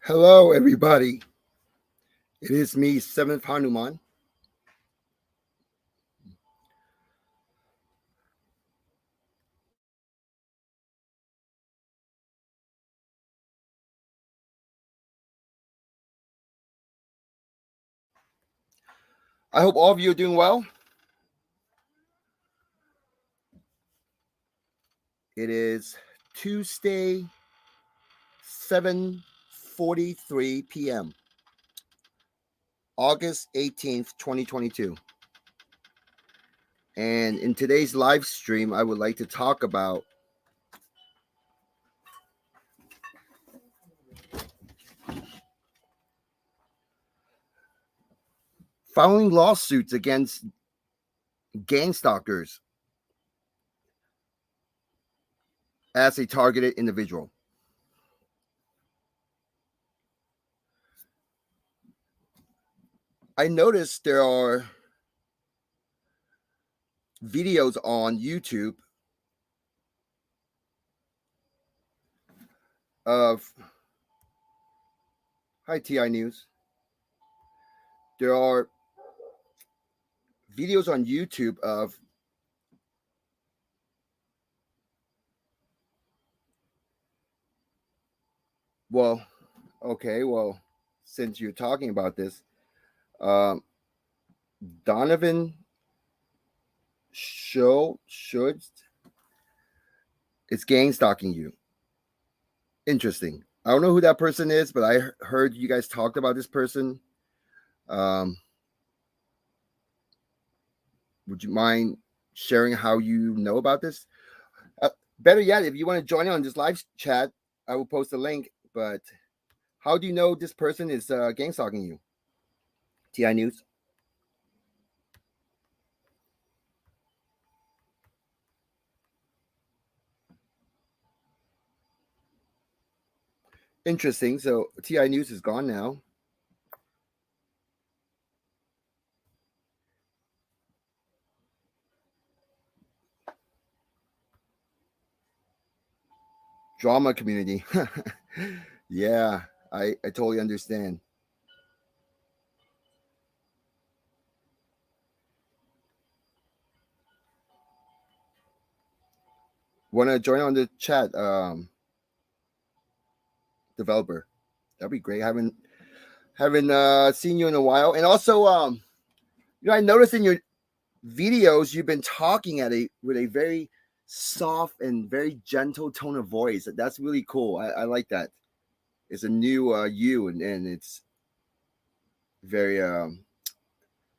Hello, everybody. It is me, 7th Hanuman. I hope all of you are doing well. It is Tuesday, 7:43 p.m., August 18th, 2022. And in today's live stream, I would like to talk about filing lawsuits against gang stalkers as a targeted individual. I noticed there are videos on YouTube of hi TI News. There are videos on YouTube of since you're talking about this, Donovan should it's gang stalking you. Interesting. I don't know who that person is, but I heard you guys talked about this person. Would you mind sharing how you know about this? Better yet, if you want to join on this live chat, I will post a link. But how do you know this person is gang stalking you? TI News. Interesting. So TI News is gone now. Drama community. Yeah, I totally understand. Want to join on the chat, developer? That'd be great. Haven't seen you in a while. And also, I noticed in your videos you've been talking with a very soft and very gentle tone of voice. That's really cool. I like that. It's a new you, and it's very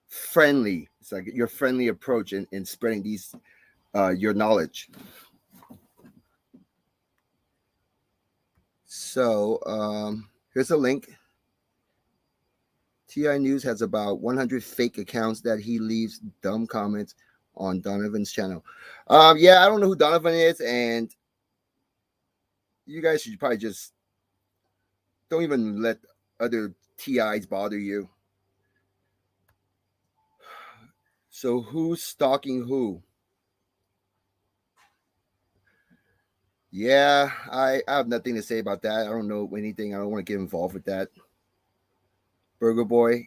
friendly. It's like your friendly approach in spreading these your knowledge. So here's a link. TI News has about 100 fake accounts that he leaves dumb comments on Donovan's channel. Yeah, I don't know who Donovan is, and you guys should probably just don't even let other TIs bother you. So who's stalking who? Yeah, I have nothing to say about that. I don't know anything. I don't want to get involved with that. Burger Boy,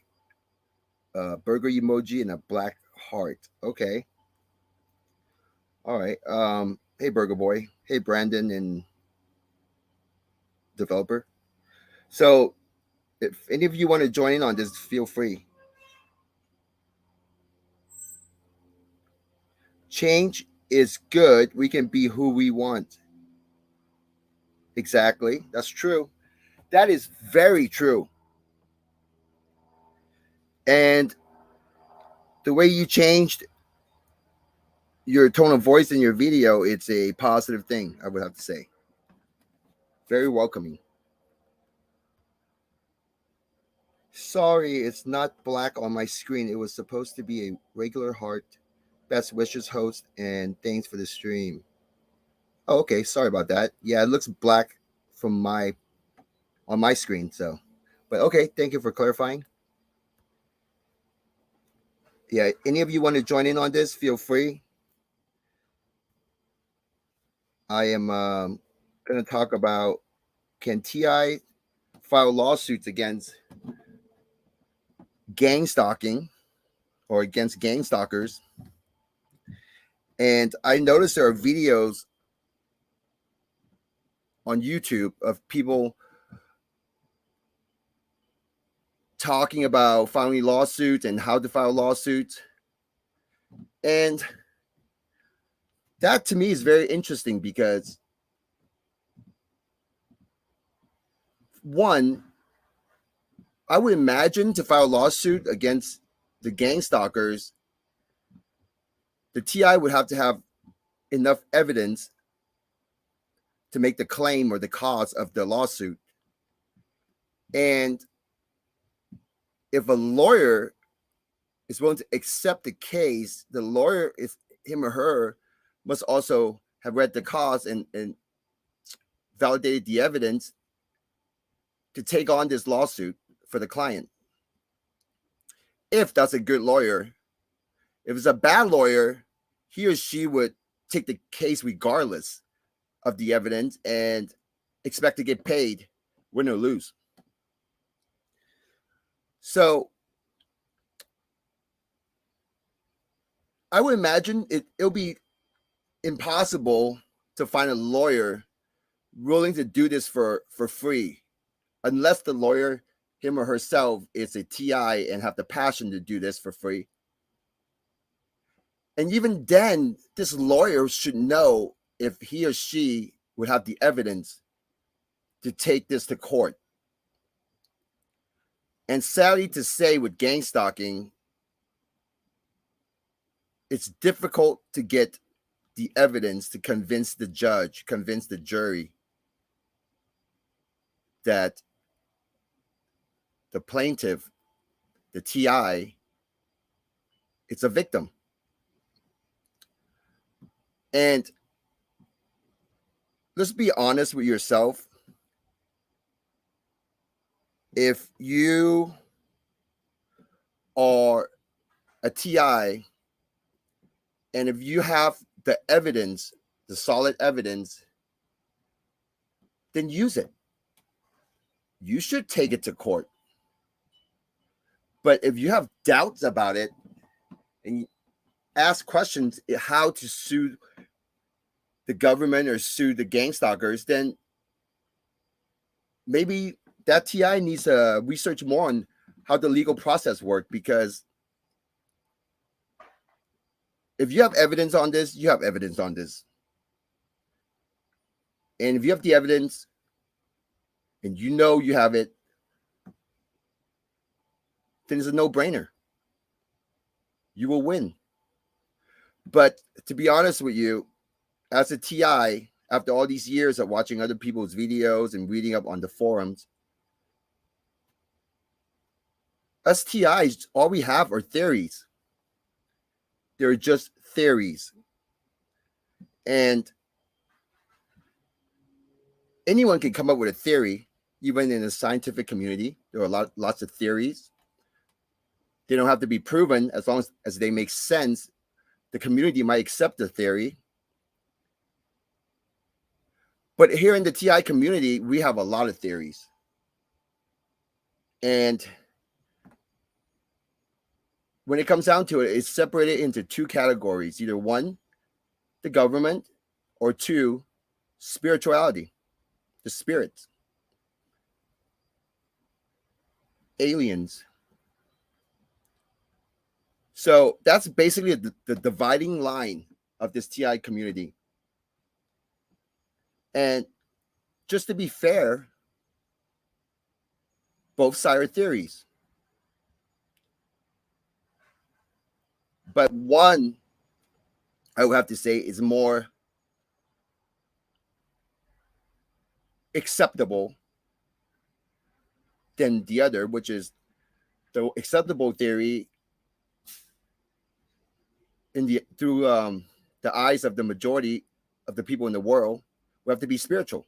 burger emoji, and a black heart. Okay. All right. Hey, Burger Boy. Hey, Brandon and developer. So, if any of you want to join in on this, feel free. Change is good. We can be who we want. Exactly. That's true. That is very true. And the way you changed your tone of voice in your video, it's a positive thing, I would have to say. Very welcoming. Sorry, it's not black on my screen. It was supposed to be a regular heart. Best wishes host, and thanks for the stream. Oh, okay. Sorry about that. Yeah, it looks black from my on my screen. So, but okay. Thank you for clarifying. Yeah, any of you want to join in on this? Feel free. I am going to talk about, can TI file lawsuits against gang stalking or against gang stalkers. And I noticed there are videos on YouTube of people talking about filing lawsuits and how to file lawsuits. And that to me is very interesting because, one, I would imagine to file a lawsuit against the gang stalkers, the TI would have to have enough evidence to make the claim or the cause of the lawsuit. And if a lawyer is willing to accept the case, the lawyer, is him or her, must also have read the cause and validated the evidence to take on this lawsuit for the client. If that's a good lawyer. If it's a bad lawyer, he or she would take the case regardless of the evidence and expect to get paid, win or lose. So I would imagine it'll be impossible to find a lawyer willing to do this for free, unless the lawyer, him or herself, is a TI and have the passion to do this for free. And even then, this lawyer should know if he or she would have the evidence to take this to court. And sadly to say, with gang stalking, it's difficult to get the evidence to convince the judge, convince the jury that the plaintiff, the TI, it's a victim. And let's be honest with yourself. If you are a TI and if you have the evidence, the solid evidence, then use it. You should take it to court. But if you have doubts about it and you ask questions how to sue the government or sue the gang stalkers, then maybe that TI needs to research more on how the legal process works, because if you have evidence on this, you have evidence on this. And if you have the evidence and you know you have it, then it's a no-brainer. You will win. But to be honest with you, as a TI, after all these years of watching other people's videos and reading up on the forums, us TIs, all we have are theories. They're just theories. And anyone can come up with a theory, even in the scientific community. There are lots of theories. They don't have to be proven. As long as they make sense, the community might accept the theory. But here in the TI community, we have a lot of theories. And when it comes down to it, it's separated into two categories. Either one, the government, or two, spirituality, the spirits, aliens. So that's basically the dividing line of this TI community. And just to be fair, both sides are theories. But one, I would have to say, is more acceptable than the other, which is the acceptable theory through the eyes of the majority of the people in the world. We have to be spiritual.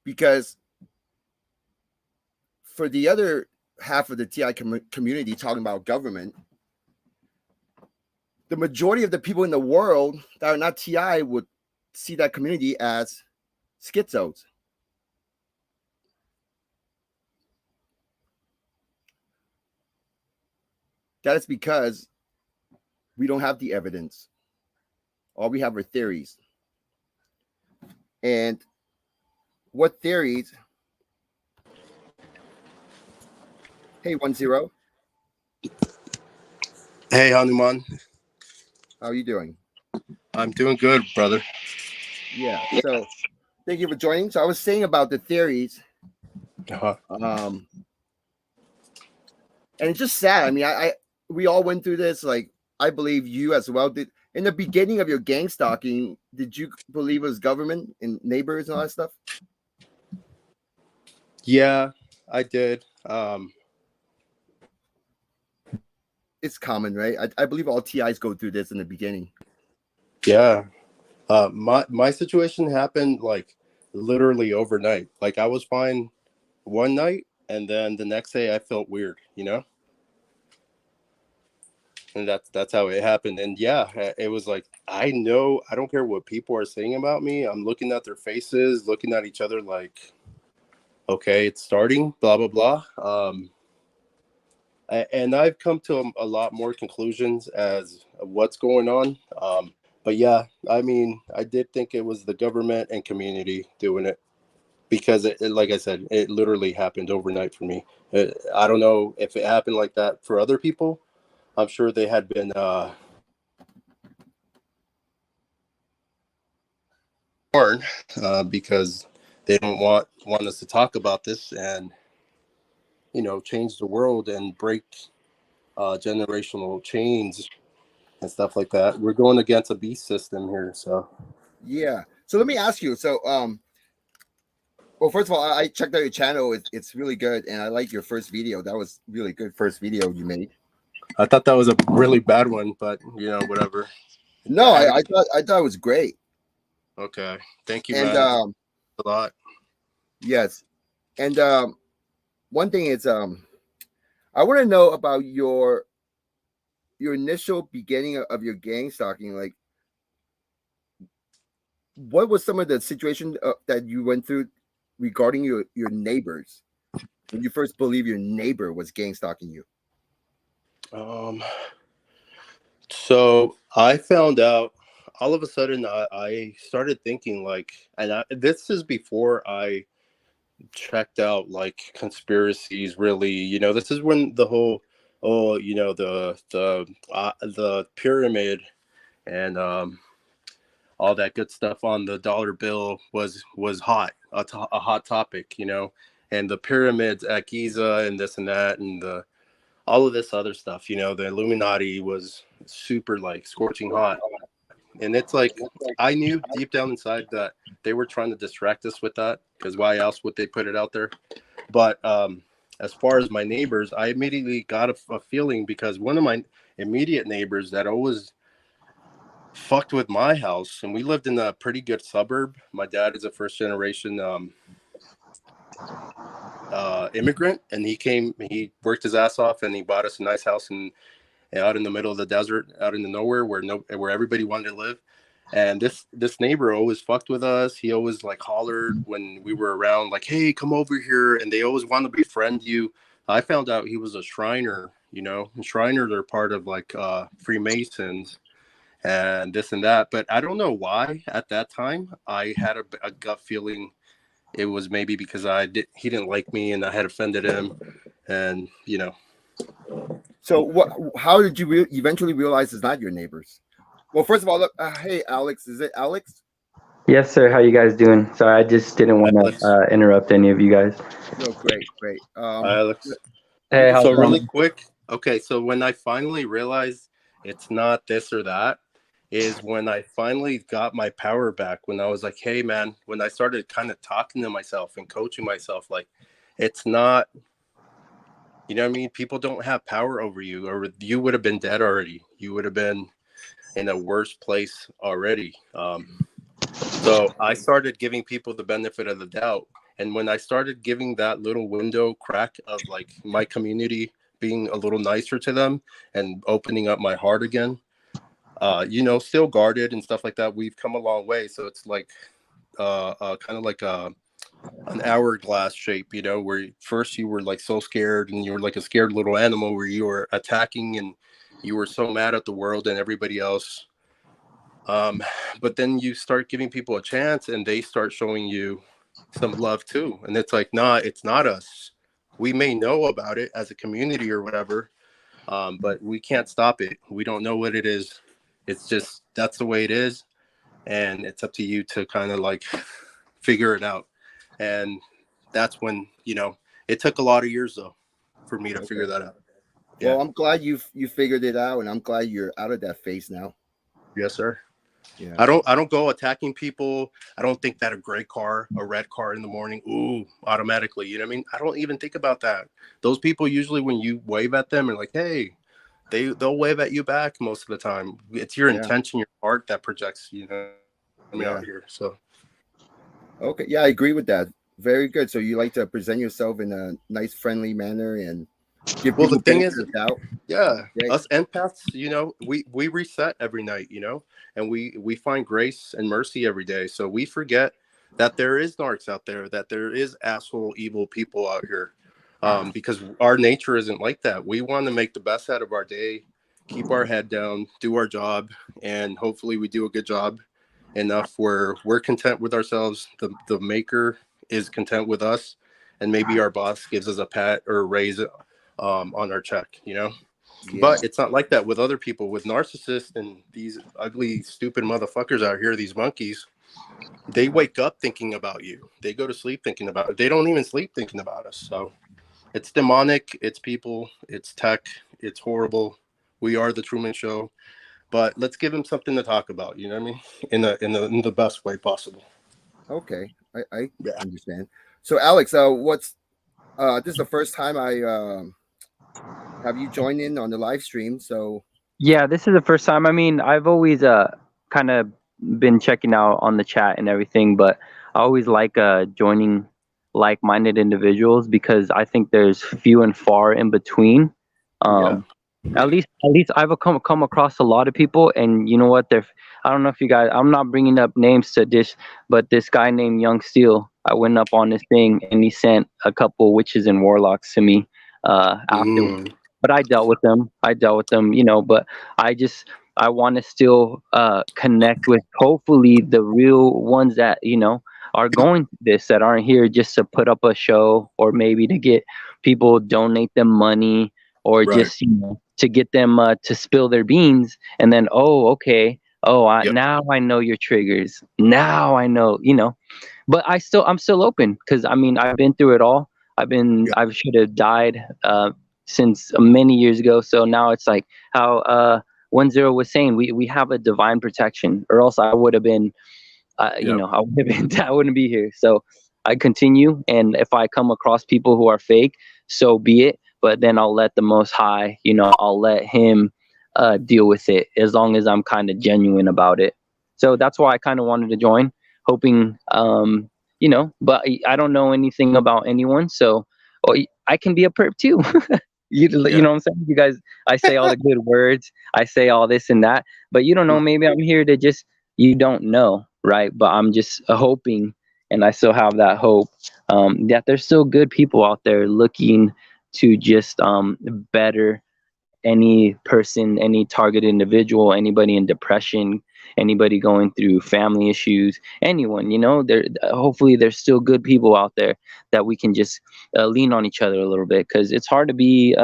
Because for the other half of the TI community talking about government, the majority of the people in the world that are not TI would see that community as schizos. that is because we don't have the evidence. All we have are theories. And what theories? Hey, 10. Hey, Hanuman. How are you doing? I'm doing good, brother. Yeah. So thank you for joining. So I was saying about the theories. Uh-huh. And it's just sad. I mean, I we all went through this. Like, I believe you as well. Did in the beginning of your gang stalking, did you believe it was government and neighbors and all that stuff? Yeah, I did. It's common, right? I believe all TIs go through this in the beginning. Yeah. My situation happened like literally overnight. Like I was fine one night, and then the next day I felt weird, and that's how it happened. And yeah, it was like I don't care what people are saying about me. I'm looking at their faces, looking at each other, like, okay, it's starting. Blah blah blah. And I've come to a lot more conclusions as what's going on. But yeah, I mean, I did think it was the government and community doing it because, like I said, it literally happened overnight for me. I don't know if it happened like that for other people. I'm sure they had been warned because they don't want us to talk about this and change the world and break generational chains and stuff like that. We're going against a beast system here, so. Yeah. So let me ask you. So, well, first of all, I checked out your channel. It's really good, and I like your first video. That was really good first video you made. I thought that was a really bad one, but whatever. No, I thought it was great. Okay, thank you, And man. A lot. yes, and one thing is I want to know about your initial beginning of your gang stalking. Like, what was some of the situation that you went through regarding your neighbors when you first believed your neighbor was gang stalking you? So I found out all of a sudden. I started thinking like, and this is before I checked out like conspiracies. Really, this is when the whole, the pyramid and all that good stuff on the dollar bill was hot, a hot topic, and the pyramids at Giza and this and that and all of this other stuff, the Illuminati was super like scorching hot. And it's like I knew deep down inside that they were trying to distract us with that, because why else would they put it out there? But as far as my neighbors, I immediately got a feeling, because one of my immediate neighbors that always fucked with my house, and we lived in a pretty good suburb. My dad is a first generation immigrant, and he worked his ass off, and he bought us a nice house out in the middle of the desert, out in the nowhere, where everybody wanted to live. And this neighbor always fucked with us. He always like hollered when we were around, like, hey, come over here, and they always want to befriend you. I found out he was a Shriner. Shriners are part of like Freemasons and this and that. But I don't know why at that time I had a gut feeling it was maybe because he didn't like me and I had offended him, and So what? How did you eventually realize it's not your neighbors? Well, first of all, look, hey, Alex, is it Alex? Yes, sir. How you guys doing? Sorry, I just didn't want Alex. to interrupt any of you guys. No, great. Hi, Alex. Hey, how's So it really going? quick, okay, so when I finally realized it's not this or that is when I finally got my power back, when I was like, hey man, when I started kind of talking to myself and coaching myself, like, it's not, you know what I mean? People don't have power over you, or you would have been dead already. You would have been in a worse place already. So I started giving people the benefit of the doubt. And when I started giving that little window crack of like my community being a little nicer to them and opening up my heart again, still guarded and stuff like that, we've come a long way. So it's like kind of like an hourglass shape, you know, where first you were like so scared and you were like a scared little animal where you were attacking and you were so mad at the world and everybody else. But then you start giving people a chance and they start showing you some love too. And it's like, nah, it's not us. We may know about it as a community or whatever, but we can't stop it. We don't know what it is. It's just, that's the way it is. And it's up to you to kind of like figure it out. And that's when, you know, it took a lot of years though for me to figure that out. Yeah. Well, I'm glad you figured it out, and I'm glad you're out of that phase now. Yes, sir. Yeah. I don't go attacking people. I don't think that a red car in the morning, ooh, automatically. You know what I mean? I don't even think about that. Those people usually, when you wave at them and like, hey, they'll wave at you back most of the time. It's your intention, your heart that projects, you know, out here. So okay, yeah, I agree with that. Very good. So you like to present yourself in a nice, friendly manner and give people the thing is, doubt. yeah, us empaths, you know, we reset every night, you know, and we find grace and mercy every day. So we forget that there is narcs out there, that there is asshole, evil people out here, because our nature isn't like that. We want to make the best out of our day, keep our head down, do our job, and hopefully we do a good job enough where we're content with ourselves. The maker is content with us, and maybe our boss gives us a pat or a raise on our check, you know. But it's not like that with other people, with narcissists and these ugly, stupid motherfuckers out here, these monkeys. They wake up thinking about you. They go to sleep thinking about it. They don't even sleep thinking about us. So it's demonic. It's people. It's tech. It's horrible. We are the Truman Show. But let's give them something to talk about. You know what I mean? In the best way possible. Okay, I understand. So Alex, what's this is the first time I have you joined in on the live stream. So Yeah, this is the first time. I mean, I've always kind of been checking out on the chat and everything, but I always like joining like-minded individuals because I think there's few and far in between. At least I've come across a lot of people, and you know what? I don't know if you guys. I'm not bringing up names to this, but this guy named Young Steel. I went up on this thing, and he sent a couple witches and warlocks to me afterwards. But I dealt with them, you know. But I want to still connect with hopefully the real ones that you know are going through this, that aren't here just to put up a show or maybe to get people donate them money or just you know to get them to spill their beans and then now I know your triggers, now I know, you know. But I'm still open because I mean I've been through it all. I should have died since many years ago. So now it's like how 10 was saying, we have a divine protection, or else I would have been you know, I would have been I wouldn't be here. So I continue, and if I come across people who are fake, so be it. But then I'll let the Most High, you know, I'll let Him deal with it as long as I'm kind of genuine about it. So that's why I kind of wanted to join, hoping, you know, but I don't know anything about anyone, so I can be a perp too. You know what I'm saying? You guys, I say all the good words, I say all this and that, but you don't know. Maybe I'm here to just, you don't know, right? But I'm just hoping, and I still have that hope that there's still good people out there looking to just better any person, any target individual, anybody in depression, anybody going through family issues, anyone, you know, hopefully there's still good people out there that we can just lean on each other a little bit, because it's hard to be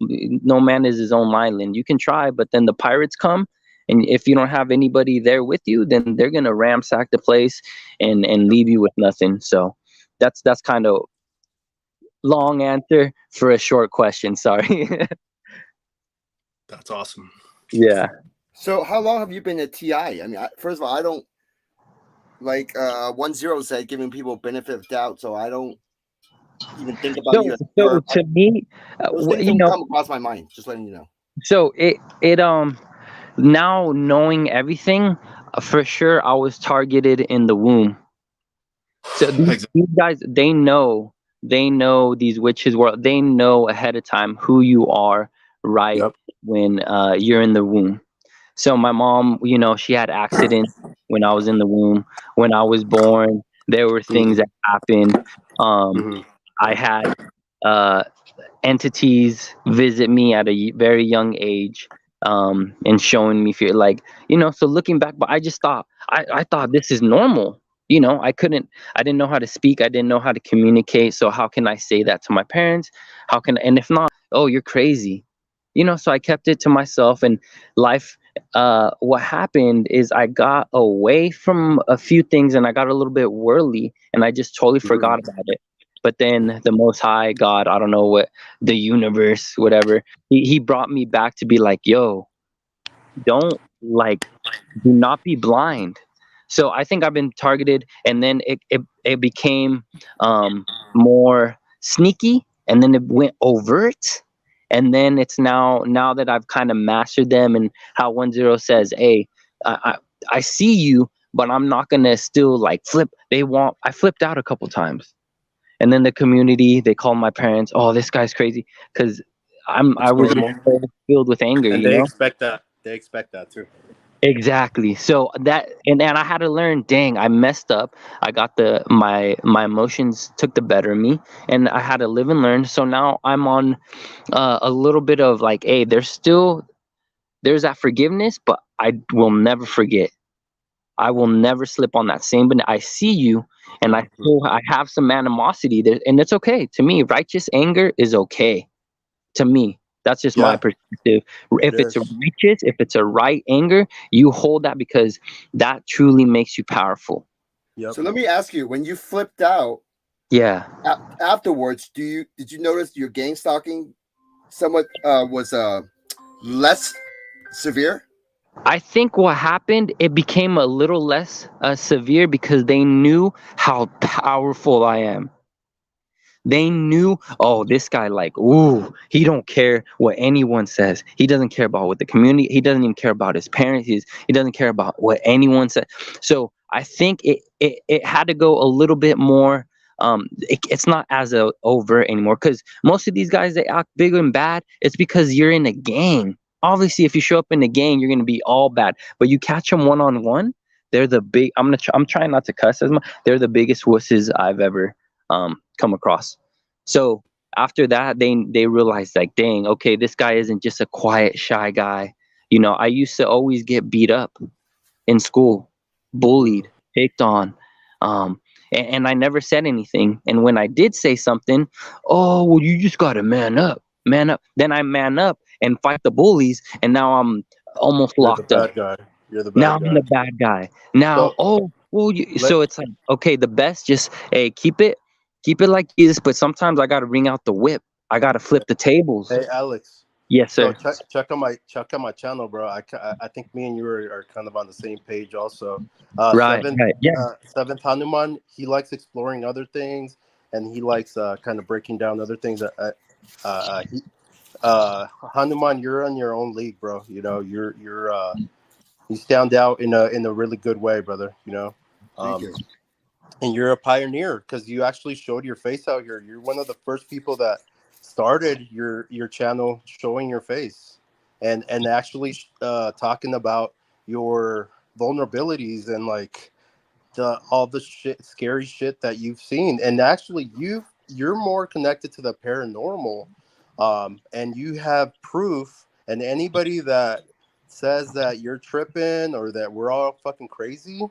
no man is his own island. You can try, but then the pirates come, and if you don't have anybody there with you, then they're gonna ransack the place and leave you with nothing. So that's kind of long answer for a short question. Sorry. That's awesome. Yeah. So how long have you been at TI? I mean, first of all, I don't like 10 said giving people benefit of doubt, so I don't even think about you. So to me, those things you don't know, come across my mind. Just letting you know. so it now knowing everything, for sure, I was targeted in the womb. So these guys, they know these witches world. They know ahead of time who you are, right? When you're in the womb. So my mom, you know, she had accidents when I was in the womb. When I was born, There were things that happened. Mhm. I had entities visit me at a very young age, and showing me fear, like, so looking back, but I just thought, I thought this is normal. I didn't know how to speak, I didn't know how to communicate, so how can I say that to my parents? And if not, oh, you're crazy. So I kept it to myself, and life, what happened is I got away from a few things, and I got a little bit whirly, and I just totally forgot about it. But then the Most High God, I don't know what, the universe, whatever, he brought me back to be like, yo, don't, like, do not be blind. So I think I've been targeted, and then it became more sneaky, and then it went overt, and then it's now that I've kind of mastered them, and how 10 says, hey, I see you, but I'm not gonna still like flip. I flipped out a couple times. And then the community, they call my parents, oh, this guy's crazy, because I It's was normal, so filled with anger, and they expect that. They expect that too. Exactly. So that, and I had to learn, dang, I messed up. I got my emotions took the better of me, and I had to live and learn. So now I'm on a little bit of like, hey, there's that forgiveness, but I will never forget. I will never slip on that same. But I see you, and I have some animosity there, and it's okay to me. Righteous anger is okay to me. That's just my Yeah, perspective. it If it's is. righteous, if it's a right anger, you hold that, because that truly makes you powerful. Yep. So let me ask you: when you flipped out Yeah. afterwards, did you notice your gang stalking somewhat was less severe? I think what happened, it became a little less severe, because they knew how powerful I am. They knew, oh, this guy, like, ooh, he don't care what anyone says. He doesn't care about what the community. He doesn't even care about his parents. He doesn't care about what anyone said. So I think it had to go a little bit more. It's not as overt anymore, because most of these guys, they act big and bad. It's because you're in a gang. Obviously, if you show up in a gang, you're gonna be all bad. But you catch them one on one, they're the big. I'm trying not to cuss as much. They're the biggest wusses I've ever come across. So after that, they realized, like, dang, okay, this guy isn't just a quiet, shy guy. I used to always get beat up in school, bullied, picked on, and I never said anything. And when I did say something, oh, well, you just gotta man up, man up. Then I man up and fight the bullies, and now I'm almost You're the locked up. bad guy. You're the Now bad I'm guy. the bad guy. Now, So oh, well, let so it's like, okay, the best, just, hey, keep it like Jesus, but sometimes I got to bring out the whip. I got to flip the tables. Hey Alex. Yes, So sir. check out my channel, bro. I think me and you are kind of on the same page also. Right, right. Yeah. Seventh Hanuman. He likes exploring other things, and he likes kind of breaking down other things. He Hanuman, you're on your own league, bro. You stand out in a really good way, brother. Thank Um, you. and you're a pioneer because you actually showed your face out here. You're one of the first people that started your channel showing your face and actually talking about your vulnerabilities and like all the scary shit that you've seen. And actually you're more connected to the paranormal, and you have proof. And anybody that says that you're tripping or that we're all fucking crazy,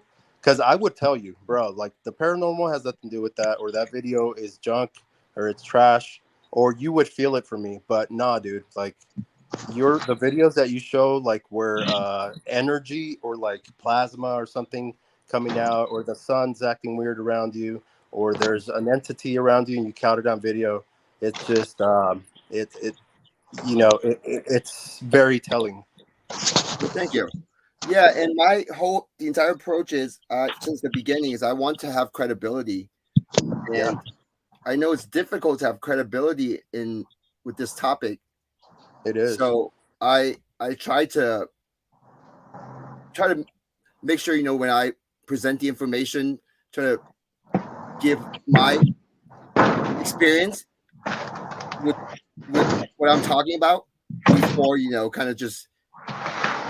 because I would tell you, bro, like the paranormal has nothing to do with that, or that video is junk, or it's trash, or you would feel it for me. But nah, dude, like the videos that you show, like where energy or like plasma or something coming out, or the sun's acting weird around you, or there's an entity around you and you count it on video. It's just it's very telling. Well, thank you. Yeah, and the entire approach is since the beginning is I want to have credibility, Yeah, and I know it's difficult to have credibility with this topic. it is. So I try to make sure when I present the information, try to give my experience with what I'm talking about before kind of just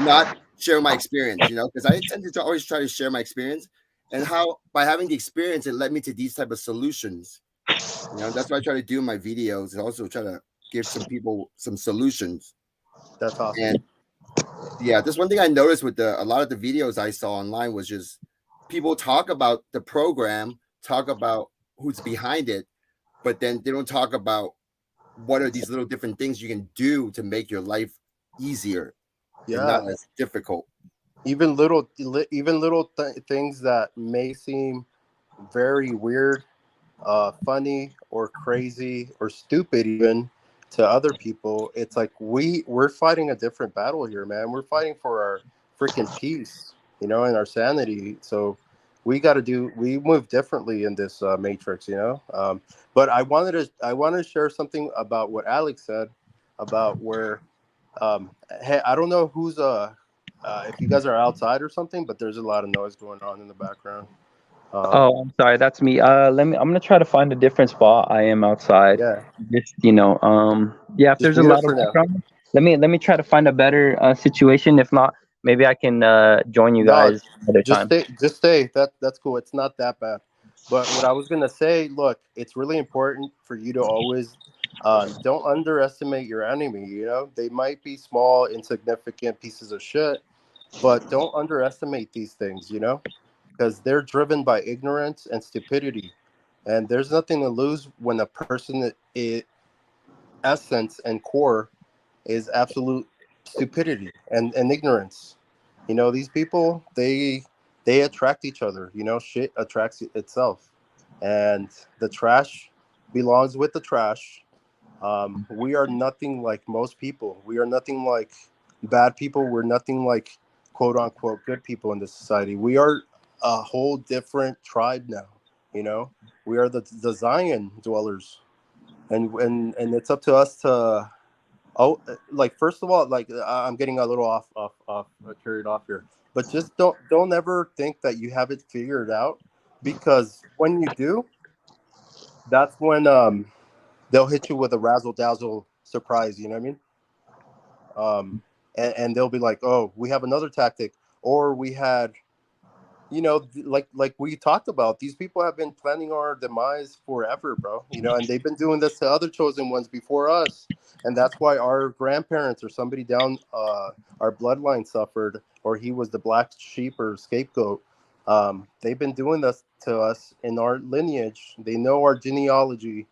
not share my experience, because I tend to always try to share my experience, and how by having the experience, it led me to these type of solutions. That's what I try to do in my videos, and also try to give some people some solutions. That's awesome. And yeah, this one thing I noticed with a lot of the videos I saw online was just people talk about the program, talk about who's behind it, but then they don't talk about what are these little different things you can do to make your life easier and not as difficult. Even little things that may seem very weird, funny or crazy or stupid even to other people, it's like we're fighting a different battle here, man. We're fighting for our freaking peace, and our sanity. So we move differently in this matrix, but I wanted to share something about what Alex said about where hey, I don't know who's if you guys are outside or something, but there's a lot of noise going on in the background. Oh, I'm sorry, that's me. I'm gonna try to find a different spot. I am outside. Yeah, Just yeah. If just there's a mute lot it of for now. background, let me try to find a better situation. If not, maybe I can join you No, guys another just time. stay. That's cool. It's not that bad. But what I was gonna say, look, it's really important for you to always don't underestimate your enemy. They might be small, insignificant pieces of shit, but don't underestimate these things. Because they're driven by ignorance and stupidity, and there's nothing to lose when a person essence and core is absolute stupidity and ignorance. These people, they attract each other. Shit attracts itself, and the trash belongs with the trash. We are nothing like most people. We are nothing like bad people. We're nothing like quote unquote good people in this society. We are a whole different tribe now. We are the Zion dwellers, and it's up to us to. Oh, like first of all, like I'm getting a little off carried off here, but just don't ever think that you have it figured out, because when you do, that's when they'll hit you with a razzle dazzle surprise. You know what I mean? And they'll be like, oh, we have another tactic, or we had, like we talked about, these people have been planning our demise forever, bro. And they've been doing this to other chosen ones before us, and that's why our grandparents or somebody down our bloodline suffered, or he was the black sheep or scapegoat. They've been doing this to us in our lineage. They know our genealogy,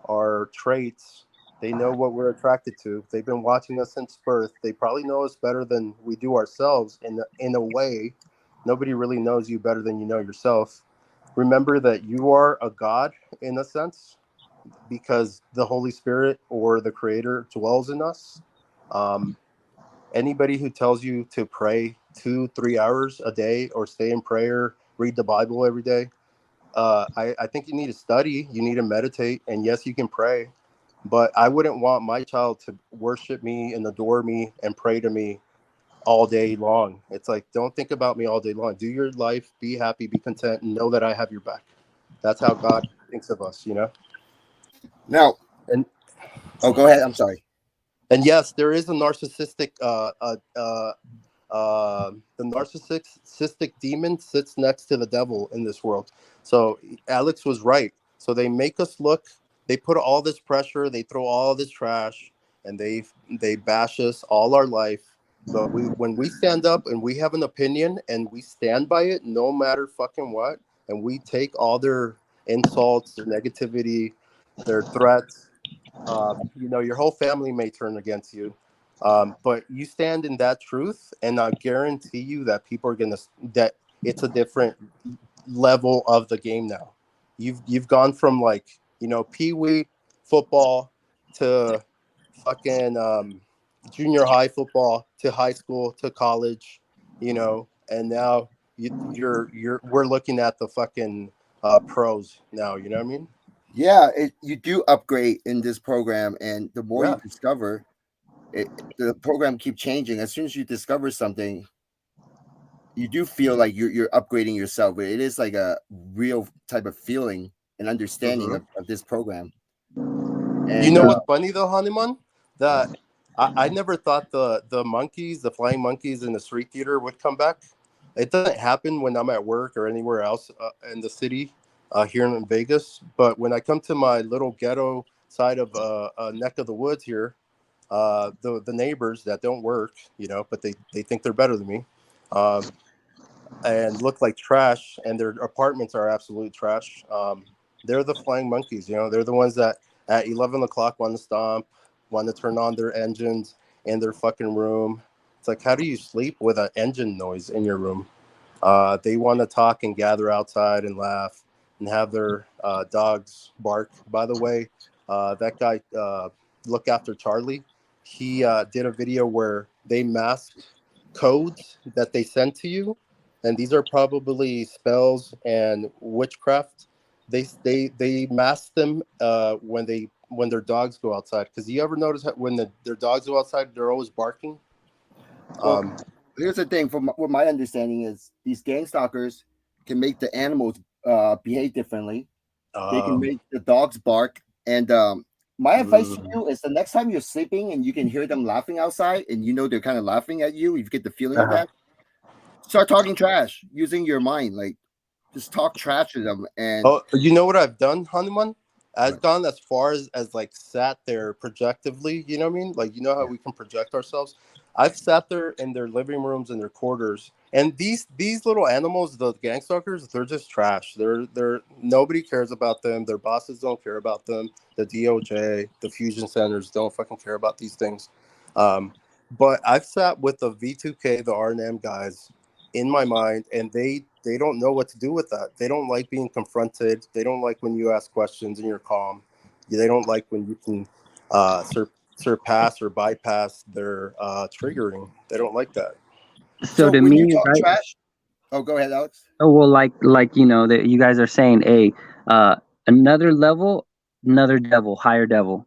our traits. They know what we're attracted to. They've been watching us since birth. They probably know us better than we do ourselves in a way. Nobody really knows you better than you know yourself. Remember that you are a God in a sense, because the Holy Spirit or the Creator dwells in us. Anybody who tells you to pray 2-3 hours a day or stay in prayer, read the Bible every day, I think you need to study, you need to meditate, and yes, you can pray. But I wouldn't want my child to worship me and adore me and pray to me all day long. It's like, don't think about me all day long. Do your life, be happy, be content, and know that I have your back. That's how God thinks of us, Now, And go ahead. I'm sorry. and yes, there is a narcissistic. The narcissistic demon sits next to the devil in this world. So Alex was right. So they make us look. They put all this pressure. They throw all this trash, and they bash us all our life. But when we stand up and we have an opinion and we stand by it, no matter fucking what, and we take all their insults, their negativity, their threats, your whole family may turn against you. But you stand in that truth, and I guarantee you that people are that it's a different level of the game now. You've gone from like, pee-wee football to fucking junior high football to high school to college, and now we're looking at the fucking pros now. You know what I mean? Yeah, you do upgrade in this program, and the more you Yeah. discover, the program keep changing. As soon as you discover something, you do feel like you're upgrading yourself. It is like a real type of feeling and understanding of this program. You And know what's funny though, Hanuman? That I never thought the monkeys, the flying monkeys in the street theater would come back. It doesn't happen when I'm at work or anywhere else in the city here in Vegas. But when I come to my little ghetto side of a neck of the woods here, the neighbors that don't work, but they think they're better than me, and look like trash, and their apartments are absolute trash. They're the flying monkeys. They're the ones that at 11 o'clock want to stomp, want to turn on their engines in their fucking room. It's like, how do you sleep with an engine noise in your room? They want to talk and gather outside and laugh and have their dogs bark. By the way, that guy, Look After Charlie, he did a video where they mask codes that they send to you, and these are probably spells and witchcraft. They mask them when their dogs go outside. Because you ever notice that when their dogs go outside, they're always barking? Well, here's the thing. From what my understanding is, these gang stalkers can make the animals behave differently. They can make the dogs bark. And my advice to you is the next time you're sleeping and you can hear them laughing outside, and they're kind of laughing at you, you get the feeling of that. Start talking trash using your mind. Like, just talk trash to them. And you know what I've done, Hanuman? I've gone as far as like sat there projectively. You know what I mean? Like, how we can project ourselves. I've sat there in their living rooms and their quarters, and these little animals, the gang stalkers, they're just trash. They're nobody cares about them. Their bosses don't care about them. The DOJ, the fusion centers don't fucking care about these things. But I've sat with the V2K, the R&M guys, in my mind, and they don't know what to do with that. They don't like being confronted. They don't like when you ask questions and you're calm. They don't like when you can surpass or bypass their triggering. They don't like that. So to when you me, talk right? trash, go ahead, Alex. Oh well, like that you guys are saying, another level, another devil, higher devil.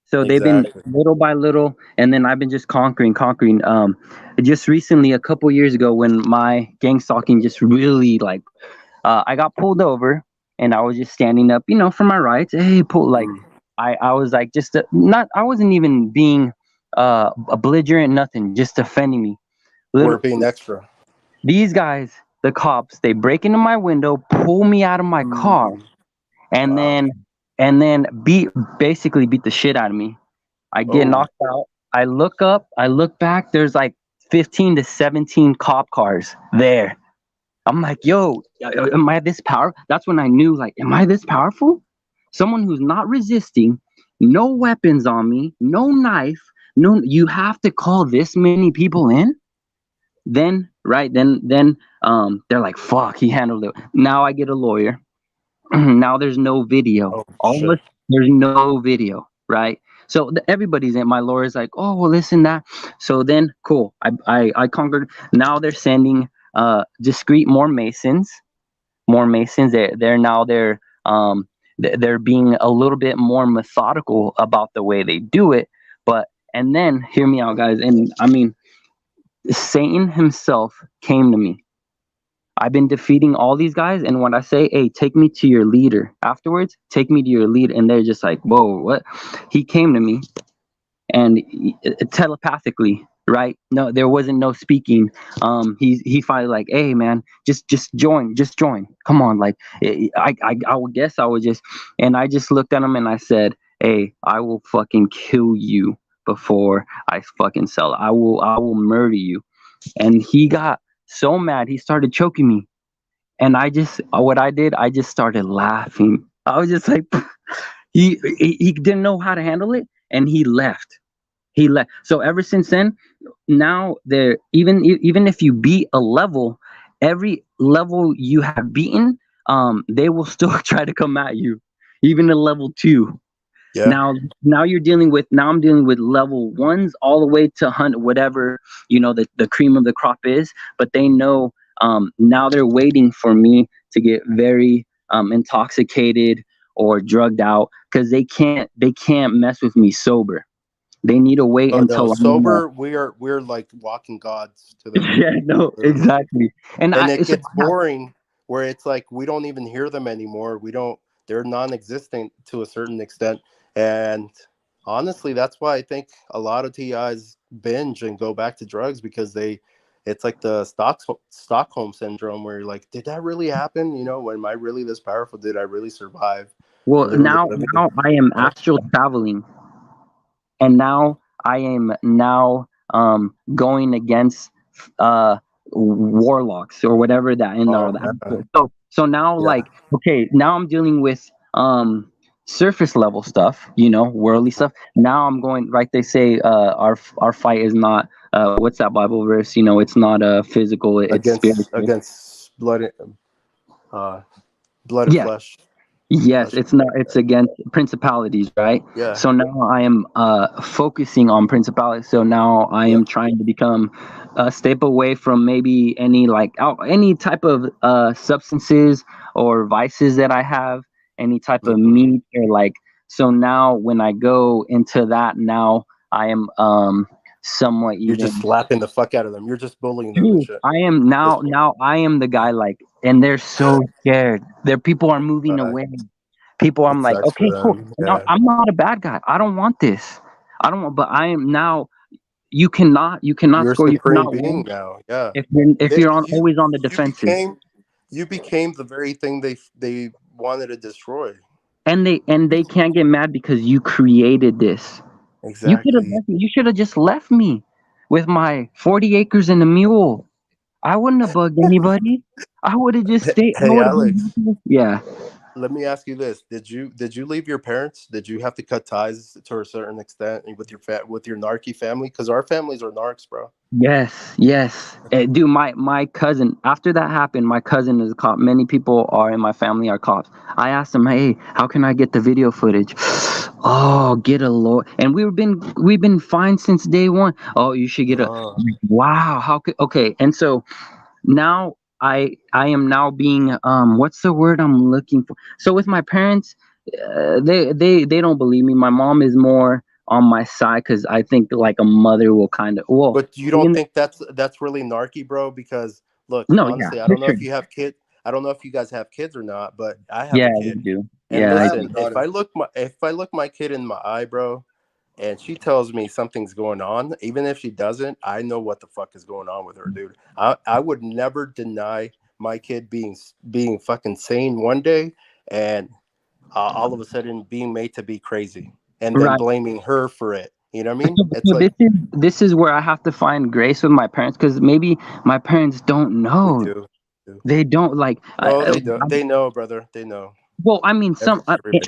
So they've been Exactly. little by little, and then I've been just conquering. Just recently, a couple years ago, when my gang stalking just really I got pulled over, and I was just standing up, for my rights. Hey, I was like, just not. I wasn't even being belligerent, nothing, just defending me. We're Little being extra. these guys, the cops, they break into my window, pull me out of my car, and Wow. then basically beat the shit out of me. I get knocked out. I look up, I look back, there's like 15 to 17 cop cars there. I'm like, yo, am I this powerful? That's when I knew, like, am I this powerful? Someone who's not resisting, no weapons on me, no knife, you have to call this many people in? Then, right, then they're like, fuck, he handled it. Now I get a lawyer. Now there's no video. Oh shit. There's no video, right? So everybody's in. My lawyer's like, oh well, listen that. So then, cool. I conquered. Now they're sending discreet more masons. More masons. They're being a little bit more methodical about the way they do it. But and then hear me out, guys. And I mean, Satan himself came to me. I've been defeating all these guys, and when I say, hey, take me to your leader afterwards, take me to your leader, and they're just like, whoa, what? He came to me, and telepathically, right? No, there wasn't no speaking. He finally like, hey man, just join, come on. Like, I would guess I would just, and I just looked at him and I said, hey, I will fucking kill you before I fucking sell it. I will murder you. And he got so mad, he started choking me. And what I did, I just started laughing. I was just like, he didn't know how to handle it, and he left. He left. So ever since then, now there, even if you beat a level, every level you have beaten, they will still try to come at you, even a level 2. Yeah. Now I'm dealing with level 1s all the way to hunt whatever the cream of the crop is. But they know, now they're waiting for me to get very intoxicated or drugged out, because they can't mess with me sober. They need to wait Oh no, until sober. We're like walking gods to them. yeah, no, exactly. And It gets boring where it's like we don't even hear them anymore. They're non-existent to a certain extent. And honestly, that's why I think a lot of TIs binge and go back to drugs, because they it's like the Stockholm syndrome, where you're like, did that really happen? You know, am I really this powerful? Did I really survive? Well, Literally living. now I am Yeah. astral traveling, and now I am now going against warlocks or whatever that in Oh the man. so now Yeah. like okay, now I'm dealing with surface level stuff, you know, worldly stuff. Now I'm going right. They say our fight is not what's that Bible verse? You know, it's not physical, it's spiritual. Against uh, blood and Yeah. flesh. Yes, Flesh. it's not. It's against principalities, right? Yeah. So now I am focusing on principalities. So now I Yep. am trying to become a step away from maybe any like any type of substances or vices that I have, any type of Mhm. meat or like. So now when I go into that, now I am somewhat You're just even. slapping the fuck out of them. You're just bullying them and Dude, shit. I am Just, now I am the guy like, and they're so scared. Their people are moving away. People, I'm it like, sucks for okay, cool. them. Now, Yeah. I'm not a bad guy. I don't want this. I don't want, but I am now. You cannot You're a score. You supreme cannot being win now. Yeah. if They, you're on you always on the you defensive. became you became the very thing they wanted to destroy. And they can't get mad because you created this. You could have Exactly. left me. You should have just left me with my 40 acres and a mule. I wouldn't have bugged anybody. I would have just stayed. I Hey would have been Alex, happy. Yeah. let me ask you this: did you leave your parents? Did you have to cut ties to a certain extent with your narky family? Because our families are narcs, bro. Yes, yes. Dude, my cousin, after that happened, my cousin is a cop. Many people are in my family are cops. I asked him, "Hey, how can I get the video footage?" Oh, get a lawyer. And we've been fine since day one. Oh, you should get a. Oh, Wow, how could okay. And so now I am now being what's the word I'm looking for? So with my parents, they don't believe me. My mom is more on my side because I think like a mother will kind of well but you don't you know, think that's really narky, bro? Because look, no, yeah, honestly, I for don't know sure. if you have kid. I don't know if you guys have kids or not, but I have Yeah, a we kid. do. And Yeah, I I have a listen, do. daughter. if I look my kid in my eye, bro, and she tells me something's going on, even if she doesn't, I know what the fuck is going on with her, dude. I would never deny my kid being fucking sane one day, and all of a sudden being made to be crazy, and then Right. blaming her for it. You know what I mean? It's So like this is where I have to find grace with my parents because maybe my parents don't we know. do. They don't like. No, they do. They know, brother. They know. Well, I mean, Everybody.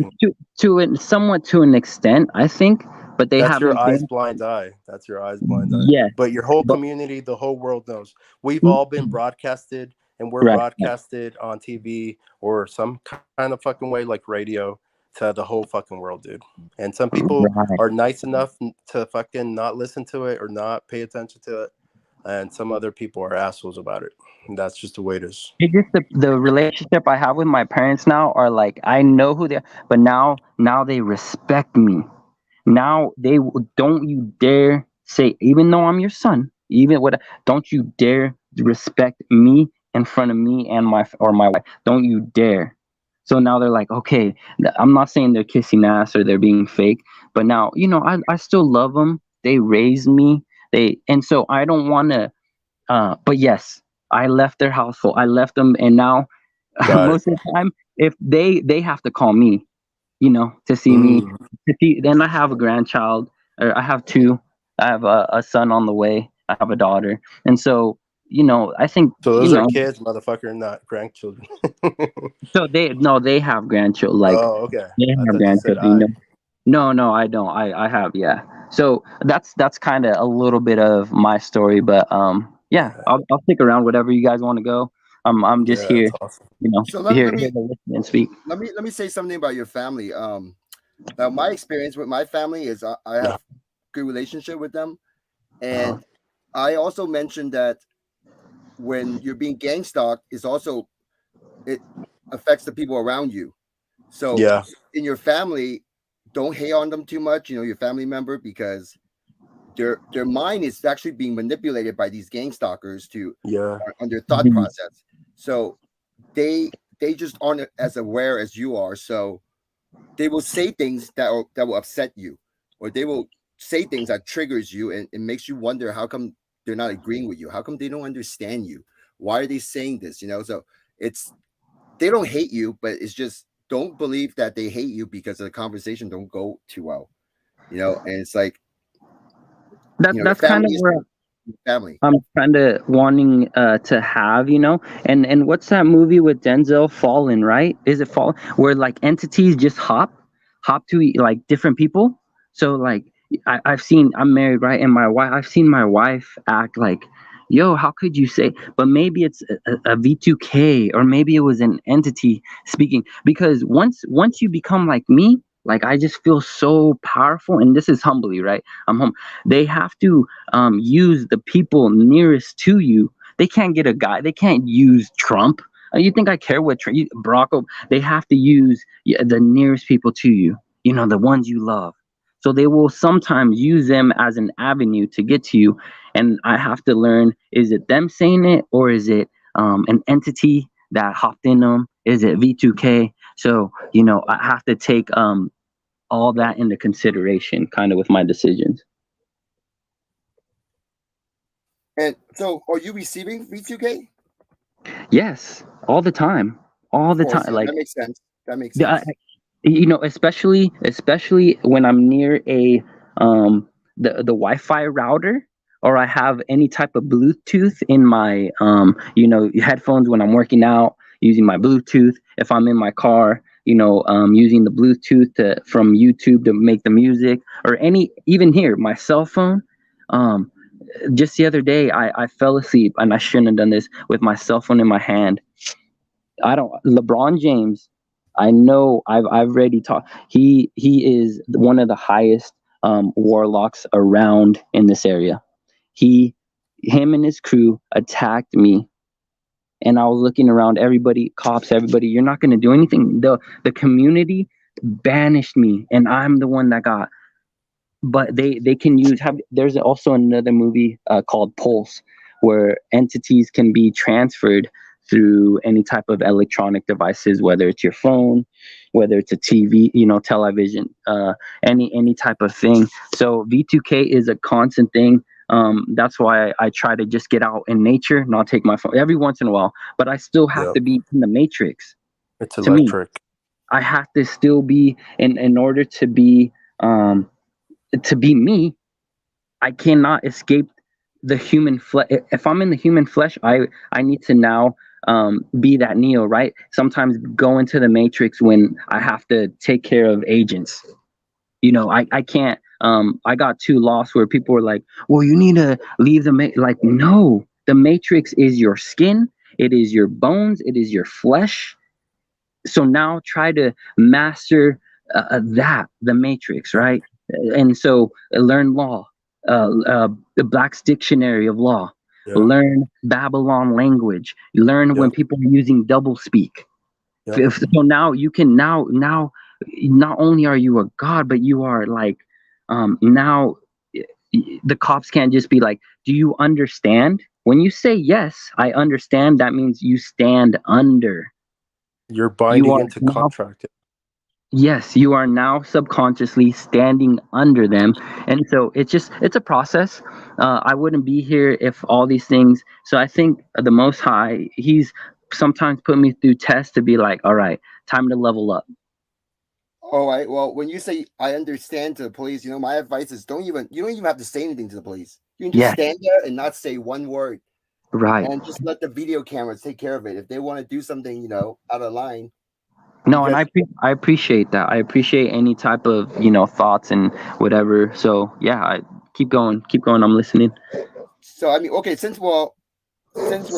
somewhat to an extent, I think, but they That's your haven't eyes been. blind eye. That's your eyes blind eye. Yes, But your whole but community, the whole world knows. We've all been broadcasted, and we're right. broadcasted on TV or some kind of fucking way, like radio, to the whole fucking world, dude. And some people Right. are nice enough to fucking not listen to it or not pay attention to it, and some other people are assholes about it. And that's just the way it is. It's just the relationship I have with my parents now are like I know who they are, but now they respect me. Now don't you dare say even though I'm your son, even what don't you dare respect me in front of me and my wife. Don't you dare. So now they're like, okay, I'm not saying they're kissing ass or they're being fake, but now, I still love them. They raised me. And so I don't want to but yes, I left their household. I left them, and now Got it. most of the time, if they have to call me, to see me. Mm. Then I have a grandchild, or I have two. I have a son on the way. I have a daughter, and so I think So those are kids, motherfucker, not grandchildren. so they no, they have grandchildren. Like Oh, okay. they I have thought you said grandchildren. I. No, I don't. I have, yeah. So that's kind of a little bit of my story, but yeah, Yeah, I'll stick around. Whatever you guys want to go. I'm just yeah, here, that's awesome. So here to listen and speak. let me say something about your family. Now my experience with my family is I Yeah. have good relationship with them, Uh-huh. and I also mentioned that when you're being gang stalked, is also it affects the people around you. So Yeah, in your family, don't hate on them too much. Your family member because their mind is actually being manipulated by these gang stalkers to yeah, on their thought Mhm. process. So they just aren't as aware as you are. So they will say things that will upset you, or they will say things that triggers you and makes you wonder how come they're not agreeing with you? How come they don't understand you? Why are they saying this? So it's they don't hate you, but it's just don't believe that they hate you because the conversation don't go too well. And it's like your That's kind family of is where your family. I'm kind of wanting to have, and what's that movie with Denzel, Fallen, right? Is it Fallen, where like entities just hop to like different people? So like I'm married, right? And I've seen my wife act like, yo, how could you say? But maybe it's a V2K, or maybe it was an entity speaking. Because once you become like me, like I just feel so powerful, and this is humbly, right? I'm home. They have to use the people nearest to you. They can't get a guy. They can't use Trump. You think I care what Barack Obama? They have to use the nearest people to you. The ones you love. So they will sometimes use them as an avenue to get to you. And I have to learn: is it them saying it, or is it an entity that hopped in them? Is it V2K? So I have to take all that into consideration, kind of with my decisions. And so, are you receiving V2K? Yes, all the time, all Of the course, time. Like, that makes sense. That makes the- I- sense. especially when I'm near a the Wi-Fi router, or I have any type of Bluetooth in my headphones when I'm working out, using my Bluetooth. If I'm in my car, using the Bluetooth from YouTube to make the music, or even here, my cell phone. Um, just the other day, I fell asleep, and I shouldn't have done this, with my cell phone in my hand. I don't. LeBron James, I know. I've already talked. He is one of the highest warlocks around in this area. Him and his crew attacked me, and I was looking around. Everybody, cops, everybody. You're not going to do anything. The community banished me, and I'm the one that got. But they can there's also another movie called Pulse, where entities can be transferred through any type of electronic devices, whether it's your phone, whether it's a TV, television, any type of thing. So V2K is a constant thing. That's why I try to just get out in nature, not take my phone every once in a while, but I still have Yeah, to be in the matrix. it's To me, electric. I have to still be in order um to be me. I cannot escape the human flesh. If I'm in the human flesh, I need to now be that Neo, right? Sometimes go into the matrix when I have to take care of agents. I can't. I got too lost where people were like, "Well, you need to leave like, no, the matrix is your skin. It is your bones. It is your flesh. So now try to master the matrix, right? And so learn law, the Black's Dictionary of Law, Yeah, learn Babylon language, learn when yep, people are using double speak. yep. So now you can now not only are you a god, but you are like now the cops can't just be like, do you understand? When you say yes, I understand, that means you stand under. You're You binding are into now, contract. yes, you are now subconsciously standing under them. And so it's a process. I wouldn't be here if all these things. So I think the Most High, he's sometimes put me through tests to be like, all right, time to level up. All right. Well, when you say I understand to the police, my advice is you don't even have to say anything to the police. You can just Yes, stand there and not say one word, right. and just let the video cameras take care of it. If they want to do something, out of line, you No, and just I appreciate that. I appreciate any type of thoughts and whatever. So yeah, keep going, keep going. I'm listening. so I mean, okay, since we're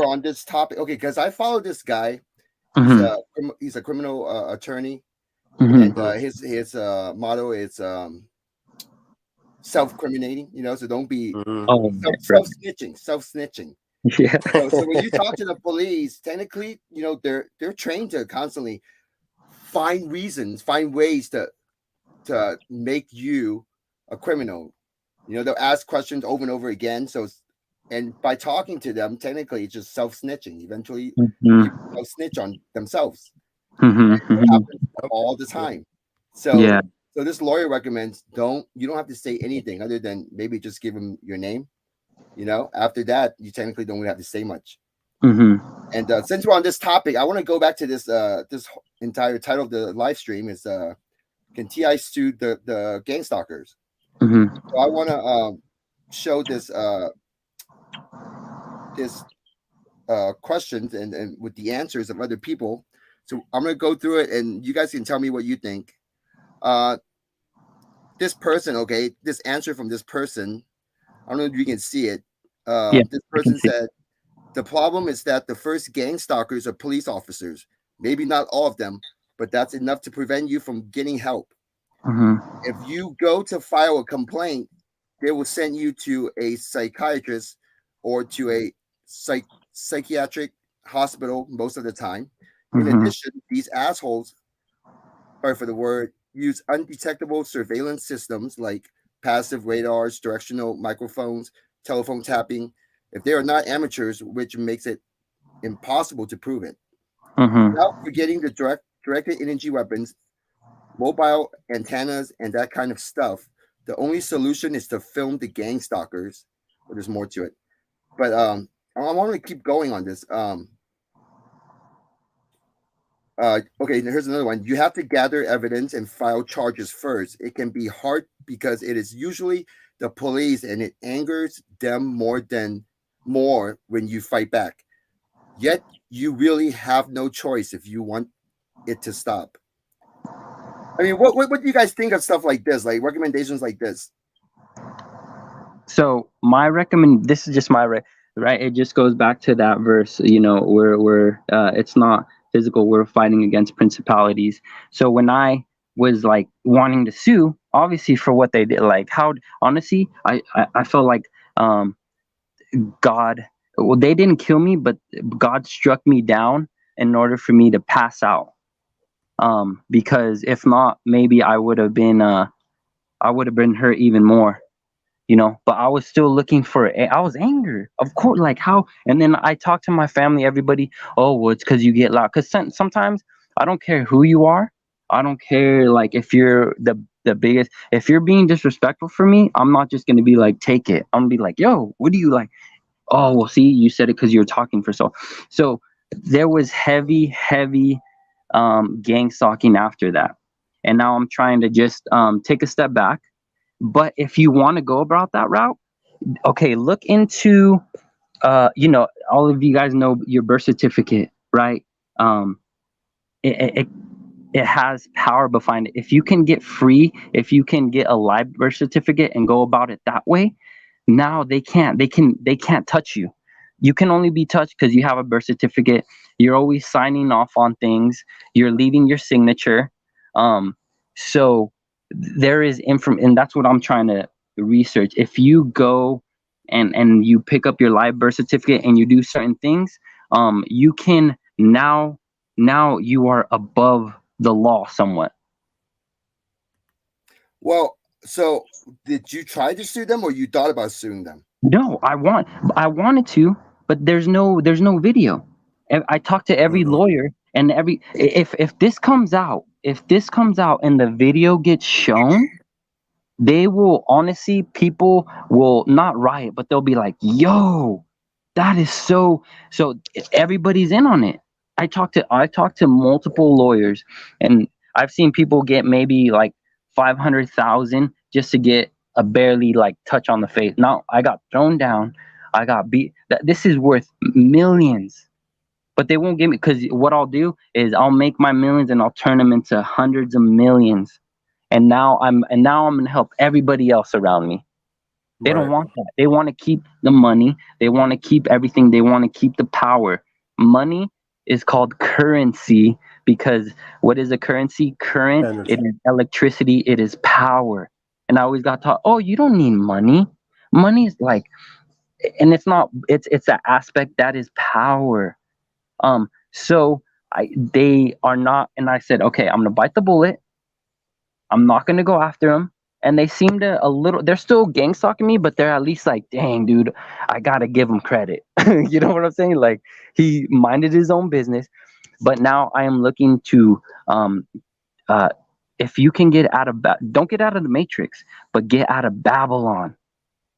on this topic, okay, because I follow this guy. He's Hmm. a he's a criminal attorney, Hmm. and his motto is self-criminating. So don't be Mm-hmm. Oh, self-snitching. yeah. So when you talk to the police, technically, they're trained to constantly find reasons, find ways to make you a criminal. They'll ask questions over and over again. And by talking to them, technically, it's just self-snitching. Eventually, Hmm. people will snitch on themselves. Hmm. And it Hmm. happens all the time. Yeah. So this lawyer recommends you don't have to say anything other than maybe just give him your name. After that, you technically don't really have to say much. Mm-hmm. And since we're on this topic, I want to go back to this entire title of the live stream is can TI sue the gang stalkers? Mm-hmm. So I want to show this questions and with the answers of other people. So I'm going to go through it, and you guys can tell me what you think. This person, okay, this answer from this person, I don't know if you can see it. Yeah, This I can person see. said, the problem is that the first gang stalkers are police officers. Maybe not all of them, but that's enough to prevent you from getting help. Mm-hmm. If you go to file a complaint, they will send you to a psychiatrist or to a psychiatric hospital most of the time. In Mm-hmm. addition, these assholes, sorry for the word, use undetectable surveillance systems like passive radars, directional microphones, telephone tapping. If they are not amateurs, which makes it impossible to prove it. Mm-hmm. Without forgetting the directed energy weapons, mobile antennas, and that kind of stuff, the only solution is to film the gang stalkers. But there's more to it. But I want to keep going on this. Okay, here's another one. You have to gather evidence and file charges first. It can be hard because it is usually the police, and it angers them more when you fight back. Yet you really have no choice if you want it to stop. I mean, what do you guys think of stuff like this, like recommendations like this? So this is just right. It just goes back to that verse, where it's not physical. We're fighting against principalities. So when I was like wanting to sue, obviously for what they did, like how honestly, I felt like God. Well, they didn't kill me, but God struck me down in order for me to pass out. Because if not, maybe I would have been hurt even more. But I was still looking I was angry, of course, like how. And then I talked to my family, everybody. Oh, well, it's because you get loud. Because sometimes I don't care who you are. I don't care, like, if you're the biggest. If you're being disrespectful for me, I'm not just gonna be like, take it. I'm gonna be like, yo, what do you like? Oh, well, see, you said it because you were talking for so there was heavy gang stalking after that. And now I'm trying to just take a step back. But if you want to go about that route, okay, look into, all of you guys know your birth certificate, right? Um, it, it, it has power behind it. If you can get if you can get a live birth certificate and go about it that way, now they can't touch you. You can only be touched because you have a birth certificate. You're always signing off on things. You're leaving your signature. So there is and that's what I'm trying to research. If you go and you pick up your live birth certificate and you do certain things, you can now you are above the law somewhat. Well, so did you try to sue them, or you thought about suing them? No, I wanted to, but there's no video. I talked to every Mhm. lawyer, and if this comes out and the video gets shown, they will honestly, people will not riot, but they'll be like, yo, that is so everybody's in on it. I talked to multiple lawyers, and I've seen people get maybe like 500,000 just to get a barely like touch on the face. Now I got thrown down, I got beat. This is worth millions, but they won't give me, because what I'll do is I'll make my millions and I'll turn them into hundreds of millions, and now I'm gonna help everybody else around me. They don't Right. want that. They want to keep the money. They want to keep everything. They want to keep the power. Money is called currency because what is a currency? Current. It Energy. is electricity. It is power. And I always got taught, oh, you don't need money. Money is like, and it's not. It's an aspect that is power. So they are not. And I said, okay, I'm gonna bite the bullet. I'm not gonna go after them. And they seem to a little. They're still gang stalking me, but they're at least like, dang, dude, I gotta give him credit. You know what I'm saying? Like, he minded his own business. But now I am looking to, uh, if you can get out of don't get out of the matrix, but get out of Babylon.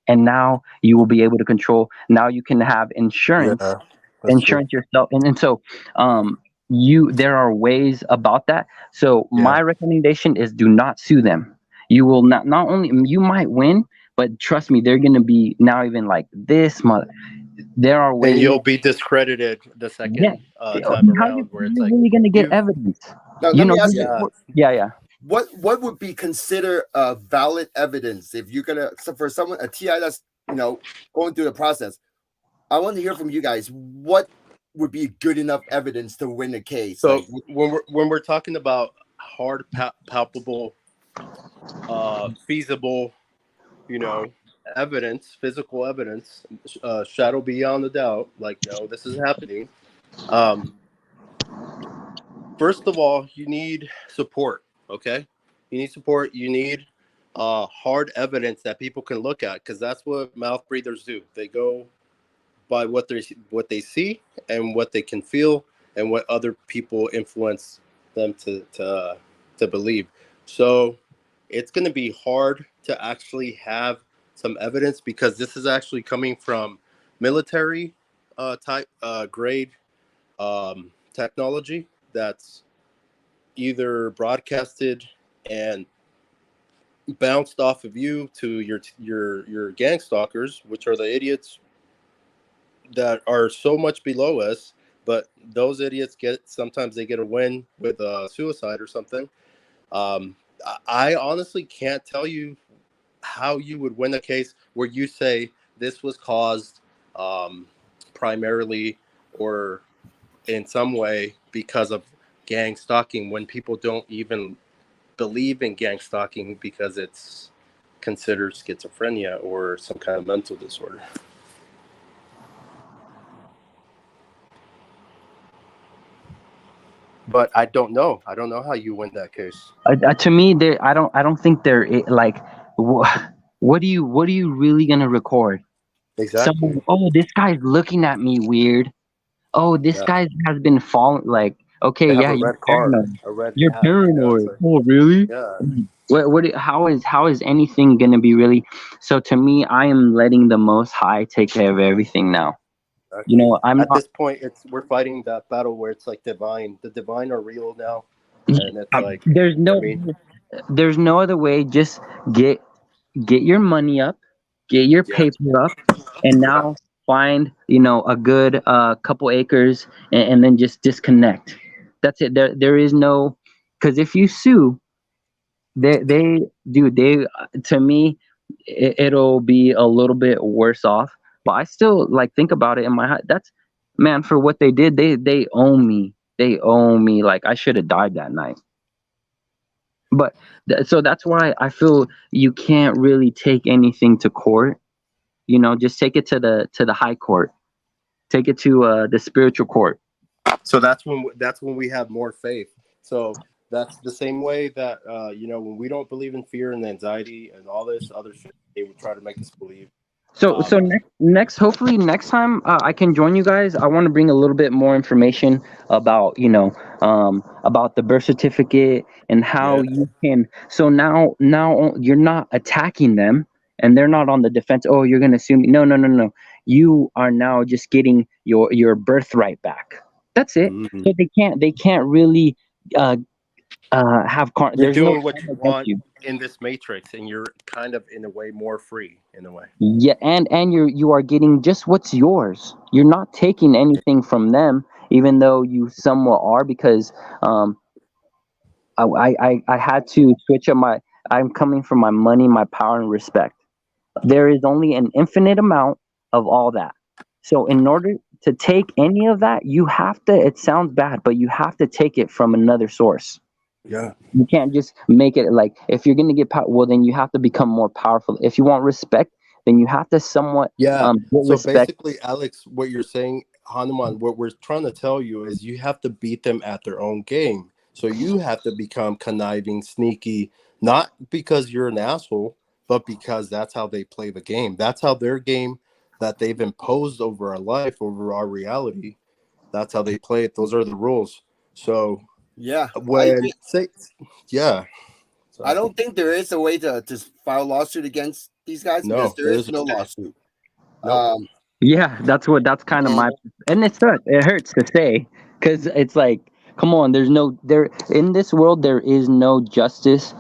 and now you will be able to control. Now you can have insurance, Yeah, that's true. yourself, and so there are ways about that. So Yeah. my recommendation is do not sue them. You will not only you might win, but trust me, they're gonna be now even like this mother. There are And ways. you'll be discredited the Yeah. second How time around, where it's you like really gonna get you, evidence? Now, You let me know, ask you, yeah. yeah. what would be considered valid evidence if you're gonna, so for someone, a TI that's, going through the process? I want to hear from you guys. What would be good enough evidence to win the case? So Like, when we're talking about hard, palpable, feasible, evidence, physical evidence, shadow beyond a doubt, like, no, this is happening. Um, First of all, you need support. Okay, you need support. You need hard evidence that people can look at, because that's what mouth breathers do. They go by what they see and what they can feel and what other people influence them to believe. So it's going to be hard to actually have some evidence, because this is actually coming from military type grade technology that's either broadcasted and bounced off of you to your gang stalkers, which are the idiots that are so much below us. But those idiots sometimes they get a win with suicide or something. I honestly can't tell you how you would win a case where you say this was caused primarily or in some way because of gang stalking, when people don't even believe in gang stalking because it's considered schizophrenia or some kind of mental disorder. But I don't know. I don't know how you win that case. To me, I don't think they're like. What are you really gonna record? Exactly. Someone, oh, this guy's looking at me weird. Oh, this Yeah. guy has been following. Like, okay, They have yeah, a you're red car, paranoid. a red You're hat. It's paranoid. like, Oh, really? yeah. How is anything gonna be really? So to me, I am letting the Most High take care of everything now. Exactly. I'm At not. this point, we're fighting that battle where it's like divine. The divine are real now, and it's like, I mean, There's no other way. Just get get your money up, get your yeah, paper up, and yeah. now find a good couple acres, and then just disconnect. That's it. There is no, because if you sue, they do they to me, it'll be a little bit worse off. But I still like think about it in my head. That's man, for what they did, they owe me. They owe me. Like I should have died that night. But so that's why I feel you can't really take anything to court. Just take it to the high court. Take it to the spiritual court. So that's when we have more faith. So that's the same way that when we don't believe in fear and anxiety and all this other shit, they would try to make us believe. So next hopefully next time I can join you guys. I want to bring a little bit more information about about the birth certificate and how Yeah. you can. So now you're not attacking them and they're not on the defense. Oh, you're gonna sue me? No, no, no, no. You are now just getting your birthright back. That's it. Mm-hmm. So they can't really uh You're there's no doing what crime you against want you. in this matrix, and you're kind of in a way more free in a way. Yeah, and you are getting just what's yours. You're not taking anything from them, even though you somewhat are, because um I had to switch up my. I'm coming from my money, my power, and respect. There is only an infinite amount of all that. So in order to take any of that, you have to. It sounds bad, but you have to take it from another source. Yeah. You can't just make it like if you're gonna get power. Well, then you have to become more powerful. If you want respect, then you have to somewhat Yeah. get So respect. basically, Alex, what you're saying, Hanuman, what we're trying to tell you is you have to beat them at their own game. So you have to become conniving, sneaky, not because you're an asshole, but because that's how they play the game. That's how their game that they've imposed over our life, over our reality. That's how they play it. Those are the rules. So yeah, yeah. I So don't think there is a way to file a lawsuit against these guys? No, Because there there is isn't. no lawsuit. Nope. Yeah, that's kind of my, and it sucks. It hurts to say, because it's like, come on, there in this world there is no justice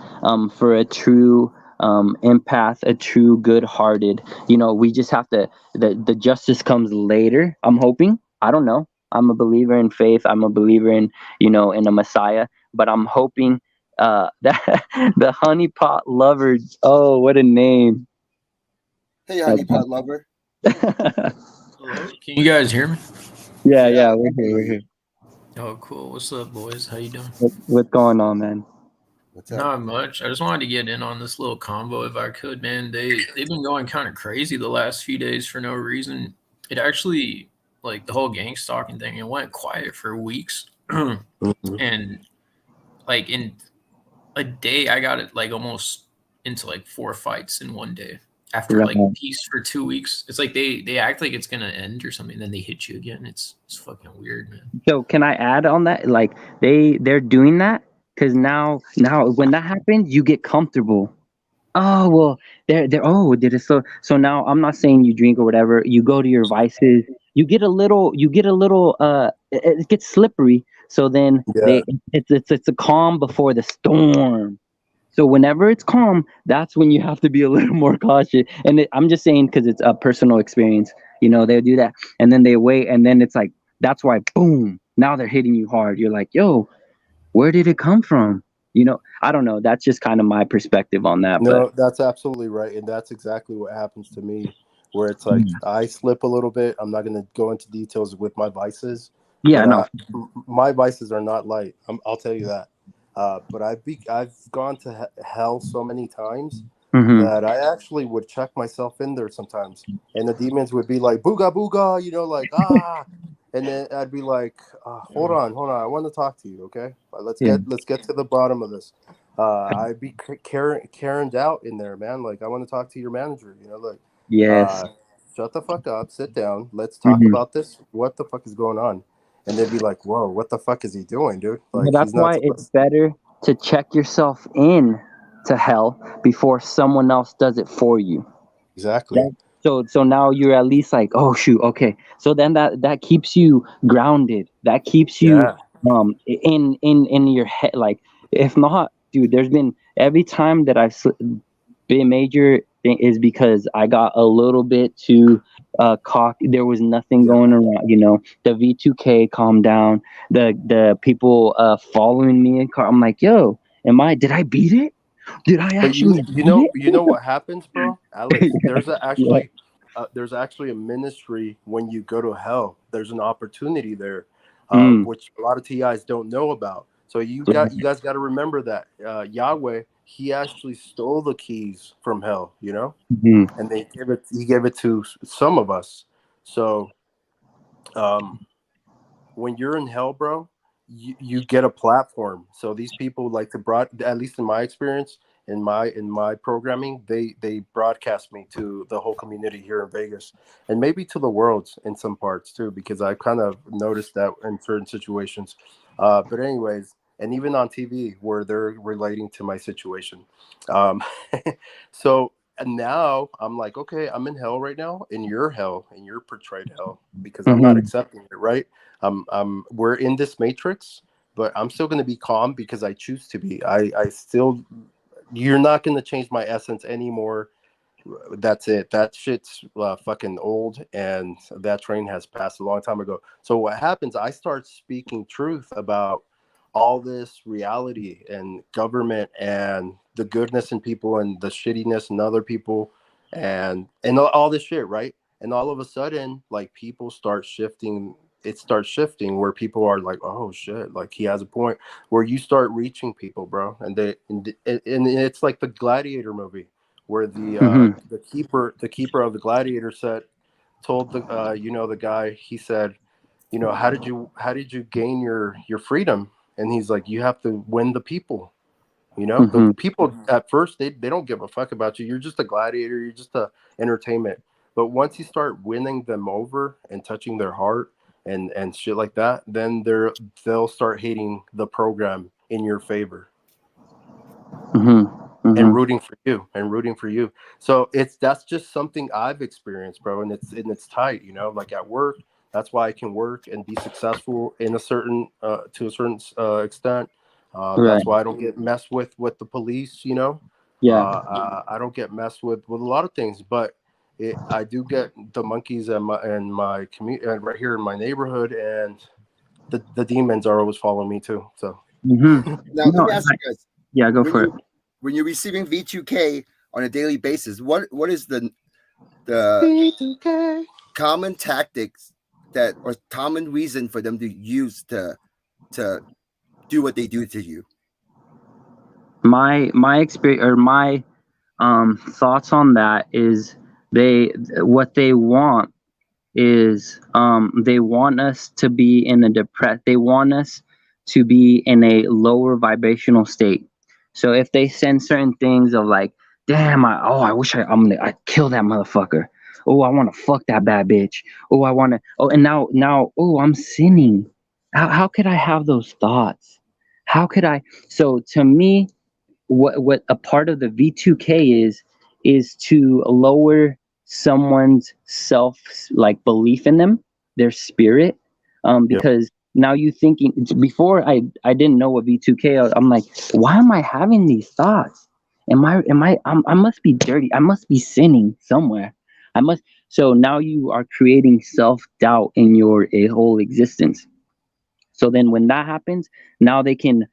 for a true empath, a true good-hearted. We just have to, the justice comes later. I'm hoping. I don't know. I'm a believer in faith. I'm a believer in in a Messiah, but I'm hoping that the honeypot lovers. Oh, what a name! Hey, honeypot lover. Hello, can you guys hear me? Yeah, Yeah, we're here. We're here. Oh, cool. What's up, boys? How you doing? What's going on, man? What's up? Not much. I just wanted to get in on this little convo if I could, man. They've been going kind of crazy the last few days for no reason. It actually, like the whole gang stalking thing, it went quiet for weeks, and like in a day, I got it like almost into like 4 fights in one day. After like Right. peace for 2 weeks, it's like they act like it's gonna end or something, then they hit you again. It's fucking weird, man. So can I add on that? Like they're doing that because now when that happens, you get comfortable. Oh well, they're oh did it so now I'm not saying you drink or whatever. You go to your vices. You get a little it gets slippery. So then Yeah. it's a calm before the storm. So whenever it's calm, that's when you have to be a little more cautious. And I'm just saying because it's a personal experience. They'll do that, and then they wait, and then it's like that's why boom. Now they're hitting you hard. You're like, yo, where did it come from? I don't know. That's just kind of my perspective on that. But No, that's absolutely right, and that's exactly what happens to me. Where it's like I slip a little bit. I'm not going to go into details with my vices, yeah, but no, my vices are not light. I'll tell you that. But I've gone to hell so many times that I actually would check myself in there sometimes, and the demons would be like booga booga, like and then I'd be like, hold on, I want to talk to you, okay? Let's yeah, get to the bottom of this. I'd be Karen'd out in there, man. Like I want to talk to your manager, like yes. shut the fuck up, sit down, let's talk Mhm. about this. What the fuck is going on? And they'd be like, whoa, what the fuck is he doing, dude? But Like that's he's not why it's supposed. better to check yourself in to hell before someone else does it for you. Exactly. That, so now you're at least like, oh shoot, okay. So then that keeps you grounded. That keeps you Yeah. in your head. Like if not, dude, there's been every time that I've been major thing is because I got a little bit too cocky. There was nothing Yeah. going around. The V2K calmed down. The people following me in car. I'm like, yo, did I beat it? Did I But actually beat you know what happens, bro? Alex, it? Yeah. there's actually a ministry when you go to hell. There's an opportunity there, Mm. which a lot of TIs don't know about. So you guys got to remember that Yahweh, he actually stole the keys from hell, Mhm. and he gave it to some of us. So um, when you're in hell, bro, you get a platform. So these people like to at least in my experience, in my programming, they broadcast me to the whole community here in Vegas, and maybe to the world in some parts too, because I kind of noticed that in certain situations. But anyways, and even on TV where they're relating to my situation. Um, so and now I'm like, okay, I'm in hell right now, in your hell, in your portrayed hell, because I'm not Mhm. accepting it, right? We're in this matrix, but I'm still going to be calm because I choose to be. I still, you're not going to change my essence anymore. That's it. That shit's fucking old, and that train has passed a long time ago. So what happens? I start speaking truth about all this reality and government and the goodness in people and the shittiness in other people, and all this shit, right? And all of a sudden, like people start shifting. It starts shifting where people are like, "Oh shit!" Like he has a point. Where you start reaching people, bro, and it's like the Gladiator movie where Mhm. the keeper of the gladiator set told the guy, he said, how did you gain your freedom? And he's like, you have to win the people. The Mhm. people at first, they don't give a fuck about you. You're just a gladiator, you're just a entertainment. But once you start winning them over and touching their heart and shit like that, then they'll start hating the program in your favor. Mhm. and rooting for you. So that's just something I've experienced, bro. And it's tight, you know, like at work. That's why I can work and be successful in a certain to a certain extent. Right. That's why I don't get messed with the police, you know. Yeah. I don't get messed with a lot of things, but I do get the monkeys and my community right here in my neighborhood, and the demons are always following me too. So Now let No, me ask you guys. yeah, go when for it. When you're receiving V2K on a daily basis, what is the V2K. common tactics that or common reason for them to use to do what they do to you? My experience or my thoughts on that is what they want is they want us to be in a they want us to be in a lower vibrational state. So if they send certain things of like, damn, I wish I kill that motherfucker. Oh, I want to fuck that bad bitch. Oh, I want to. Oh, and now, oh, I'm sinning. How could I have those thoughts? How could I? So to me, what a part of the V2K is to lower someone's self like belief in them, their spirit, Yep. because now you thinking before I didn't know what V2K. I'm like, why am I having these thoughts? I must be dirty. I must be sinning somewhere. I must. So now you are creating self doubt in your whole existence. So then when that happens, now they can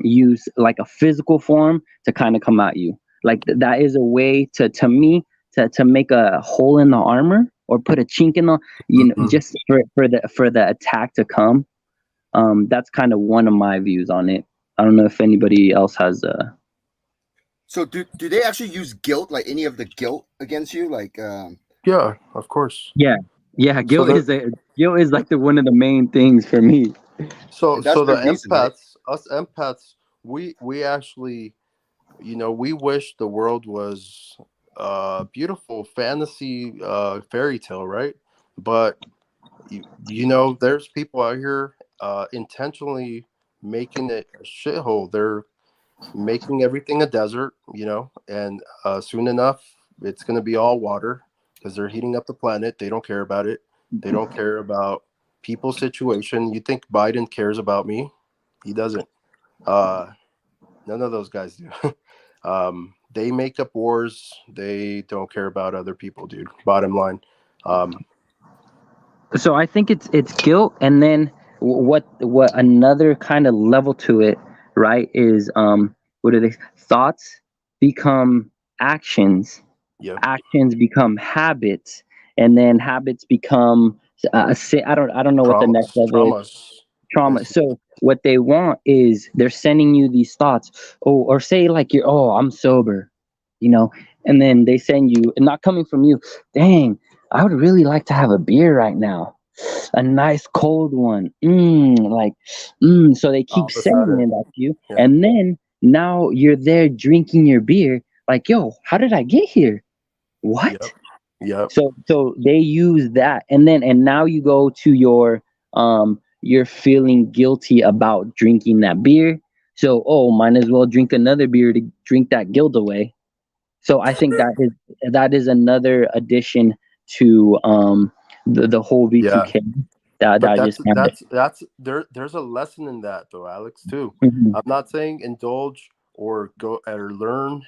use like a physical form to kind of come at you. Like that is a way to me to make a hole in the armor or put a chink in the, just for the attack to come. That's kind of one of my views on it. I don't know if anybody else has a. So do they actually use guilt, like any of the guilt against you, like Yeah, of course. Yeah, So guilt is like the one of the main things for me. so that's the the reason, right? empaths, we actually, you know, we wish the world was a beautiful fantasy fairy tale, right? But you know, there's people out here intentionally making it a shithole. They're making everything a desert, you know, and soon enough it's going to be all water because they're heating up the planet. They don't care about it. They don't care about people's situation. You think Biden cares about me? He doesn't. None of those guys do. They make up wars. They don't care about other people, dude. Bottom line. So I think it's guilt, and then what another kind of level to it, right? Is what are they? Thoughts become actions, Yep. actions become habits, and then habits become I don't know what the next level is. Traumas. Trauma. Basically. So what they want is they're sending you these thoughts. Oh, or say like I'm sober, you know, and then they send you, and not coming from you. Dang, I would really like to have a beer right now, a nice cold one. So they keep All of a sudden. sending it at you, Yeah. and then now you're there drinking your beer. Like, yo, how did I get here? What? Yep. So they use that, and now you go to you're feeling guilty about drinking that beer. So might as well drink another beer to drink that guilt away. So I think that is another addition to the whole Yeah. V2K that But I just found. there's a lesson in that though, Alex, too. Mhm. I'm not saying indulge or go or learn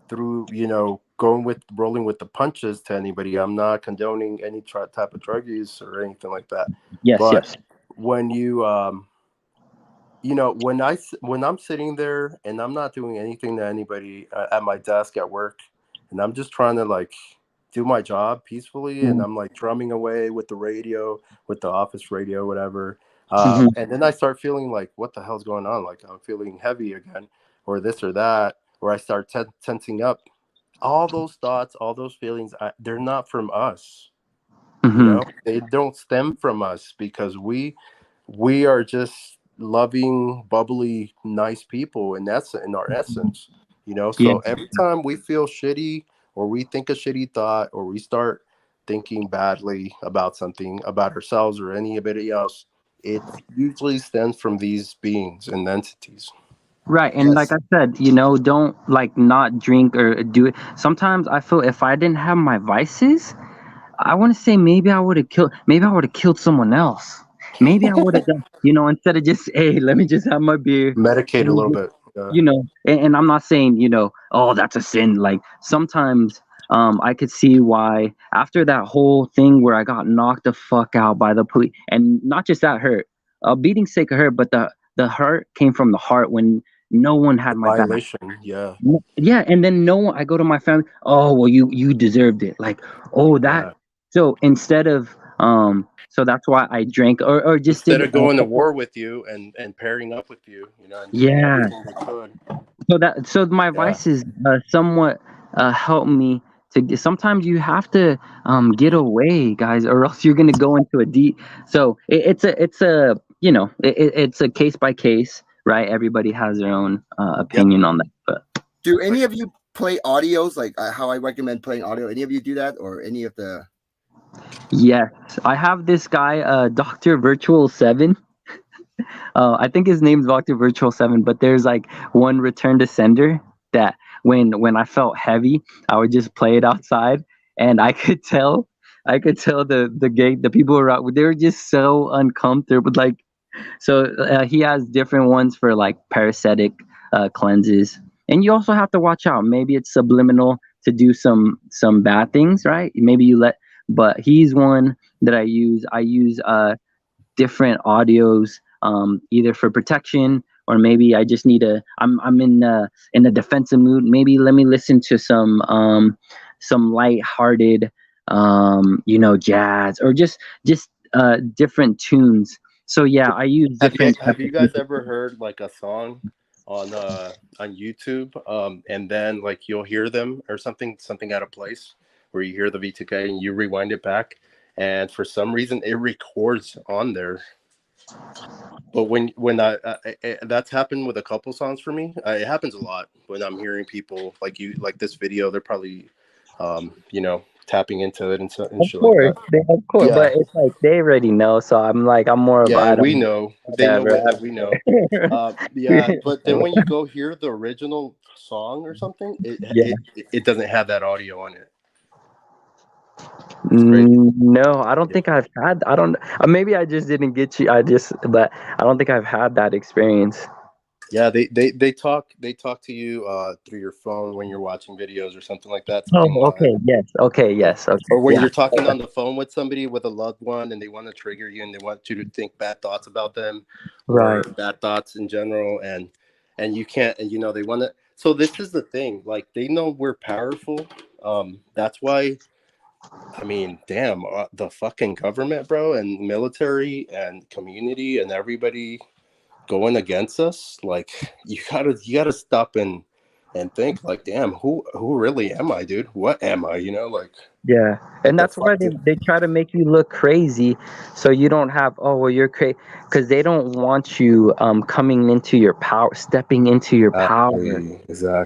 through, you know, rolling with the punches to anybody. I'm not condoning any type of drug use or anything like that. Yes, But yes. when you know, when I'm sitting there and I'm not doing anything to anybody at my desk at work, and I'm just trying to like do my job peacefully, and Mhm. I'm like drumming away with the radio, with the office radio, whatever. Mhm. And then I start feeling like, what the hell's going on? Like I'm feeling heavy again, or this or that, or I start tensing up. All those thoughts, all those feelings, they're not from us. You Mhm. know, they don't stem from us because we are just loving, bubbly, nice people, and that's in our essence. You know, Yeah. so every time we feel shitty or we think a shitty thought or we start thinking badly about something, about ourselves or anybody else, it usually stems from these beings and entities. Right. And like Yes. I said, don't like not drink or do it. Sometimes I feel if I didn't have my vices, I want to say maybe I would have killed someone else. Maybe I would have done, instead of just, hey, let me just have my beer. Medicate Let a me little just, bit. Yeah. and I'm not saying, oh, that's a sin. Like sometimes I could see why after that whole thing where I got knocked the fuck out by the police, and not just that hurt, beating sake of hurt, but the hurt came from the heart when no one had The my back. violation. Yeah. Yeah, and then no one. I go to my family. Oh well, you deserved it. Like, oh that. Yeah. So instead of so that's why I drank or just Instead did. of going to war with you and pairing up with you, and doing Yeah. everything they could. So my Yeah. vices somewhat help me to get. Sometimes you have to get away, guys, or else you're gonna go into a deep. So it's a it's a case by case, right? Everybody has their own Yep. opinion on that, but. Do any of you play audios like how I recommend playing audio? Any of you do that, or any of the? Yes, I have this guy, Dr. Virtual 7. I think his name's Dr. Virtual 7, but there's like one return to sender that when I felt heavy, I would just play it outside, and I could tell the people around, they were just so uncomfortable. Like, so he has different ones for like parasitic cleanses, and you also have to watch out. Maybe it's subliminal to do some bad things, right? Maybe you let, but he's one that I use. I use different audios, either for protection or maybe I just need I'm in a defensive mood. Maybe let me listen to some lighthearted, jazz or just different tunes. So yeah, I use different Have types you of guys music. ever heard like a song on YouTube, and then like you'll hear them or something out of place where you hear the V2K and you rewind it back, and for some reason it records on there. But when that's happened with a couple songs for me. It happens a lot when I'm hearing people like this video. They're probably tapping into it and Of shit like course, that. of course, Yeah. but it's like they already know. So I'm more of Yeah, I we don't know. They know whatever. what we know. Yeah, but then when you go hear the original song or something, it Yeah. it it doesn't have that audio on it. It's crazy. No, I don't Yeah, think I've had. I don't. Maybe I just didn't get you. But I don't think I've had that experience. yeah. They talk to you through your phone when you're watching videos or something like that. Oh, Something live. okay. Yes. Okay. Yeah. Yes. Okay. Or when Yeah. you're talking on the phone with somebody, with a loved one, and they want to trigger you and they want you to think bad thoughts about them or Right. bad thoughts in general, and you can't, and they want to. So this is the thing. Like they know we're powerful. That's why. I mean, damn, the fucking government, bro, and military and community and everybody going against us. Like you gotta stop and think. Like, damn, who really am I, dude? What am I? Like. Yeah, What and the that's why fuck? they try to make you look crazy, so you don't have, oh well, you're crazy, because they don't want you coming into your power, stepping into your power. Exactly.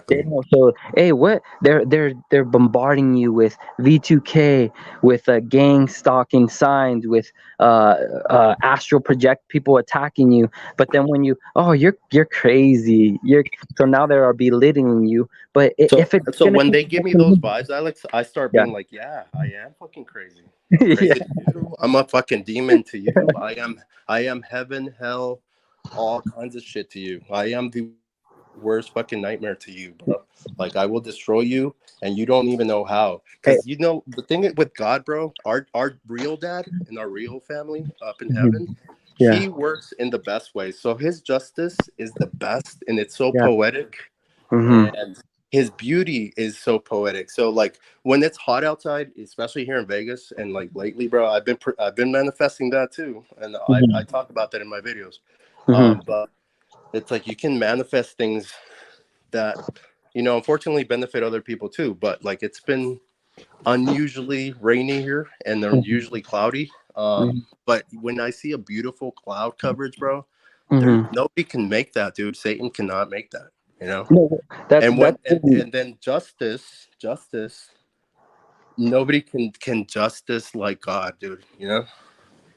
They Exactly. don't. So hey, what they're bombarding you with V2K, with gang stalking signs, with astral project people attacking you. But then when you're crazy, so now they are belittling you. But So if it's so gonna when come they from give the me those community, vibes, Alex, I start yeah, being like, yeah, I am fucking crazy. I'm yeah, crazy to you. I'm a fucking demon to you. I am heaven, hell, all kinds of shit to you. I am the worst fucking nightmare to you, bro. Like I will destroy you and you don't even know how. hey, Cause the thing with God, bro, our real dad and our real family up in mhm, heaven, yeah, he works in the best way. So his justice is the best and it's so yeah, poetic mm-hmm, and his beauty is so poetic. So like when it's hot outside, especially here in Vegas, and like lately, bro, I've been manifesting that too, and I mm-hmm, talk about that in my videos. mm-hmm. But it's like you can manifest things that unfortunately benefit other people too. But like it's been unusually rainy here, and they're Mm-hmm. usually cloudy. But when I see a beautiful cloud coverage, bro, there Mm-hmm. nobody can make that, dude. Satan cannot make that. You know. No, that's And when that's really, and then justice, nobody can justice like God, dude.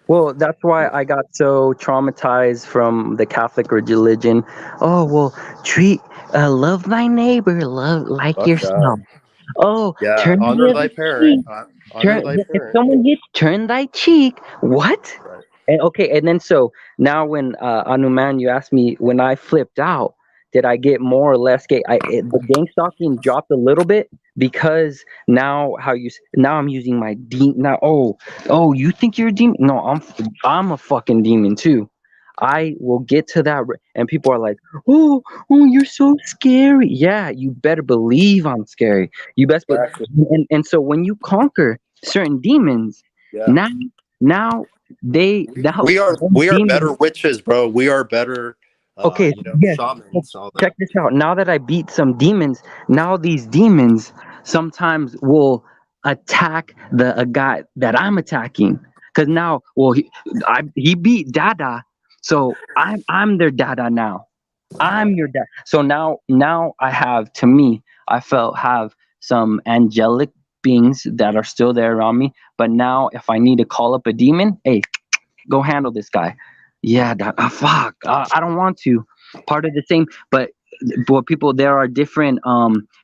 Well, that's why I got so traumatized from the Catholic religion. Oh, well, treat, love thy neighbor, love like Fuck that. yourself. Oh, Yeah, turn honor the thy other parent. cheek. Honor Turn thy if parent. someone hits, turn thy cheek. What? Right. And okay, and then so now when Hanuman, you asked me when I flipped out, did I get more or less gay? The gang stalking dropped a little bit because now now I'm using my demon. Now, oh, you think you're a demon? No, I'm a fucking demon too. I will get to that, and people are like, oh, you're so scary. Yeah, you better believe I'm scary. You best, but Exactly. and so when you conquer certain demons, Yeah. now now now those We are demons. better witches, bro. We are better Okay, yes. So shamans, all check that. this out. Now that I beat some demons, now these demons sometimes will attack the a guy that I'm attacking. Cause now, well, he beat Dada, so I'm their Dada now. I'm your dad. So now I have, to me, I felt have some angelic beings that are still there around me. But now if I need to call up a demon, hey, go handle this guy. Yeah, fuck. I don't want to. Part of the same, but people, there are different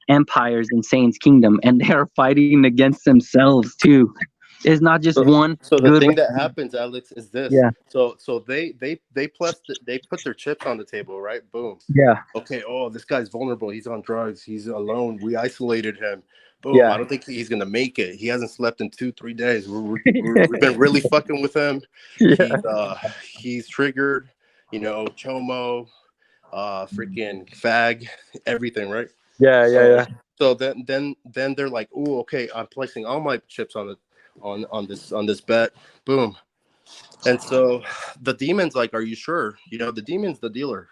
empires in Satan's kingdom, and they are fighting against themselves too. It's not just So, one so the good thing one. that happens, Alex, is this. Yeah, So they put their chips on the table, right? Boom. yeah, Okay. Oh, this guy's vulnerable. He's on drugs. He's alone. We isolated him. Boom. yeah, I don't think he's gonna make it. He hasn't slept in 2 3 days. We've been really fucking with him. yeah, He's triggered. Chomo, freaking fag, everything, right? yeah, yeah, So yeah. so then they're like, oh, okay, I'm placing all my chips on it on this bet. Boom. And so the demon's like, are you sure? The demon's the dealer.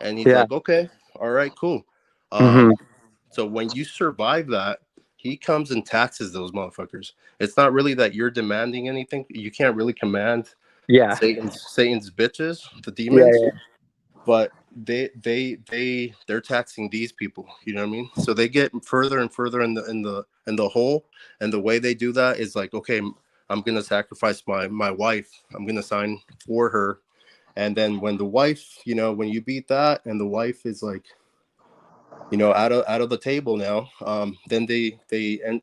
And he's Yeah. like, okay, all right, cool. Hmm. So when you survive that, he comes and taxes those motherfuckers. It's not really that you're demanding anything. You can't really command Yeah. Satan's bitches, the Yeah. demons, Yeah. but they're taxing these people. You know what I mean? So they get further and further in the hole, and the way they do that is like, okay, I'm gonna sacrifice my wife. I'm gonna sign for her, and then when the wife, when you beat that, and the wife is like, out of the table now, then they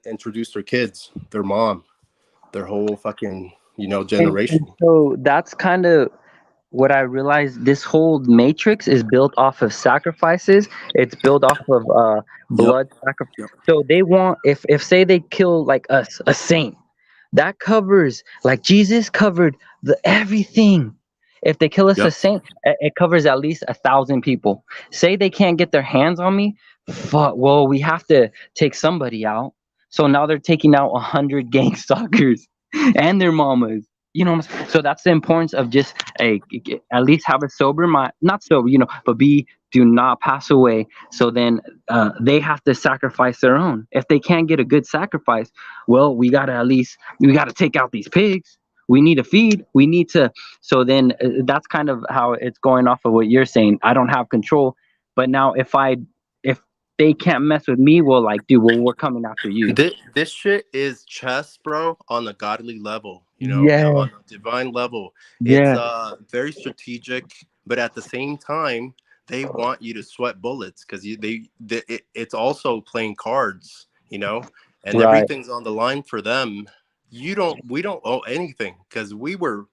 introduce their kids, their mom, their whole fucking And generation. so that's kind of what I realized. This whole matrix is built off of sacrifices. It's built off of Yep. blood sacrifice. Yep. So they want, if say they kill like us, a saint, that covers, like Jesus covered the everything. If they kill us a Yep. saint, it covers at least 1,000 people. Say they can't get their hands on me, fuck. Well, we have to take somebody out. So now they're taking out 100 gang stalkers and their mamas. You know what I'm saying? So that's the importance of just at least have a sober mind, not sober, but do not pass away. So then they have to sacrifice their own. If they can't get a good sacrifice, well, we gotta take out these pigs. We need to feed. We need to. So then that's kind of how it's going off of what you're saying. I don't have control, but now if they can't mess with me, well, like, dude, well, we're coming after you. This shit is chess, bro, on a godly level, Yeah, on a divine level. It's yeah, very strategic, but at the same time, they want you to sweat bullets because it's also playing cards, and right. everything's on the line for them. We don't owe anything because we were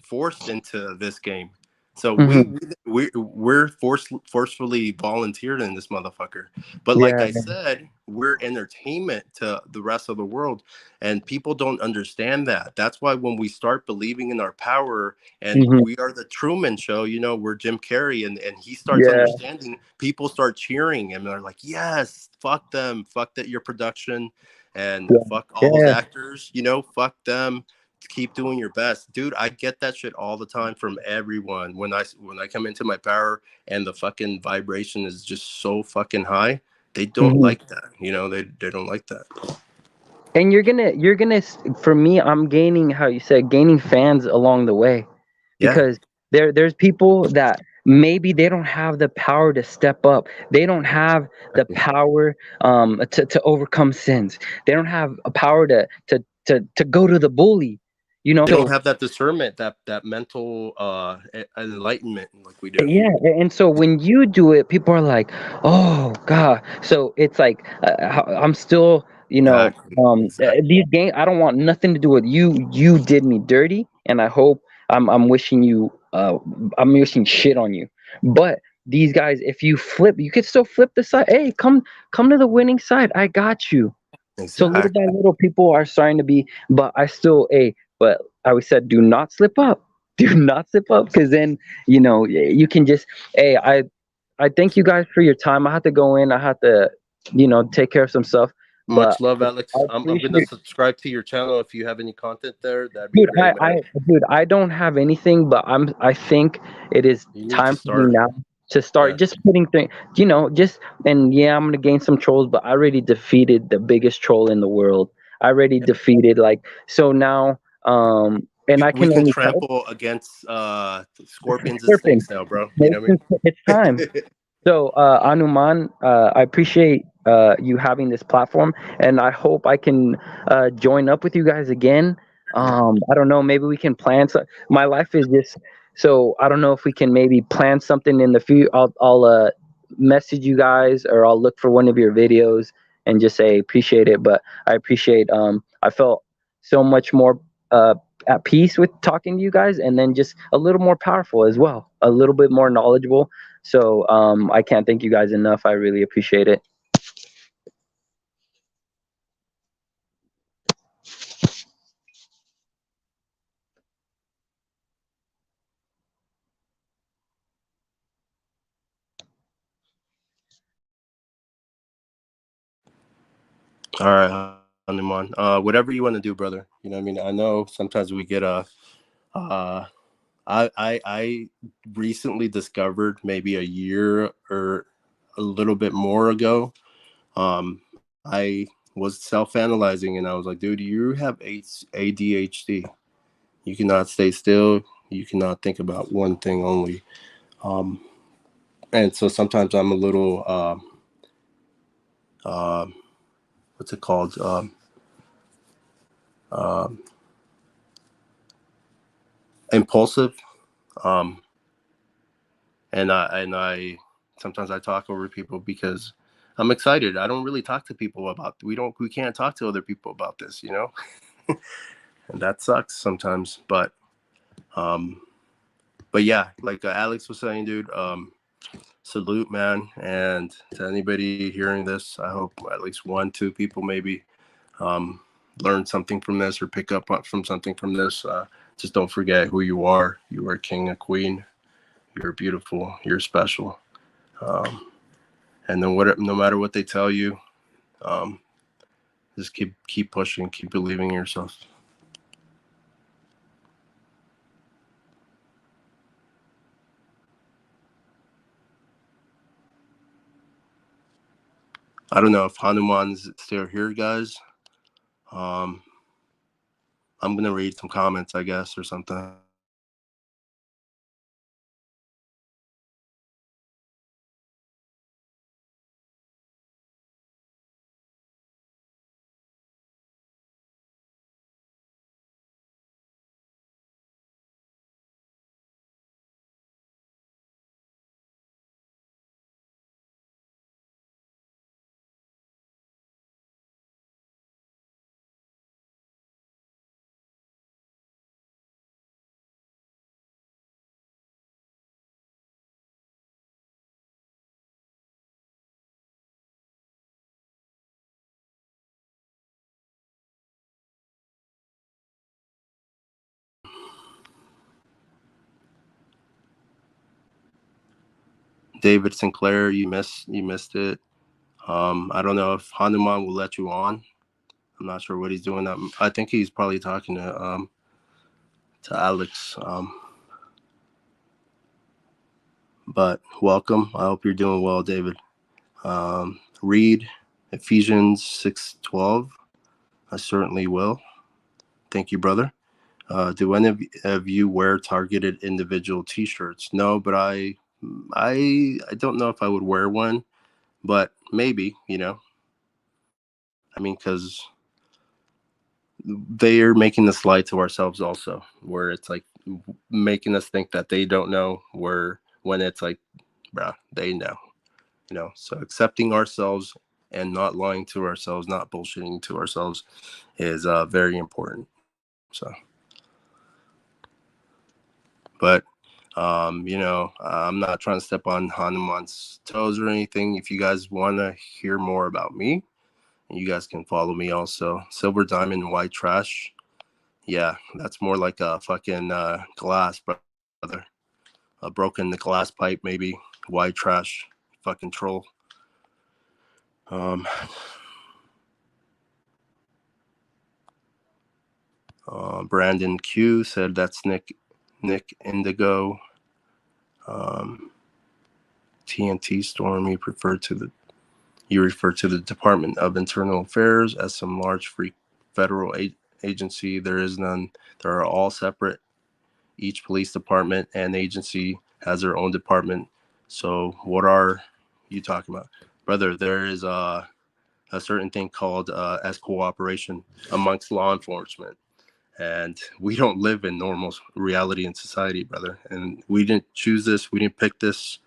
forced into this game. So Hmm. we're forcefully volunteered in this motherfucker. But like Yeah. I said, we're entertainment to the rest of the world, and people don't understand that. That's why when we start believing in our power, and Hmm. we are the Truman Show, we're Jim Carrey, and he starts Yeah. understanding. People start cheering, and they're like, "Yes, fuck them, fuck that your production, and Yeah. fuck all those Yeah. actors, fuck them." Keep doing your best, dude. I get that shit all the time from everyone when I come into my power and the fucking vibration is just so fucking high. They don't Hmm. like that, they don't like that. And for me, I'm gaining, how you said, gaining fans along the way, Yeah. because there's people that maybe they don't have the power to step up. They don't have the power to overcome sins. They don't have a power to go to the bully. You know, They so don't have that discernment, that mental enlightenment like we do. yeah, and so when you do it, people are like, "Oh God!" So it's like I'm still, Exactly. these games. I don't want nothing to do with you. You did me dirty, and I hope I'm wishing you. I'm wishing shit on you. But these guys, if you flip, you could still flip the side. Hey, come to the winning side. I got you. So little by Exactly. little, people are starting to be, but I still, but I always said, do not slip up. Do not slip up, because then, you can just, I thank you guys for your time. I have to go in. I have to, take care of some stuff. But Much love, Alex. I I'm gonna appreciate, subscribe to your channel if you have any content there. That'd be dude. great, man. Dude, I don't have anything, but I think it is You need to time for me start. now to start Yeah. just putting things, and yeah, I'm gonna gain some trolls, but I already defeated the biggest troll in the world. I already defeated, like, so now, and I We can can only tell trample against scorpions and serpents. snakes now, bro. You know what It's time. I mean? So, Hanuman, I appreciate you having this platform, and I hope I can join up with you guys again. I don't know, maybe we can plan. So, my life is just so I don't know if we can maybe plan something in the future. I'll message you guys, or I'll look for one of your videos and just say appreciate it. But I appreciate. I felt so much more at peace with talking to you guys, and then just a little more powerful as well, a little bit more knowledgeable. So I can't thank you guys enough. I really appreciate it. All right, Hanuman. Whatever you want to do, brother. You know what I mean? I know sometimes we get uh I recently discovered, maybe a year or a little bit more ago, I was self-analyzing, and I was like, dude, you have ADHD. You cannot stay still. You cannot think about one thing only. Um, and so sometimes I'm a little, what's it called? Um, Impulsive. Um, and I sometimes I talk over people because I'm excited. I don't really talk to people about, we can't talk to other people about this, and that sucks sometimes. Um, but yeah, like Alex was saying, dude, salute, man. And to anybody hearing this, I hope at least 1, 2 people maybe um, learn something from this or pick up from something from this. Just don't forget who you are. You are king and queen. You're beautiful. You're special. Um, and then no matter what they tell you, um, just keep pushing, keep believing in yourself. I don't know if Hanuman's still here, guys. Um, I'm gonna read some comments, I guess, or something. David Sinclair, you missed it. I don't know if Hanuman will let you on. I'm not sure what he's doing. I think he's probably talking to Alex. But welcome. I hope you're doing well, David. Read Ephesians 6:12. I certainly will. Thank you, brother. Do any of you wear targeted individual T-shirts? No, but I don't know if I would wear one, but maybe, I mean, because they are making us lie to ourselves also, where it's like making us think that they don't know, where when it's like, bruh, they know, you know. So accepting ourselves and not lying to ourselves, not bullshitting to ourselves is very important. So, but you know, I'm not trying to step on Hanuman's toes or anything. If you guys want to hear more about me, you guys can follow me also. Silver Diamond White Trash. Yeah, that's more like a fucking glass, brother. A broken the glass pipe, maybe. White trash. Fucking troll. Brandon Q said that's Nick Indigo. TNT Storm, you refer to the Department of Internal Affairs as some large free federal agency. There is none. They are all separate. Each police department and agency has their own department. So what are you talking about, brother? There is a certain thing called as cooperation amongst law enforcement, and we don't live in normal reality in society, brother. And we didn't choose this. We didn't pick this.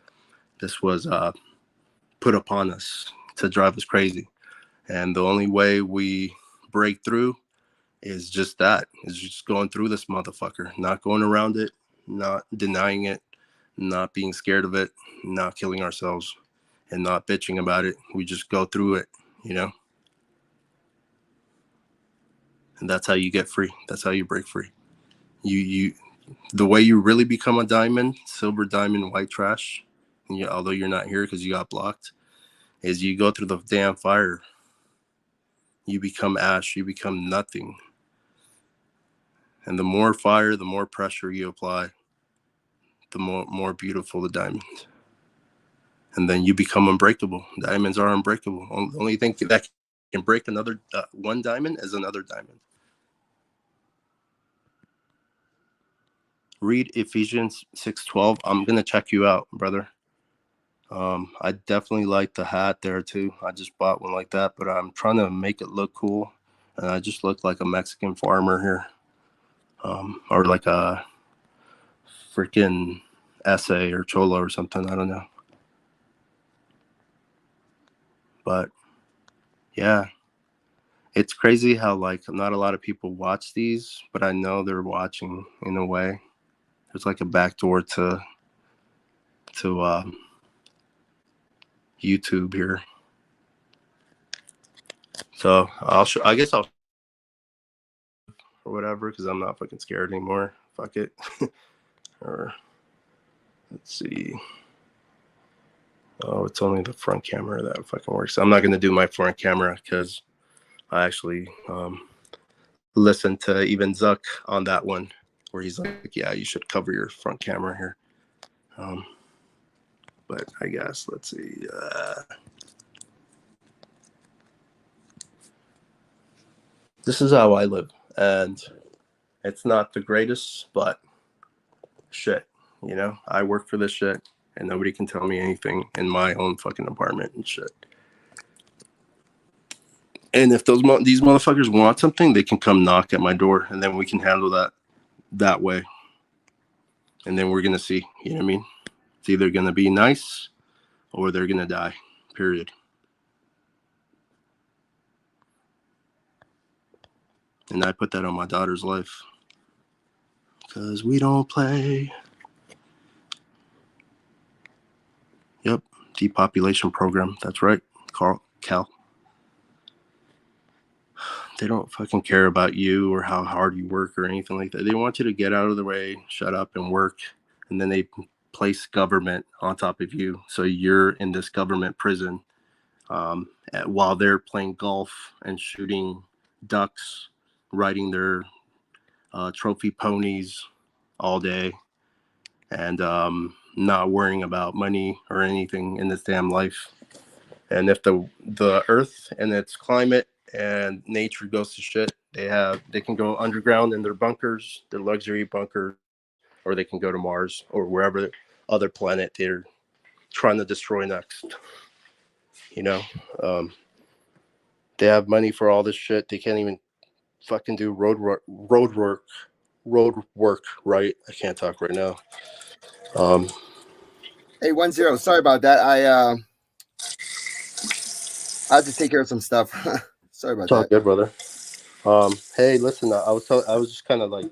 This was put upon us to drive us crazy. And the only way we break through is just that, is just going through this motherfucker, not going around it, not denying it, not being scared of it, not killing ourselves, and not bitching about it. We just go through it, you know? And that's how you get free. That's how you break free. The way you really become a diamond, silver diamond, white trash, and although you're not here because you got blocked, is you go through the damn fire. You become ash. You become nothing. And the more fire, the more pressure you apply, the more beautiful the diamond. And then you become unbreakable. Diamonds are unbreakable. The only thing that can break another one diamond is another diamond. Read Ephesians 6:12. I'm gonna check you out, brother. I definitely like the hat there too. I just bought one like that, but I'm trying to make it look cool, and I just look like a Mexican farmer here, or like a freaking essay or cholo or something. I don't know, but yeah, it's crazy how like not a lot of people watch these, but I know they're watching in a way. There's like a backdoor to YouTube here. So I guess I'll or whatever, because I'm not fucking scared anymore. Fuck it. Or let's see. Oh, it's only the front camera that fucking works. I'm not gonna do my front camera because I actually listened to even Zuck on that one, where he's like, "Yeah, you should cover your front camera here." But I guess let's see. This is how I live, and it's not the greatest, but shit, you know, I work for this shit, and nobody can tell me anything in my own fucking apartment and shit. And if these motherfuckers want something, they can come knock at my door, and then we can handle that way. And then we're gonna see, you know what I mean? It's either gonna be nice or they're gonna die. Period. And I put that on my daughter's life. Because we don't play. Yep. Depopulation program. That's right. Cal. They don't fucking care about you or how hard you work or anything like that. They want you to get out of the way, shut up and work. And then they place government on top of you. So you're in this government prison while they're playing golf and shooting ducks, riding their trophy ponies all day, and not worrying about money or anything in this damn life. And if the earth and its climate and nature goes to shit, they can go underground in their bunkers, their luxury bunkers, or they can go to Mars or wherever other planet they're trying to destroy next. You know, they have money for all this shit. They can't even fucking do road work, right? I can't talk right now. Hey, 10. Sorry about that. I had to take care of some stuff. Sorry about It's all that. good, brother. Hey, listen, I was just kind of like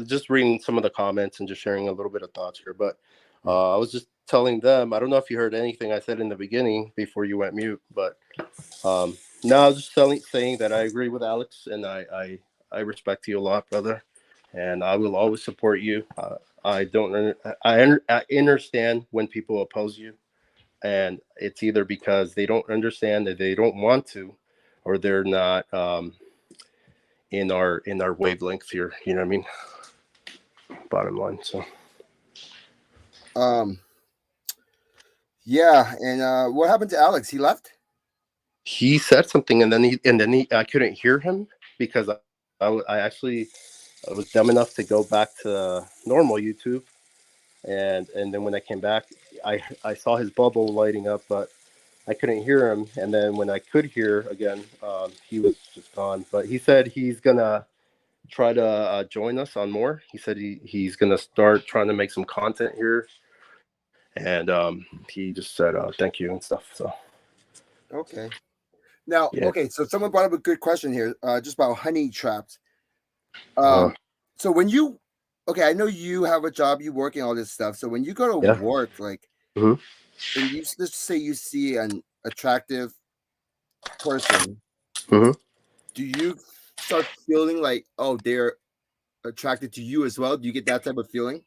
just reading some of the comments and just sharing a little bit of thoughts here. But I was just telling them, I don't know if you heard anything I said in the beginning before you went mute, but no, I was just saying that I agree with Alex, and I respect you a lot, brother, and I will always support you. I understand when people oppose you, and it's either because they don't understand, that they don't want to, or they're not in our wavelength here. You know what I mean? Bottom line. So Yeah, and what happened to Alex? He left? he said something, and then he I couldn't hear him because I actually was dumb enough to go back to normal YouTube, and then when I came back, I saw his bubble lighting up, but I couldn't hear him. And then when I could hear again, he was just gone. But he said he's gonna try to join us on more. He said he's gonna start trying to make some content here, and he just said thank you and stuff. So Okay. Now, yeah. okay, so someone brought up a good question here, just about honey traps. Uh, So when you, okay, I know you have a job, you work and all this stuff. So when you go to Yeah. work, like, Mhm. and let's say you see an attractive person, Mhm. do you start feeling like, oh, they're attracted to you as well? Do you get that type of feeling?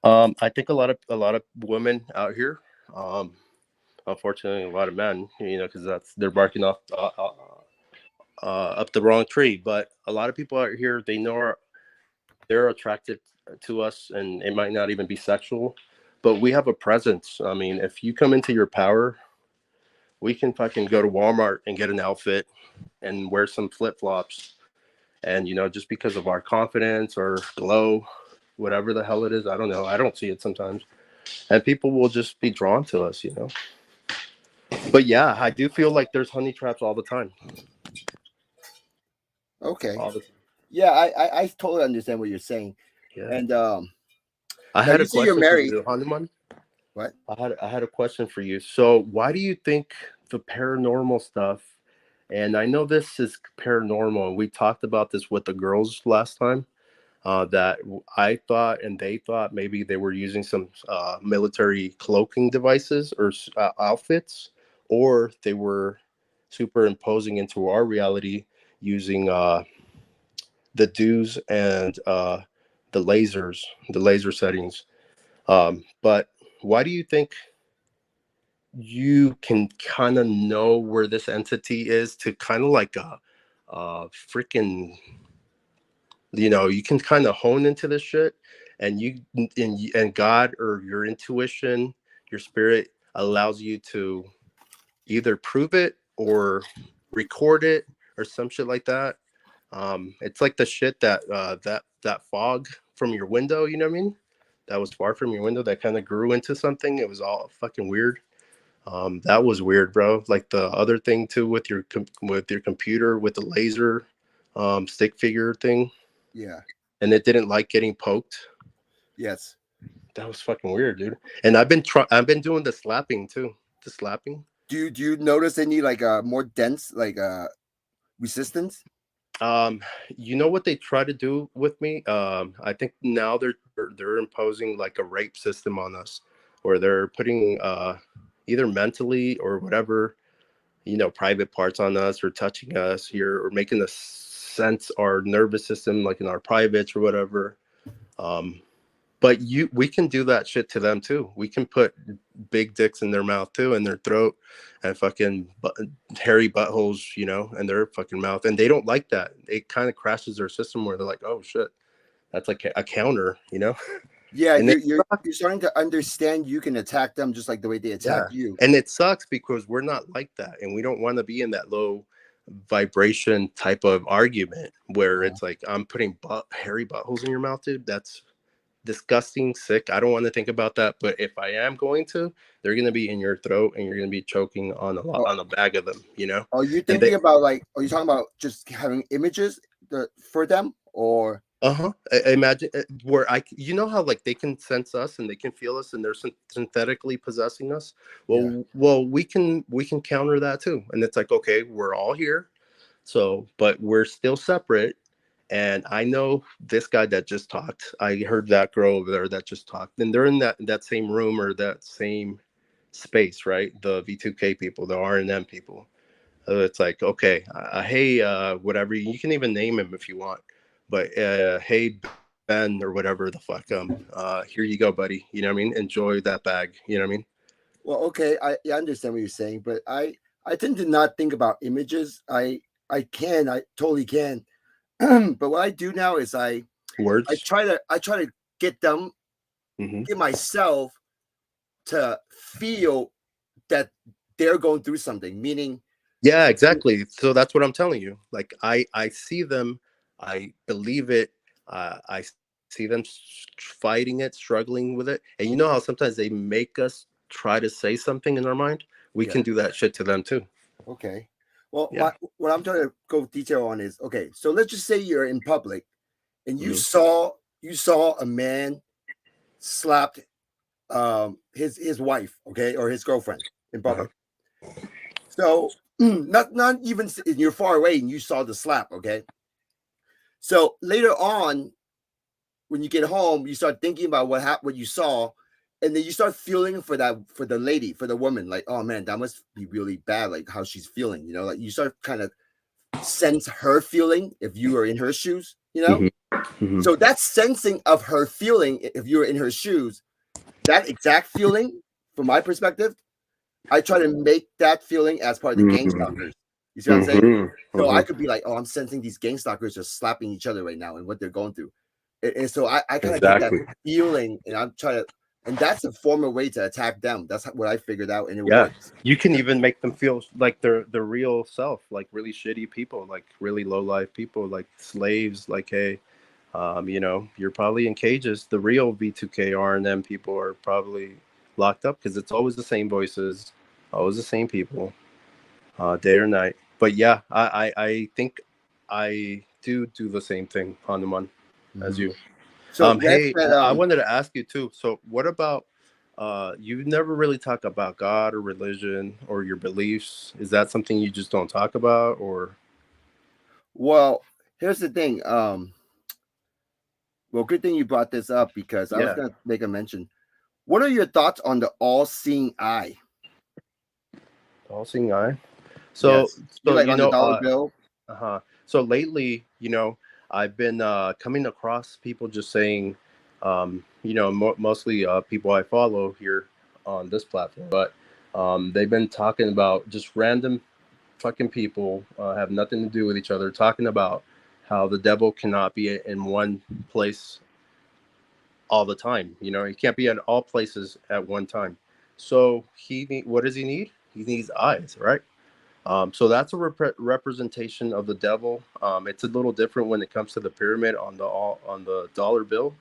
I think a lot of women out here, unfortunately, a lot of men, because they're barking off up the wrong tree. But a lot of people out here, they know they're attracted to us, and it might not even be sexual, but we have a presence. I mean, if you come into your power, we can fucking go to Walmart and get an outfit and wear some flip-flops, and just because of our confidence or glow, whatever the hell it is, I don't know, I don't see it sometimes, and people will just be drawn to us. But yeah, I do feel like there's honey traps all the time. Okay. All the time. Yeah, I totally understand what you're saying. Yeah. And I now had you a say you're question for married. you, Hanuman. What? I had a question for you. So why do you think the paranormal stuff, and I know this is paranormal, and we talked about this with the girls last time, that I thought and they thought maybe they were using some military cloaking devices or outfits, or they were superimposing into our reality using the dews and the laser settings. But why do you think you can kind of know where this entity is, to kind of like a freaking, you can kind of hone into this shit, and and God or your intuition, your spirit allows you to either prove it or record it or some shit like that. It's like the shit that that fog from your window, you know what I mean? That was far from your window that kind of grew into something. It was all fucking weird. That was weird, bro. Like the other thing too with your computer with the laser stick figure thing, Yeah. and it didn't like getting poked. Yes. That was fucking weird, dude. And I've been doing the slapping too. The slapping. Do you notice any like more dense like resistance? You know what they try to do with me? I think now they're imposing like a rape system on us, where they're putting either mentally or whatever, private parts on us, or touching us here, or making us sense our nervous system, like in our privates or whatever. But we can do that shit to them too. We can put big dicks in their mouth too, in their throat, and fucking hairy buttholes, in their fucking mouth. And they don't like that. It kind of crashes their system, where they're like, oh shit, that's like a counter, Yeah, And you're starting to understand you can attack them just like the way they attack you. And it sucks because we're not like that, and we don't want to be in that low vibration type of argument where it's like, I'm putting hairy buttholes in your mouth, dude. That's disgusting, sick. I don't want to think about that. But if I am going to, they're going to be in your throat and you're going to be choking on on a bag of them, you know? Are you And thinking about like, are you talking about just having images for them or? Imagine where you know how like they can sense us and they can feel us and they're synthetically possessing us. Well, we can counter that too. And it's like, okay, we're all here. So, but we're still separate. And I know this guy that just talked. I heard that girl over there that just talked. And they're in that same room or that same space, right? The V2K people, the R&M people. It's like, okay, hey, whatever. You can even name him if you want. But hey, Ben or whatever the fuck. Here you go, buddy. You know what I mean? Enjoy that bag. You know what I mean? Well, okay, I understand what you're saying, but I tend to not think about images. I totally can. But what I do now is I try to get them, get myself to feel that they're going through something, meaning. Yeah, exactly. So that's what I'm telling you. Like I see them, I believe it. I see them fighting it, struggling with it. And you know how sometimes they make us try to say something in our mind? We can do that shit to them too. Okay. Well, what I'm trying to go detail on is, okay, so let's just say you're in public and you saw a man slapped his wife, okay, or his girlfriend in public. So not even you're far away and you saw the slap, okay? So later on, when you get home, you start thinking about what you saw, and then you start feeling for the lady, for the woman, like, oh man, that must be really bad, like how she's feeling, you know, like you start kind of sense her feeling if you are in her shoes, you know. So that sensing of her feeling, if you're in her shoes, that exact feeling, from my perspective, I try to make that feeling as part of the gang stalkers. You see what I'm saying? So I could be like, oh, I'm sensing these gang stalkers just slapping each other right now and what they're going through. And so I kind of get that feeling, and I'm trying to, and that's a formal way to attack them. That's what I figured out, and it works. You can even make them feel like they're the real self, like really shitty people, like really low life people, like slaves. Like, hey, you know, you're probably in cages. The real V2K R&M people are probably locked up because it's always the same voices, always the same people, day or night. But yeah, I think I do the same thing, Hanuman, as you. So hey, I wanted to ask you too. So what about you never really talk about God or religion or your beliefs? Is that something you just don't talk about, or? Well, here's the thing. Well, good thing you brought this up because I was going to make a mention. What are your thoughts on the all-seeing eye? All-seeing eye. So, yes. So like on the dollar bill. So lately, you know, I've been coming across people just saying, you know, mostly people I follow here on this platform, but they've been talking about just random fucking people, have nothing to do with each other, talking about how the devil cannot be in one place all the time. You know, he can't be at all places at one time. So what does he need? He needs eyes, right? So that's a representation of the devil. It's a little different when it comes to the pyramid on the dollar bill.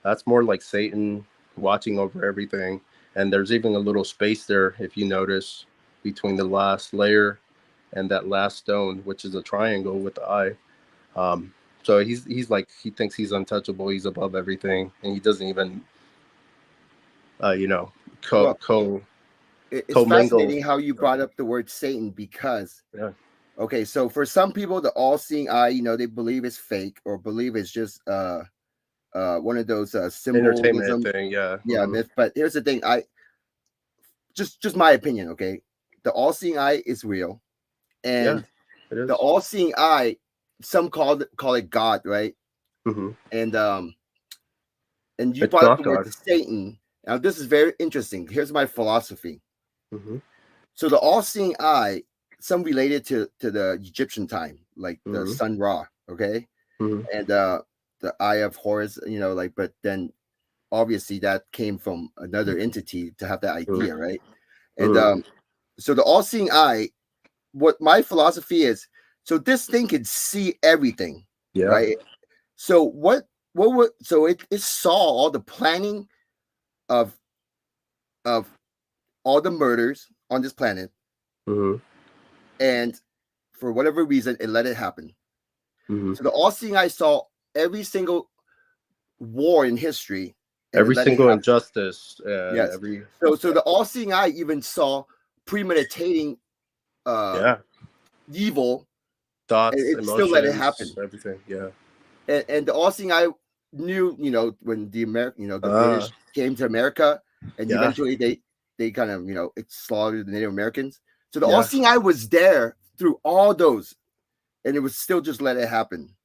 That's more like Satan watching over everything. And there's even a little space there, if you notice, between the last layer and that last stone, which is a triangle with the eye. So he's like, he thinks he's untouchable. He's above everything, and he doesn't even, you know, it's fascinating how you brought up the word Satan because, okay, so for some people, the all-seeing eye, you know, they believe it's fake or believe it's just one of those symbolism thing, myth. But here's the thing, I just my opinion, okay, the all-seeing eye is real, and the all-seeing eye, some call it God, right? And you brought up the word Satan. Now this is very interesting. Here's my philosophy. So the all-seeing eye, some related to the Egyptian time, like the Sun Ra, okay, and the Eye of Horus, you know, like, but then obviously that came from another entity to have that idea, right? And so the all-seeing eye, what my philosophy is, so this thing can see everything, right? So what what would so it saw all the planning of all the murders on this planet, Mm-hmm. and for whatever reason, it let it happen. Mm-hmm. So the all-seeing eye saw every single war in history, and Every it let it single happen. injustice and Yes. every So the all-seeing eye even saw premeditating yeah evil, and thoughts, it still let it happen. emotions, everything. Yeah. And the all-seeing eye knew, when the American, the Ah. British came to America, and Yeah. eventually they kind of, it slaughtered the Native Americans. So the Yeah. all-seeing eye was there through all those, and it was still just let it happen.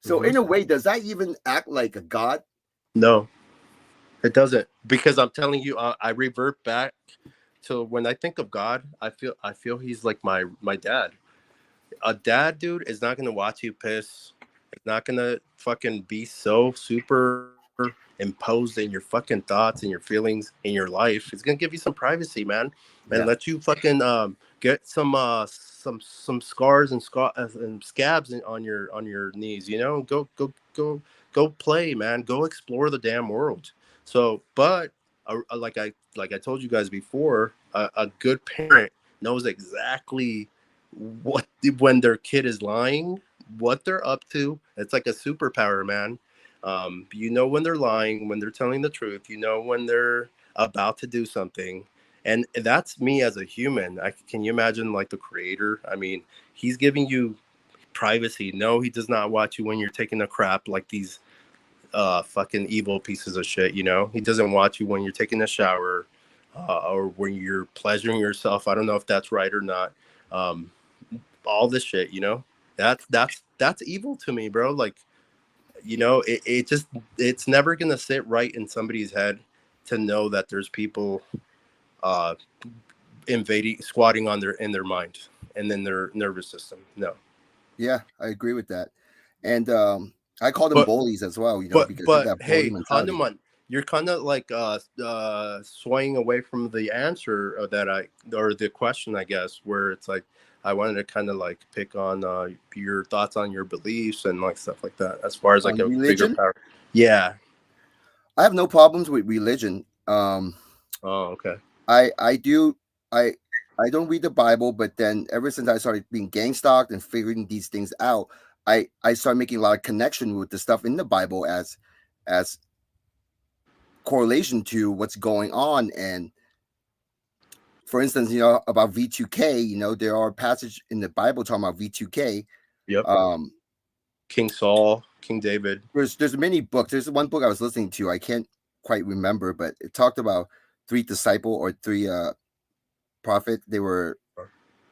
So Mhm. in a way, does that even act like a god? No, it doesn't, because I'm telling you, I revert back to when I think of God. I feel he's like my dad. A dad, dude, is not gonna watch you piss. It's not gonna fucking be so super imposed in your fucking thoughts and your feelings in your life. It's gonna give you some privacy, man, and Yeah. let you fucking get some scars and scabs on your knees. Go play, man. Go explore the damn world. So, but like I told you guys before, a good parent knows exactly what when their kid is lying, what they're up to. It's like a superpower, man. When they're lying, when they're telling the truth, when they're about to do something. And that's me as a human. Can you imagine, like, the creator? I mean, he's giving you privacy. No, he does not watch you when you're taking a crap like these fucking evil pieces of shit. He doesn't watch you when you're taking a shower, or when you're pleasuring yourself. I don't know if that's right or not. All this shit, that's evil to me, bro. Like, it's never gonna sit right in somebody's head to know that there's people uh squatting in their mind and in their nervous system. No. Yeah, I agree with that. And I call them But bullies as well, because they have but that bully hey, mentality. Hanuman, you're kind of like swaying away from the answer or the question, I guess, where it's like I wanted to kind of like pick on your thoughts on your beliefs and like stuff like that, as far as like On a bigger religion, power. Yeah. I have no problems with religion. Oh, okay. I do I don't read the Bible, but then ever since I started being gang stalked and figuring these things out, I started making a lot of connection with the stuff in the Bible as correlation to what's going on. And for instance, about V2K, there are passages in the Bible talking about V2K. Yep. Um, King Saul, King David. there's many books. There's one book I was listening to. I can't quite remember, but it talked about three prophet. They were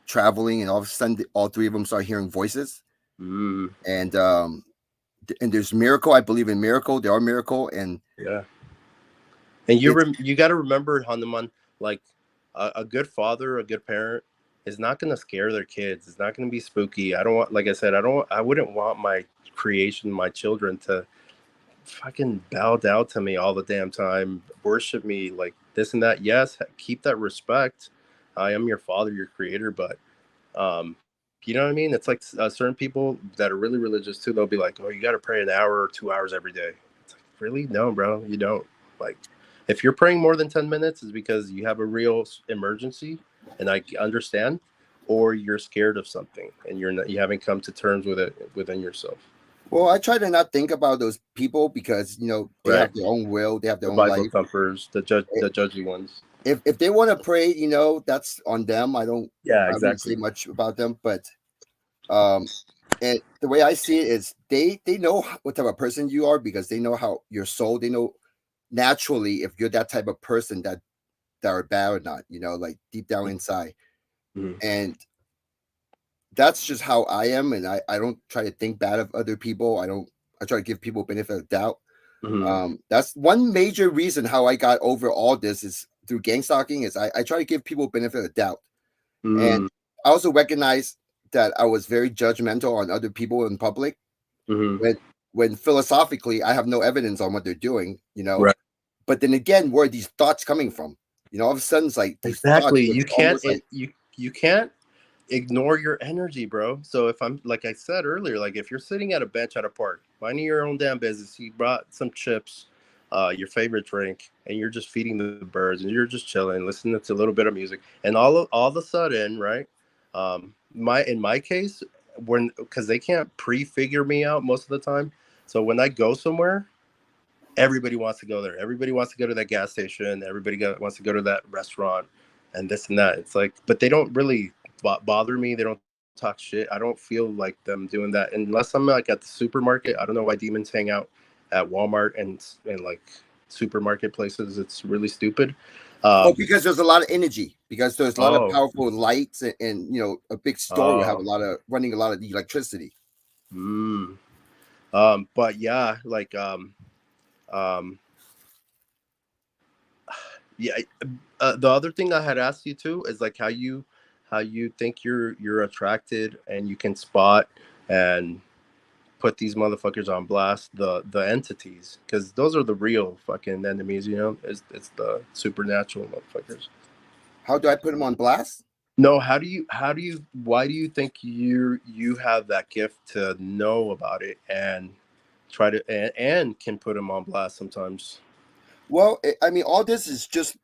traveling, and all of a sudden, all three of them start hearing voices. Mm, And there's miracle. I believe in miracle. There are miracle, and yeah. And you got to remember, Hanuman, like a good father, a good parent is not going to scare their kids. It's not going to be spooky. I don't want, like I said, I wouldn't want my creation, my children, to fucking bow down to me all the damn time, worship me like this and that. Yes, keep that respect. I am your father, your creator, but you know what I mean? It's like certain people that are really religious too. They'll be like, "Oh, you got to pray an hour or 2 hours every day." It's like, really? No, bro, you don't. Like, if you're praying more than 10 minutes, is because you have a real emergency, and I understand, or you're scared of something, and you haven't come to terms with it within yourself. well, I try to not think about those people because they Right. have their own will, they have their The own Bible life. thumpers, the judgy ones. If they want to pray, that's on them. I don't really say much about them, but and the way I see it is they know what type of person you are because they know how your soul. They know naturally if you're that type of person that are bad or not. Like deep down inside, Mm-hmm. and that's just how I am. And I don't try to think bad of other people. I try to give people benefit of doubt. Mm-hmm. That's one major reason how I got over all this is through gang stalking. Is I try to give people benefit of doubt, and I also recognize that I was very judgmental on other people in public. Mm-hmm. When philosophically I have no evidence on what they're doing, Right. But then again, where are these thoughts coming from? All of a sudden it's like these thoughts Exactly. was You can't almost like you can't ignore your energy, bro. So if I'm, like I said earlier, like if you're sitting at a bench at a park, minding your own damn business, you brought some chips, your favorite drink, and you're just feeding the birds, and you're just chilling, listening to a little bit of music, and all of a sudden, right? In my case, when because they can't prefigure me out most of the time, so when I go somewhere, everybody wants to go there. Everybody wants to go to that gas station. Wants to go to that restaurant, and this and that. It's like, but they don't really bother me. They don't talk shit. I don't feel like them doing that unless I'm like at the supermarket. I don't know why demons hang out at Walmart and like supermarket places. It's really stupid. Oh, because there's a lot of energy. Because there's a lot of Oh. powerful lights, and you know, a big store will have running a lot of electricity. But yeah, like yeah. The other thing I had asked you too is like how you think you're attracted and you can spot and put these motherfuckers on blast, the entities, because those are the real fucking enemies, you know. It's the supernatural motherfuckers. How do I put them on blast? No, why do you think you have that gift to know about it and try to and can put them on blast sometimes? Well, I mean, all this is just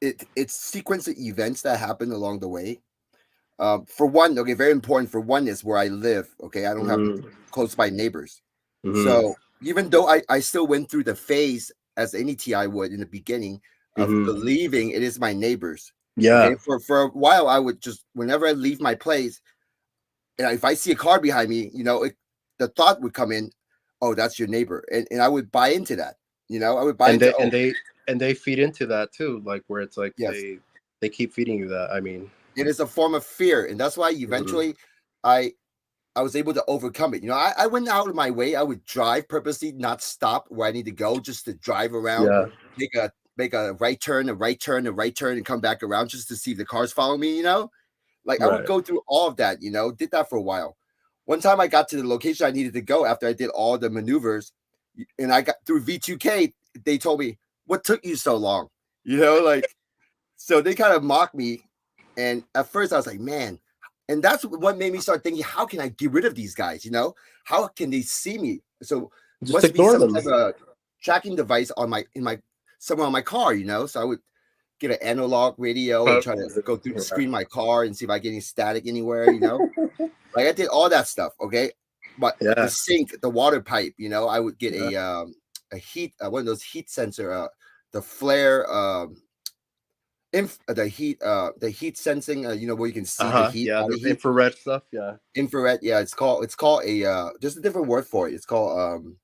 it's sequence of events that happen along the way. For one, okay, very important. For one is where I live. Okay, I don't have close by neighbors. So even though I still went through the phase as any TI would in the beginning of believing it is my neighbors. Yeah. Okay, for a while I would just, whenever I leave my place, and if I see a car behind me, you know, the thought would come in, oh, that's your neighbor, and I would buy into that. You know, I would buy into and they feed into that too, like where it's like yes. they keep feeding you that. I mean, it is a form of fear, and that's why eventually I was able to overcome it. You know, I went out of my way. I would drive purposely, not stop where I need to go, just to drive around, make a right turn, a right turn, a right turn, and come back around just to see if the cars follow me, you know? Like I would go through all of that, you know, did that for a while. One time I got to the location I needed to go after I did all the maneuvers, and I got through V2K, they told me, what took you so long? You know, like, so they kind of mocked me. And at first I was like, man, and that's what made me start thinking, how can I get rid of these guys? You know, how can they see me? So just must be ignore some them. type of tracking device on somewhere on my car, you know? So I would get an analog radio and try to go through screen my car and see if I get any static anywhere, you know? Like I did all that stuff, okay? But the sink, the water pipe, you know, I would get a heat, one of those heat sensor, the flare, the heat sensing, you know, where you can see the heat. Yeah, the heat. infrared stuff. Yeah, infrared. Yeah, it's called a just a different word for it. It's called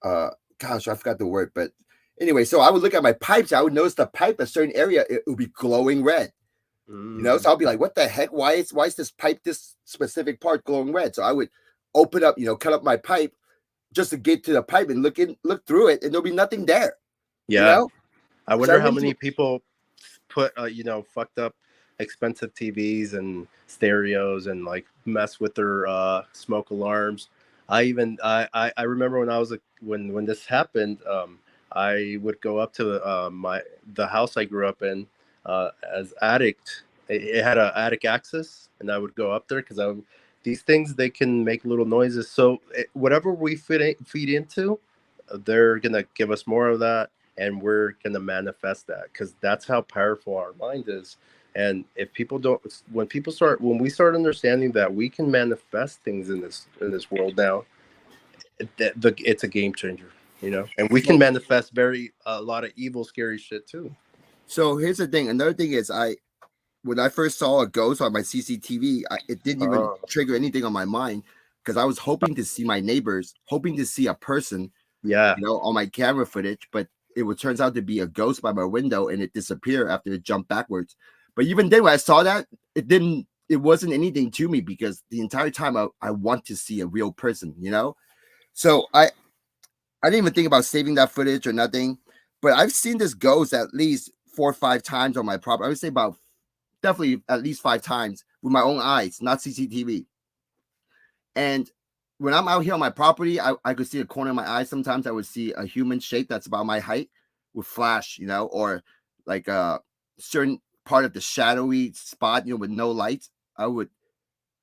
gosh, I forgot the word, but anyway, so I would look at my pipes. I would notice the pipe, a certain area, it would be glowing red. You know, so I'll be like, what the heck? Why is this pipe, this specific part, glowing red? So I would open up, you know, cut up my pipe just to get to the pipe and look through it, and there'll be nothing there. Yeah. You know? I wonder how many people put you know, fucked up expensive TVs and stereos and like mess with their smoke alarms. I remember when I was when this happened, I would go up to the house I grew up in as addict. It had an attic access, and I would go up there because these things, they can make little noises. So whatever we feed into, they're gonna give us more of that, and we're gonna manifest that, because that's how powerful our mind is. And if people don't, when we start understanding that we can manifest things in this world now, it's a game changer, you know. And we can manifest a lot of evil, scary shit too. So here's the thing. Another thing is, when I first saw a ghost on my CCTV, it didn't even trigger anything on my mind, because I was hoping to see my neighbors, hoping to see a person, you know, on my camera footage, but turns out to be a ghost by my window, and it disappeared after it jumped backwards. But even then, when I saw that, it wasn't anything to me, because the entire time I want to see a real person, you know? So I didn't even think about saving that footage or nothing, but I've seen this ghost at least 4 or 5 times on my property. I would say definitely at least 5 times with my own eyes, not CCTV. And when I'm out here on my property, I could see a corner of my eye. Sometimes I would see a human shape that's about my height with flash, you know, or like certain part of the shadowy spot, with no lights, I would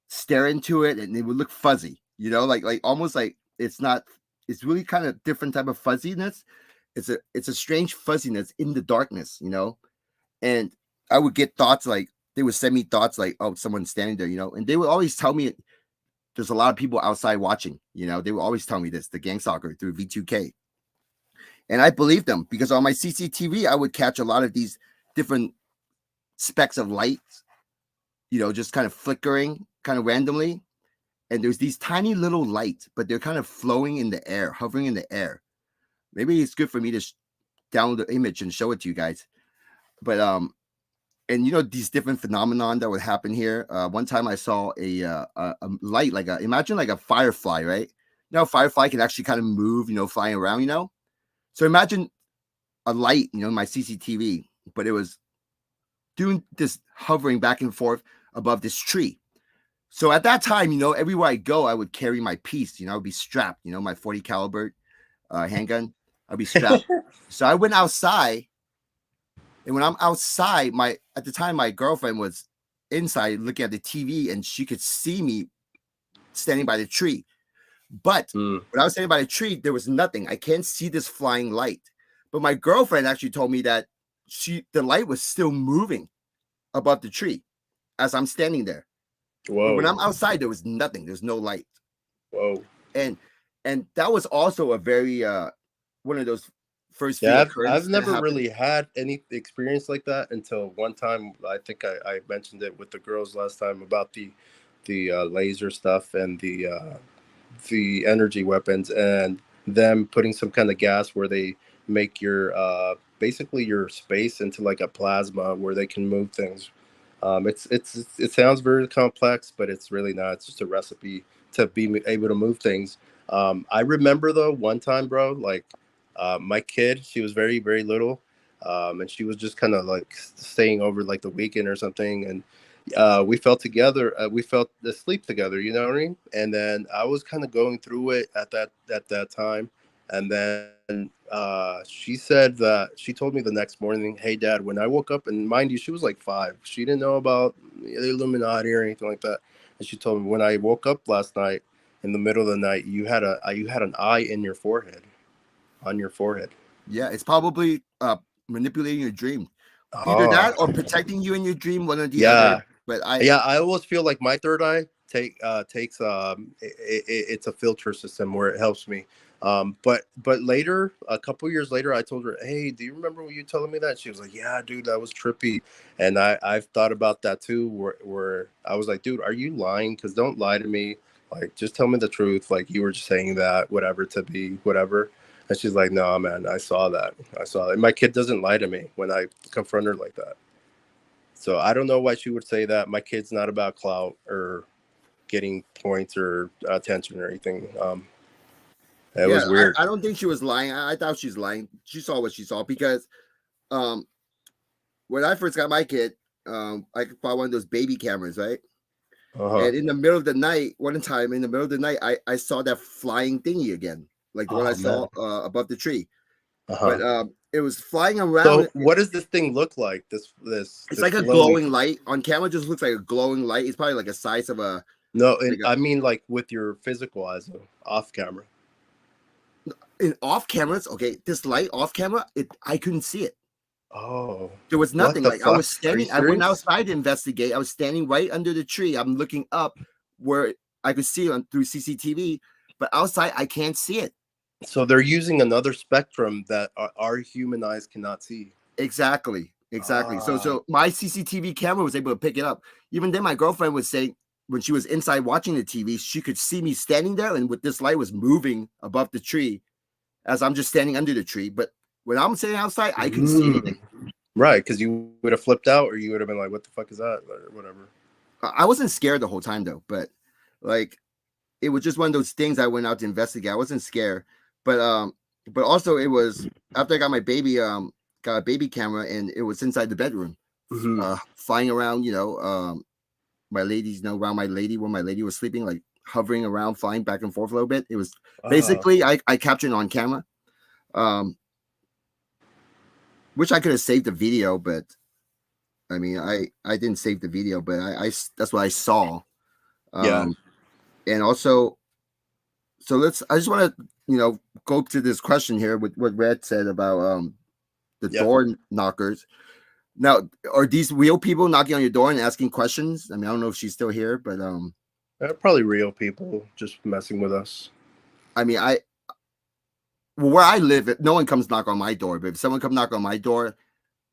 stare into it and it would look fuzzy, like almost like it's really kind of different type of fuzziness. It's a strange fuzziness in the darkness, and I would get thoughts like, they would send me thoughts like, oh, someone's standing there, and they would always tell me there's a lot of people outside watching, they would always tell me this, the gang stalker through V2K. And I believed them because on my CCTV, I would catch a lot of these different specks of light, just kind of flickering kind of randomly. And there's these tiny little lights, but they're kind of flowing in the air, hovering in the air. Maybe it's good for me to download the image and show it to you guys. But, and these different phenomenon that would happen here. One time I saw a light, imagine like a firefly, right? Firefly can actually kind of move, flying around, So imagine a light, in my CCTV, but it was doing this hovering back and forth above this tree. So at that time, everywhere I go, I would carry my piece, I would be strapped, my 40 caliber handgun, I'd be strapped. So I went outside, and when I'm outside, at the time, my girlfriend was inside looking at the TV, and she could see me standing by the tree. But when I was standing by the tree, there was nothing. I can't see this flying light. But my girlfriend actually told me that the light was still moving above the tree as I'm standing there. Whoa. But when I'm outside, there was nothing. There's no light. Whoa. And that was also a very one of those first. Yeah, I've never really had any experience like that until one time. I think I mentioned it with the girls last time about the laser stuff and the energy weapons, and them putting some kind of gas where they make your basically your space into like a plasma where they can move things. It sounds very complex, but it's really not. It's just a recipe to be able to move things. I remember though one time, bro, like my kid, she was very, very little, and she was just kind of like staying over like the weekend or something, and we fell together. We fell asleep together, you know what I mean? And then I was kind of going through it at that time, and then she said that she told me the next morning, "Hey, Dad, when I woke up," and mind you, she was like 5. She didn't know about the Illuminati or anything like that. And she told me, when I woke up last night in the middle of the night, you had an eye in your forehead, on your forehead. Yeah, it's probably manipulating your dream. Either that or protecting you in your dream, one or the other. But I always feel like my third eye takes it's a filter system where it helps me. But later, a couple years later, I told her, "Hey, do you remember when you telling me that?" She was like, "Yeah, dude, that was trippy." And I've thought about that too, where I was like, "Dude, are you lying? Because don't lie to me. Like, just tell me the truth. Like, you were just saying that, whatever, to be whatever." And she's like, "No, man, I saw that. And my kid doesn't lie to me when I confront her like that. So I don't know why she would say that. My kid's not about clout or getting points or attention or anything." It was weird. I don't think she was lying. I thought she's lying. She saw what she saw because when I first got my kid, I bought one of those baby cameras, right? And in the middle of the night, I saw that flying thingy again, like the one I saw above the tree. But it was flying around. So what does this thing look like? It's like a glowing light. On camera, it just looks like a glowing light. It's probably like a size of a... No, I mean like with your physical eyes, off camera. In off cameras, okay, this light off camera, I couldn't see it. Oh, there was nothing. Like fuck? I was standing, I went outside to investigate. I was standing right under the tree. I'm looking up where I could see it through CCTV, but outside I can't see it. So they're using another spectrum that our human eyes cannot see. Exactly. So my CCTV camera was able to pick it up. Even then, my girlfriend was saying when she was inside watching the TV, she could see me standing there, and with this light was moving above the tree as I'm just standing under the tree. But when I'm sitting outside, I couldn't see anything. Right, because you would have flipped out, or you would have been like, "What the fuck is that?" or whatever. I wasn't scared the whole time though, but like it was just one of those things I went out to investigate. I wasn't scared, but also it was after I got my baby, got a baby camera, and it was inside the bedroom, flying around, my ladies, around my lady when my lady was sleeping, like hovering around, flying back and forth a little bit. It was basically I captured it on camera, which I could have saved the video, but I mean, I didn't save the video, but that's what I saw. Yeah. And also, so I just want to, go to this question here with what Red said about the door knockers. Now, are these real people knocking on your door and asking questions? I mean, I don't know if she's still here, but probably real people just messing with us. I mean, where I live, no one comes knock on my door, but if someone come knock on my door,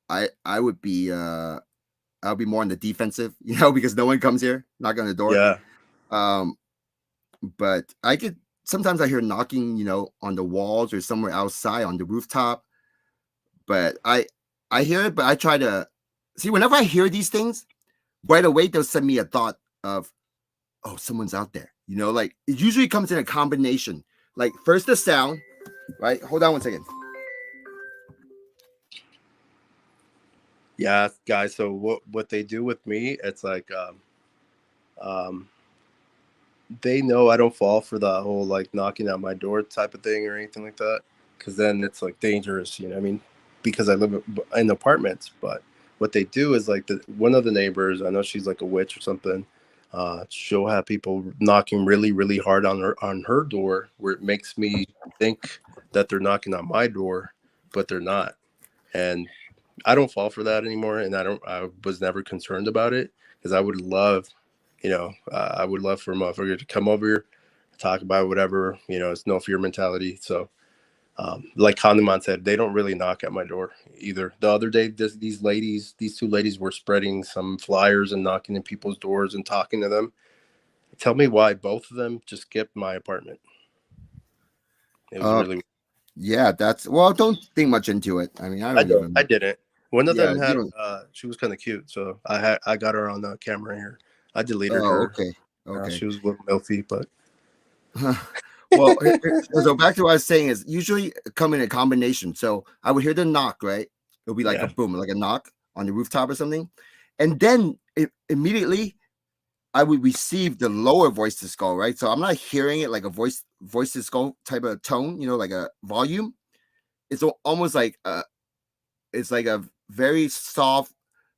I would be I'll be more on the defensive, because no one comes here knock on the door. Yeah. But sometimes I hear knocking, on the walls or somewhere outside on the rooftop. But I hear it, but I try to see whenever I hear these things, right away they'll send me a thought of, oh, someone's out there. Like it usually comes in a combination. Like first the sound, right? Hold on one second. Yeah, guys. So what they do with me, it's like they know I don't fall for the whole like knocking at my door type of thing or anything like that, because then it's like dangerous, I mean, because I live in apartments. But what they do is like one of the neighbors, I know she's like a witch or something, she'll have people knocking really, really hard on her door, where it makes me think that they're knocking on my door, but they're not. And I don't fall for that anymore, and I was never concerned about it, because I would love, I would love for a motherfucker to come over here, talk about whatever, it's no fear mentality. So, like Hanuman said, they don't really knock at my door either. The other day, these two ladies were spreading some flyers and knocking in people's doors and talking to them. Tell me why both of them just skipped my apartment. It was really. Yeah, don't think much into it. I mean, I didn't. One of them had, you she was kind of cute, so I got her on the camera here. I deleted her. Okay. She was a little milky, but. Well, so back to what I was saying is usually come in a combination. So I would hear the knock, right? It'll be like a boom, like a knock on the rooftop or something, and then immediately I would receive the lower voice to skull, right? So I'm not hearing it like a voice to skull type of tone, like a volume. It's almost like it's like a very soft,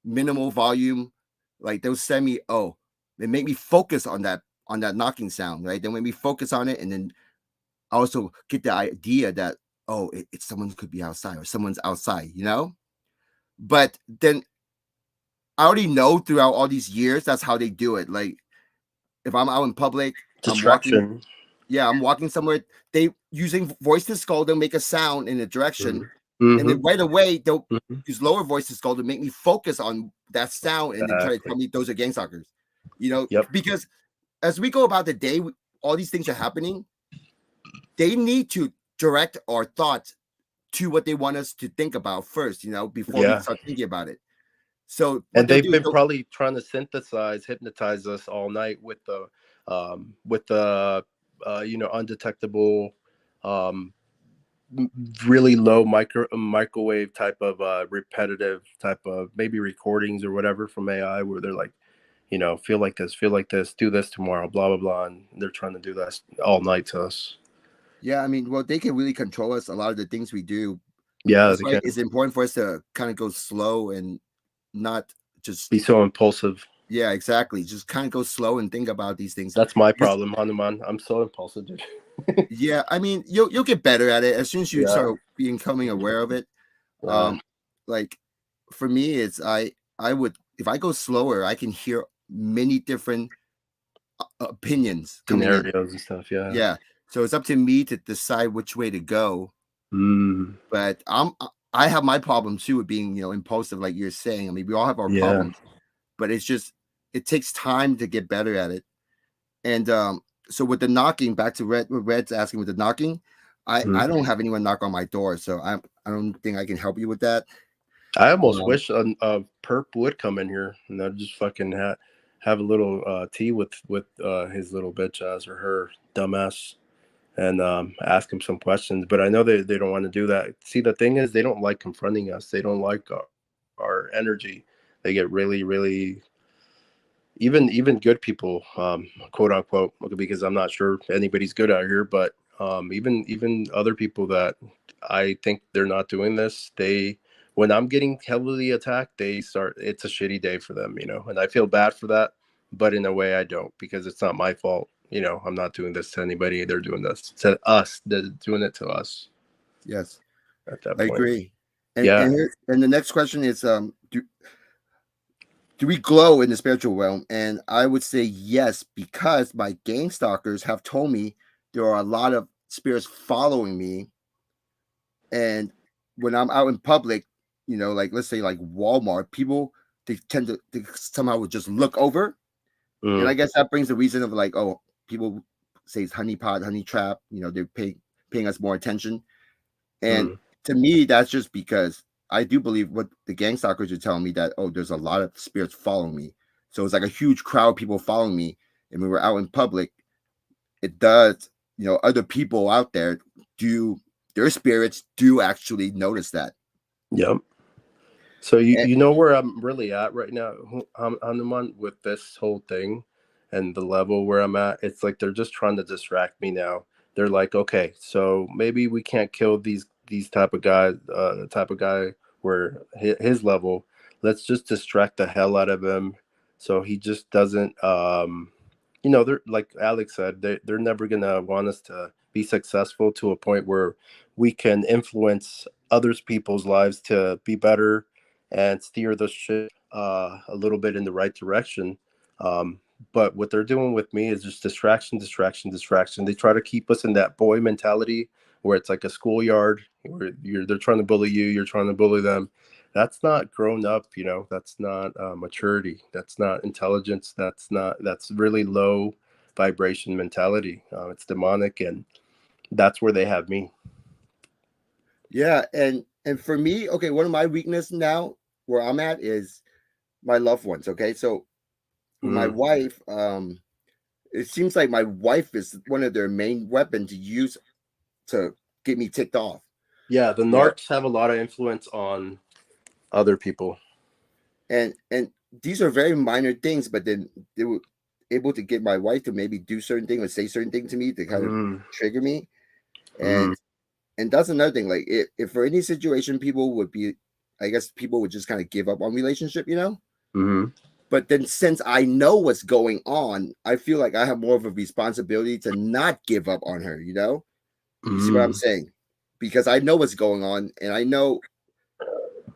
minimal volume. Like they'll send me, they make me focus on that knocking sound, right? Then when we focus on it, and then I also get the idea that, it's someone could be outside or someone's outside, But then I already know throughout all these years that's how they do it. Like if I'm out in public, distraction. I'm walking somewhere, they using voice to skull, they'll make a sound in a direction. Mm-hmm. And then right away they'll use lower voice to skull to make me focus on that sound, and then try to tell me those are gang stalkers. Because as we go about the day, all these things are happening. They need to direct our thoughts to what they want us to think about first, before we start thinking about it. So, and they've been probably trying to hypnotize us all night with the undetectable, really low microwave type of repetitive type of maybe recordings or whatever from AI, where they're like, feel like this, do this tomorrow, blah blah blah, and they're trying to do that all night to us. Yeah, I mean, well, they can really control us, a lot of the things we do. Yeah, that's why it's important for us to kind of go slow and not just be so impulsive. Yeah, exactly. Just kind of go slow and think about these things. That's my problem, Hanuman. I'm so impulsive, dude. Yeah, I mean, you'll get better at it as soon as you start becoming aware of it. Like for me, it's I would, if I go slower, I can hear many different opinions, scenarios and stuff. Yeah. So it's up to me to decide which way to go. But I have my problem too with being, impulsive, like you're saying. I mean, we all have our problems, but it's just, it takes time to get better at it. And so with the knocking, back to what Red's asking with the knocking, I don't have anyone knock on my door, so I don't think I can help you with that. I almost wish a perp would come in here and I'd just fucking have a little tea with his little bitch ass or her dumbass, and ask him some questions. But I know they don't want to do that. See, the thing is, they don't like confronting us. They don't like our energy. They get really, really, even good people, quote unquote, because I'm not sure anybody's good out here, but even other people that I think they're not doing this, they when I'm getting heavily attacked, it's a shitty day for them, you know, and I feel bad for that, but in a way I don't, because it's not my fault. You know, I'm not doing this to anybody. They're doing this to us. They're doing it to us Yes, at that I point. agree. And Yeah. and the next question is, do we glow in the spiritual realm? And I would say yes, because my gang stalkers have told me there are a lot of spirits following me. And when I'm out in public, you know, like let's say like Walmart, people they tend to they somehow would just look over. And I guess that brings the reason of like, oh, people say it's honey pot, honey trap, you know, they're paying us more attention. And to me, that's just because I do believe what the gang stalkers are telling me, that, oh, there's a lot of spirits following me. So it's like a huge crowd of people following me. And when we're out in public, it does, you know, other people out there their spirits do actually notice that. Yep. So you know where I'm really at right now, Hanuman, with this whole thing and the level where I'm at. It's like they're just trying to distract me now. They're like, okay, so maybe we can't kill these type of guys, the type of guy where his level. Let's just distract the hell out of him, so he just doesn't. You know, they're like Alex said, they're never gonna want us to be successful to a point where we can influence others people's lives to be better and steer the ship a little bit in the right direction. But what they're doing with me is just distraction, distraction, distraction. They try to keep us in that boy mentality where it's like a schoolyard where they're trying to bully you, you're trying to bully them. That's not grown up, you know. That's not maturity. That's not intelligence. That's really low vibration mentality. It's demonic, and that's where they have me. Yeah, and for me, okay, one of my weaknesses now where I'm at is my loved ones. Okay, so with my wife, it seems like my wife is one of their main weapons to use to get me ticked off. Yeah, the narcs have a lot of influence on other people, and these are very minor things, but then they were able to get my wife to maybe do certain things or say certain things to me to kind of trigger me. And that's another thing. Like if for any situation, people would be, I guess people would just kind of give up on relationship, you know. But then since I know what's going on, I feel like I have more of a responsibility to not give up on her, you know. You see what I'm saying? Because I know what's going on, and I know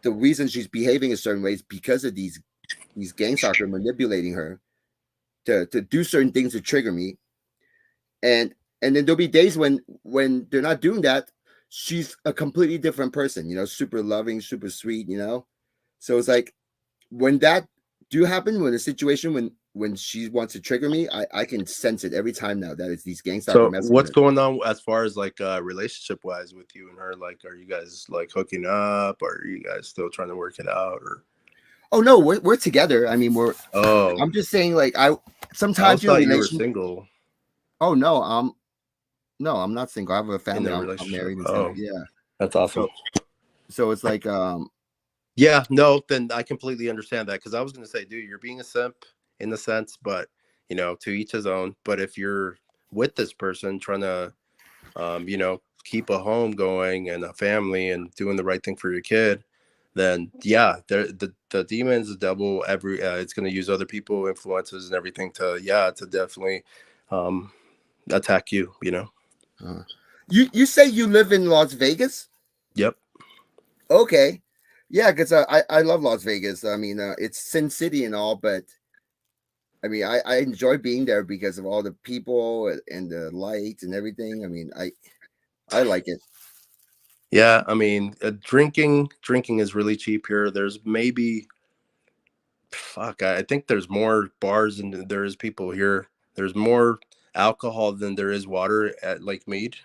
the reason she's behaving in certain ways because of these gang stalkers manipulating her to do certain things to trigger me. And then there'll be days when they're not doing that, she's a completely different person, you know, super loving, super sweet, you know. So it's like when that do happen, when a situation when she wants to trigger me, I can sense it every time now that it's these gang stalkers. So what's going on as far as like relationship wise with you and her? Like, are you guys like hooking up, or are you guys still trying to work it out? Or oh no, we're together. I mean, I'm just saying, like, sometimes thought you were single. Oh no, no, I'm not single. I have a family. I'm married and stuff. Oh, yeah, that's awesome. So it's like yeah, no, then I completely understand that, because I was going to say, dude, you're being a simp in the sense, but you know, to each his own. But if you're with this person trying to you know, keep a home going and a family and doing the right thing for your kid, then yeah, the demons, the devil, it's going to use other people, influences, and everything to definitely attack you. You know. You say you live in Las Vegas? Yep. Okay, yeah, because I love Las Vegas. I mean, it's Sin City and all, but I mean, I enjoy being there because of all the people and the lights and everything. I mean, I like it. Yeah, I mean, drinking is really cheap here. There's maybe, I think there's more bars than there is people here. There's more alcohol than there is water at Lake Mead.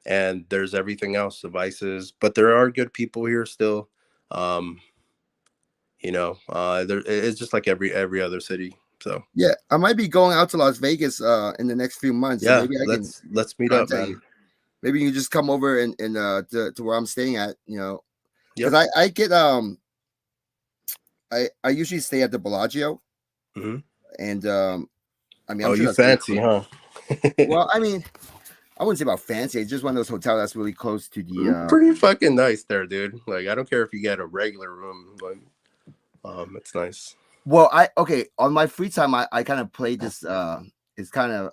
And there's everything else, the vices, but there are good people here still. You know, it's just like every other city. So yeah, I might be going out to Las Vegas in the next few months. Yeah, so maybe let's meet up, man. You. Maybe you can just come over and to where I'm staying at, you know, because Yep. I get I usually stay at the Bellagio, Mm-hmm. and I mean, I'm oh, sure you fancy, huh? Well, I mean, I wouldn't say about fancy. It's just one of those hotels that's really close to the. Pretty fucking nice there, dude. Like, I don't care if you get a regular room, but it's nice. Well, on my free time, I kind of play this. It's kind of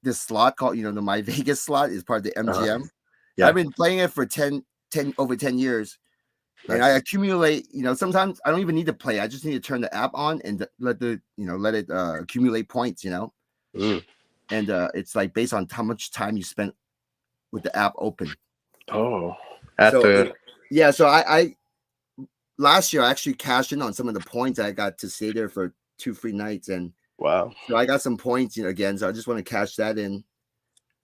this slot called the My Vegas slot is part of the MGM. Yeah. I've been playing it for over 10 years. Nice. And I accumulate, sometimes I don't even need to play. I just need to turn the app on and let it accumulate points, And it's like based on how much time you spent with the app open. Oh, so I last year I actually cashed in on some of the points. I got to stay there for 2 free nights, and wow. So I got some points, again. So I just want to cash that in.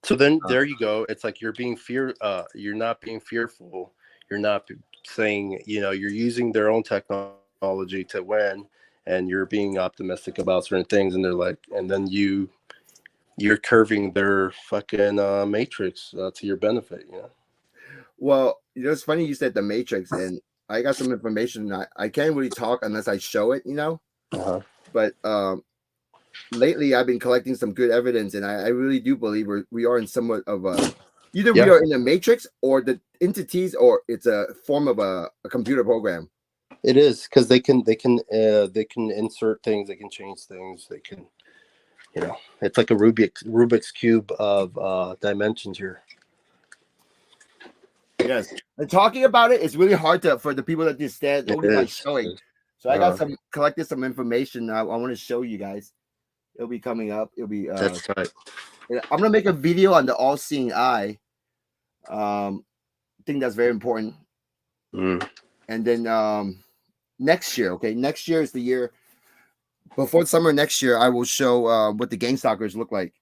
So then there you go. It's like you're not being fearful. You're not saying, you're using their own technology to win, and you're being optimistic about certain things, and they're like, and then you're curving their fucking matrix to your benefit, Well, it's funny you said the matrix, and I got some information. I can't really talk unless I show it, But lately I've been collecting some good evidence, and I really do believe we are in somewhat of a either we are in a matrix or the entities, or it's a form of a computer program. It is, because they can insert things, they can change things, they can, it's like a Rubik's cube of dimensions here. Yes, and talking about it is really hard for the people that just stand only by showing. So I got collected some information. I want to show you guys. It'll be coming up. It'll be. That's right. I'm gonna make a video on the all-seeing eye. I think that's very important. And then next year, next year is the year before summer. Next year, I will show what the gang stalkers look like.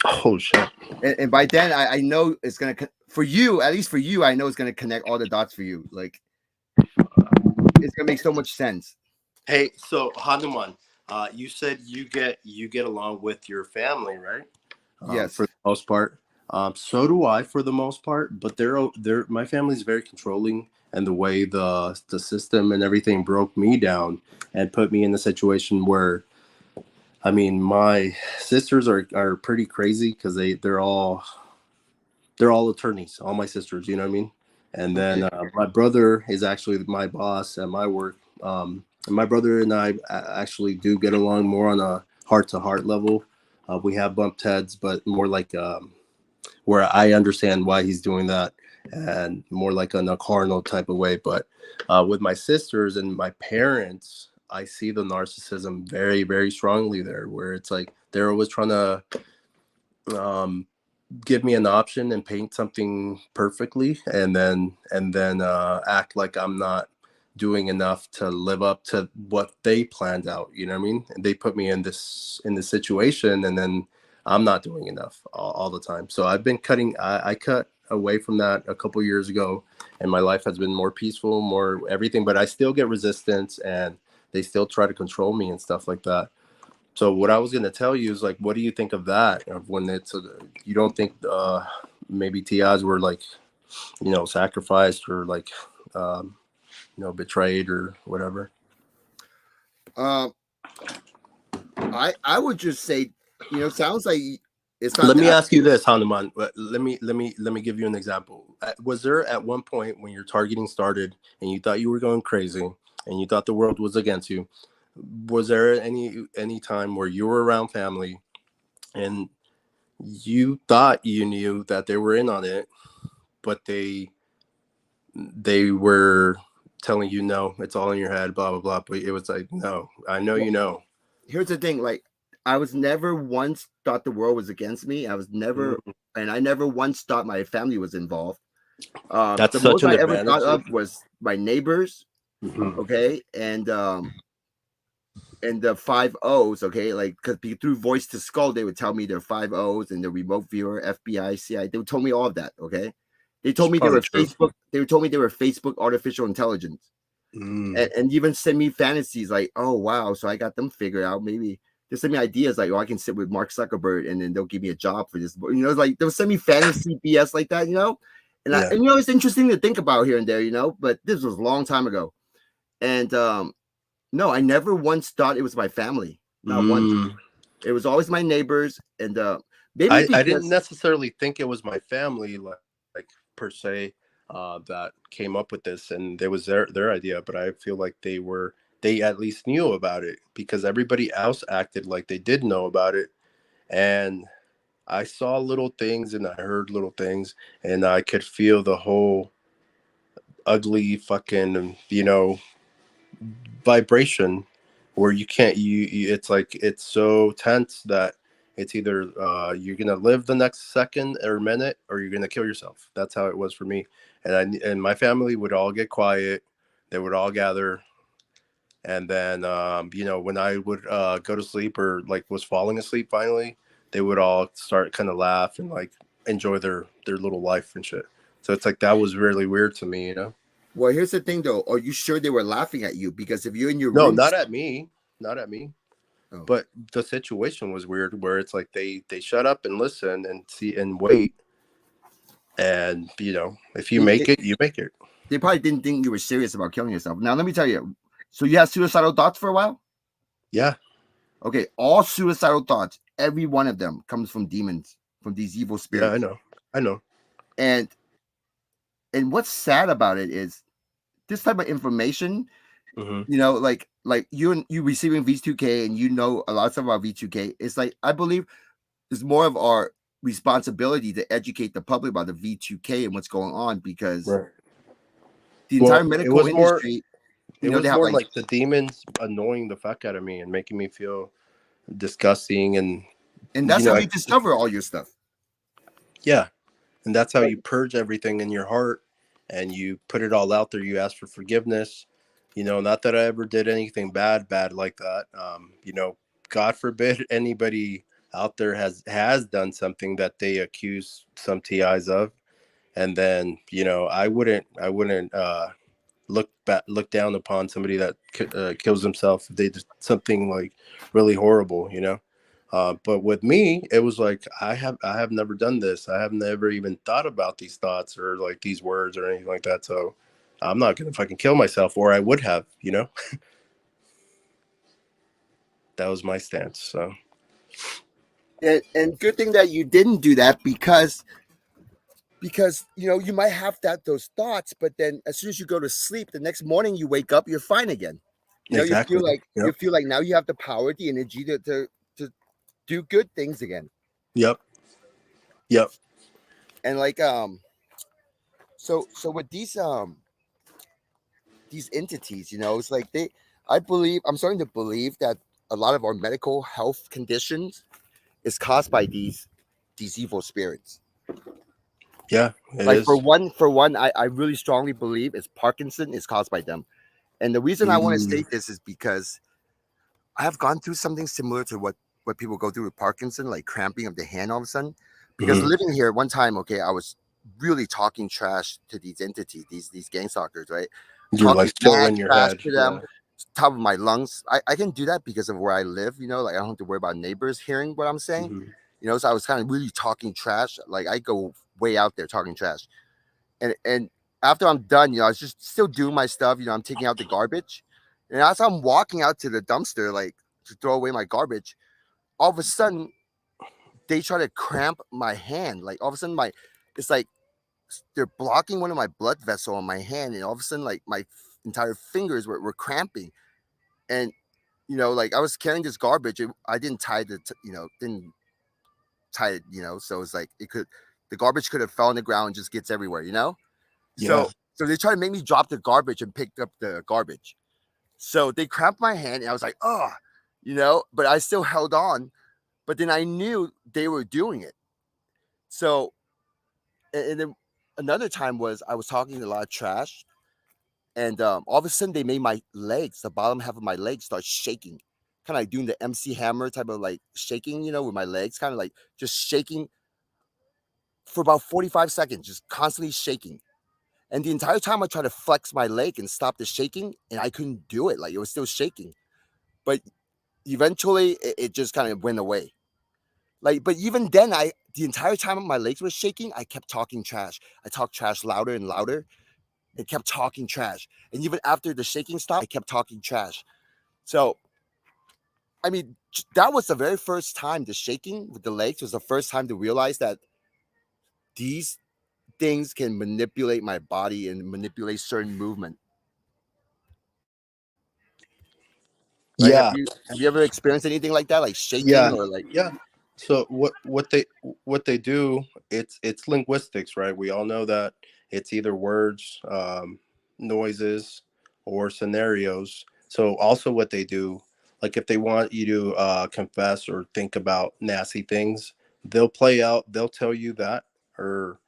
Oh shit! And by then, I know it's gonna for you, at least for you, I know it's gonna connect all the dots for you. Like it's gonna make so much sense. Hey, so Hanuman, you said you get along with your family, right? Yes, for the most part. So do I, for the most part. But my family's very controlling, and the way the system and everything broke me down and put me in a situation where, I mean, my sisters are pretty crazy because they're all attorneys. All my sisters, you know what I mean. And then my brother is actually my boss at my work. And my brother and I actually do get along more on a heart-to-heart level. We have bumped heads, but more like where I understand why he's doing that, and more like in a carnal type of way. But with my sisters and my parents, I see the narcissism very, very strongly there, where it's like they're always trying to give me an option and paint something perfectly, and then act like I'm not doing enough to live up to what they planned out. You know what I mean? And they put me in this situation, and then I'm not doing enough all the time. So I've been I cut away from that a couple years ago, and my life has been more peaceful, more everything, but I still get resistance, and they still try to control me and stuff like that. So what I was going to tell you is, like, what do you think of that? Of when it's you don't think maybe TIs were like, sacrificed, or like, betrayed or whatever? I would just say, sounds like it's not. Let me ask you this, Hanuman. Let me give you an example. Was there at one point when your targeting started and you thought you were going crazy and you thought the world was against you? Was there any time where you were around family and you thought you knew that they were in on it, but they were telling you, no, it's all in your head, blah blah blah? But it was like, no, I know. Here's the thing, like, I was never once thought the world was against me. I was never, and I never once thought my family was involved. That's the such most an I ever advantage. thought of was my neighbors, okay, and the 5 O's, okay, like, because through voice to skull, they would tell me their 5 O's and the remote viewer, FBI, CIA. They told me all of that, okay. They told me they were Facebook. They told me they were Facebook artificial intelligence, and even send me fantasies like, oh wow, so I got them figured out. Maybe they send me ideas like, oh, I can sit with Mark Zuckerberg, and then they'll give me a job for this. Like they'll send me fantasy BS like that, And it's interesting to think about here and there, But this was a long time ago, and no, I never once thought it was my family. Not once. It was always my neighbors, and Maybe I because didn't necessarily think it was my family, like per se, that came up with this, and it was their idea. But I feel like they at least knew about it, because everybody else acted like they did know about it. And I saw little things and I heard little things, and I could feel the whole ugly fucking, vibration, where you can't, it's like, it's so tense that it's either you're gonna live the next second or minute, or you're gonna kill yourself. That's how it was for me. And my family would all get quiet. They would all gather. And then when I would go to sleep, or like was falling asleep finally, they would all start kind of laugh and like enjoy their little life and shit. So it's like, that was really weird to me. well, here's the thing though. Are you sure they were laughing at you? Because if you're in your No, room, not at me. Not at me. oh. But the situation was weird, where it's like they shut up and listen and see and wait. And if you make it, you make it. They probably didn't think you were serious about killing yourself. Now, let me tell you. So you had suicidal thoughts for a while? Yeah. Okay. All suicidal thoughts, every one of them comes from demons, from these evil spirits. Yeah, I know. And what's sad about it is this type of information, like you receiving V2K, and a lot of stuff about V2K. It's like, I believe it's more of our responsibility to educate the public about the V2K and what's going on, because the entire medical industry, it was more like the demons annoying the fuck out of me and making me feel disgusting, and that's how you discover all your stuff. Yeah. And that's how you purge everything in your heart, and you put it all out there. You ask for forgiveness. Not that I ever did anything bad like that. God forbid anybody out there has done something that they accuse some TIs of. And then, I wouldn't look down upon somebody that kills himself if they did something like really horrible. But with me, it was like, I have never done this. I have never even thought about these thoughts or like these words or anything like that. So I'm not gonna fucking kill myself, or I would have. That was my stance. So. And good thing that you didn't do that, because you might have those thoughts, but then as soon as you go to sleep, the next morning you wake up, you're fine again. Exactly. You feel like now you have the power, the energy to do good things again. Yep. And like so with these entities, it's like I'm starting to believe that a lot of our medical health conditions is caused by these evil spirits. Yeah, like is. For one, I really strongly believe Parkinson is caused by them. And the reason I want to state this is because I have gone through something similar to what people go through with Parkinson, like cramping of the hand all of a sudden. Because living here one time, okay, I was really talking trash to these entities, these gang stalkers, right? You're like still in your head to them, top of my lungs. I can do that because of where I live, like I don't have to worry about neighbors hearing what I'm saying. So I was kind of really talking trash. Like I go way out there talking trash. And after I'm done, I was just still doing my stuff. I'm taking out the garbage. And as I'm walking out to the dumpster, like to throw away my garbage, all of a sudden they try to cramp my hand. Like all of a sudden it's like they're blocking one of my blood vessel on my hand. And all of a sudden, like my entire fingers were cramping. And, like I was carrying this garbage. I didn't tie didn't tie it, so it's like the garbage could have fell on the ground and just gets everywhere, Yeah. So they try to make me drop the garbage and pick up the garbage. So they cramped my hand and I was like, oh, but I still held on. But then I knew they were doing it. So, and then another time was I was talking a lot of trash. And all of a sudden they made my legs, the bottom half of my legs start shaking. Kind of like doing the MC Hammer type of like shaking, with my legs, kind of like just shaking for about 45 seconds, just constantly shaking. And the entire time I tried to flex my leg and stop the shaking, and I couldn't do it. Like it was still shaking. But eventually it just kind of went away. Like, but even then, the entire time my legs were shaking, I kept talking trash. I talked trash louder and louder and kept talking trash. And even after the shaking stopped, I kept talking trash. So I mean, that was the very first time the shaking with the legs was the first time to realize that these things can manipulate my body and manipulate certain movement. Right? Yeah, Have you ever experienced anything like that, like shaking yeah, or like? yeah. So what they do, it's linguistics, right? We all know that it's either words, noises, or scenarios. So also what they do, like if they want you to confess or think about nasty things, they'll tell you that, or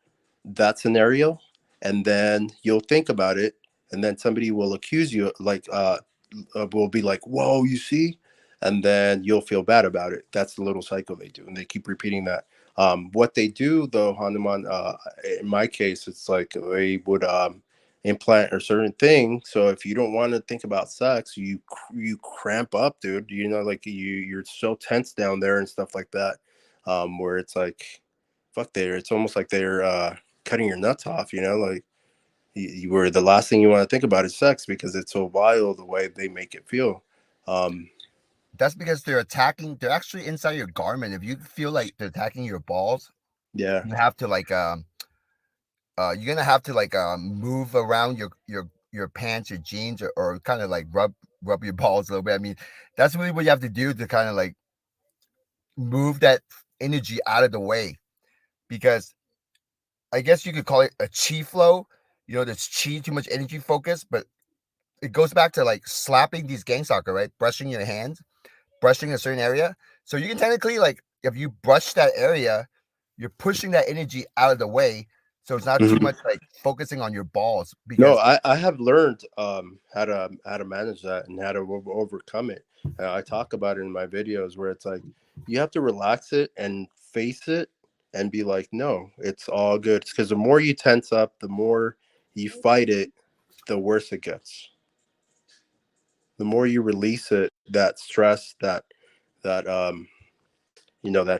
that scenario, and then you'll think about it, and then somebody will accuse you, like will be like, whoa, you see, and then you'll feel bad about it. That's the little cycle they do, and they keep repeating that. What they do though, Hanuman, in my case, it's like they would implant a certain thing. So if you don't want to think about sex, you cramp up, dude. You know, like you're so tense down there and stuff like that, where it's like, fuck, there. It's almost like they're cutting your nuts off. You know, like you were the last thing you want to think about is sex because it's so vile the way they make it feel. Um, That's because they're attacking. They're actually inside your garment. If you feel like they're attacking your balls, yeah. you have to like you're gonna have to like move around your pants, your jeans, or kind of like rub your balls a little bit. I mean, that's really what you have to do to kind of like move that energy out of the way, because I guess you could call it a chi flow. You know, there's chi, too much energy focus, but it goes back to like slapping these gang stalker, right? Brushing your hands, brushing a certain area. So you can technically like if you brush that area, you're pushing that energy out of the way. So it's not too Mhm. much like focusing on your balls No, because I have learned how to manage that and how to overcome it. I talk about it in my videos where it's like you have to relax it and face it and be like, no, it's all good. Because the more you tense up, the more you fight it, the worse it gets. The more you release it, that stress, that that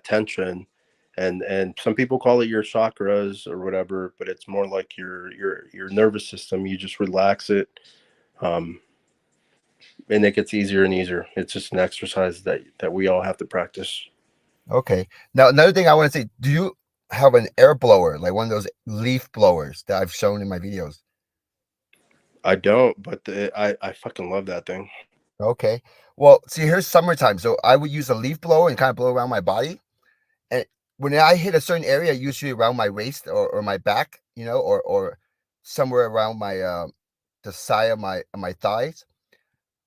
tension, and some people call it your chakras or whatever, but it's more like your nervous system. You just relax it, um, and it gets easier and easier. It's just an exercise that we all have to practice. okay. Now another thing I want to say, do you have an air blower, like one of those leaf blowers that I've shown in my videos? I don't, but I fucking love that thing. Okay. Well, see, here's summertime. So I would use a leaf blower and kind of blow around my body. And when I hit a certain area, usually around my waist or my back, or somewhere around my the side of my thighs,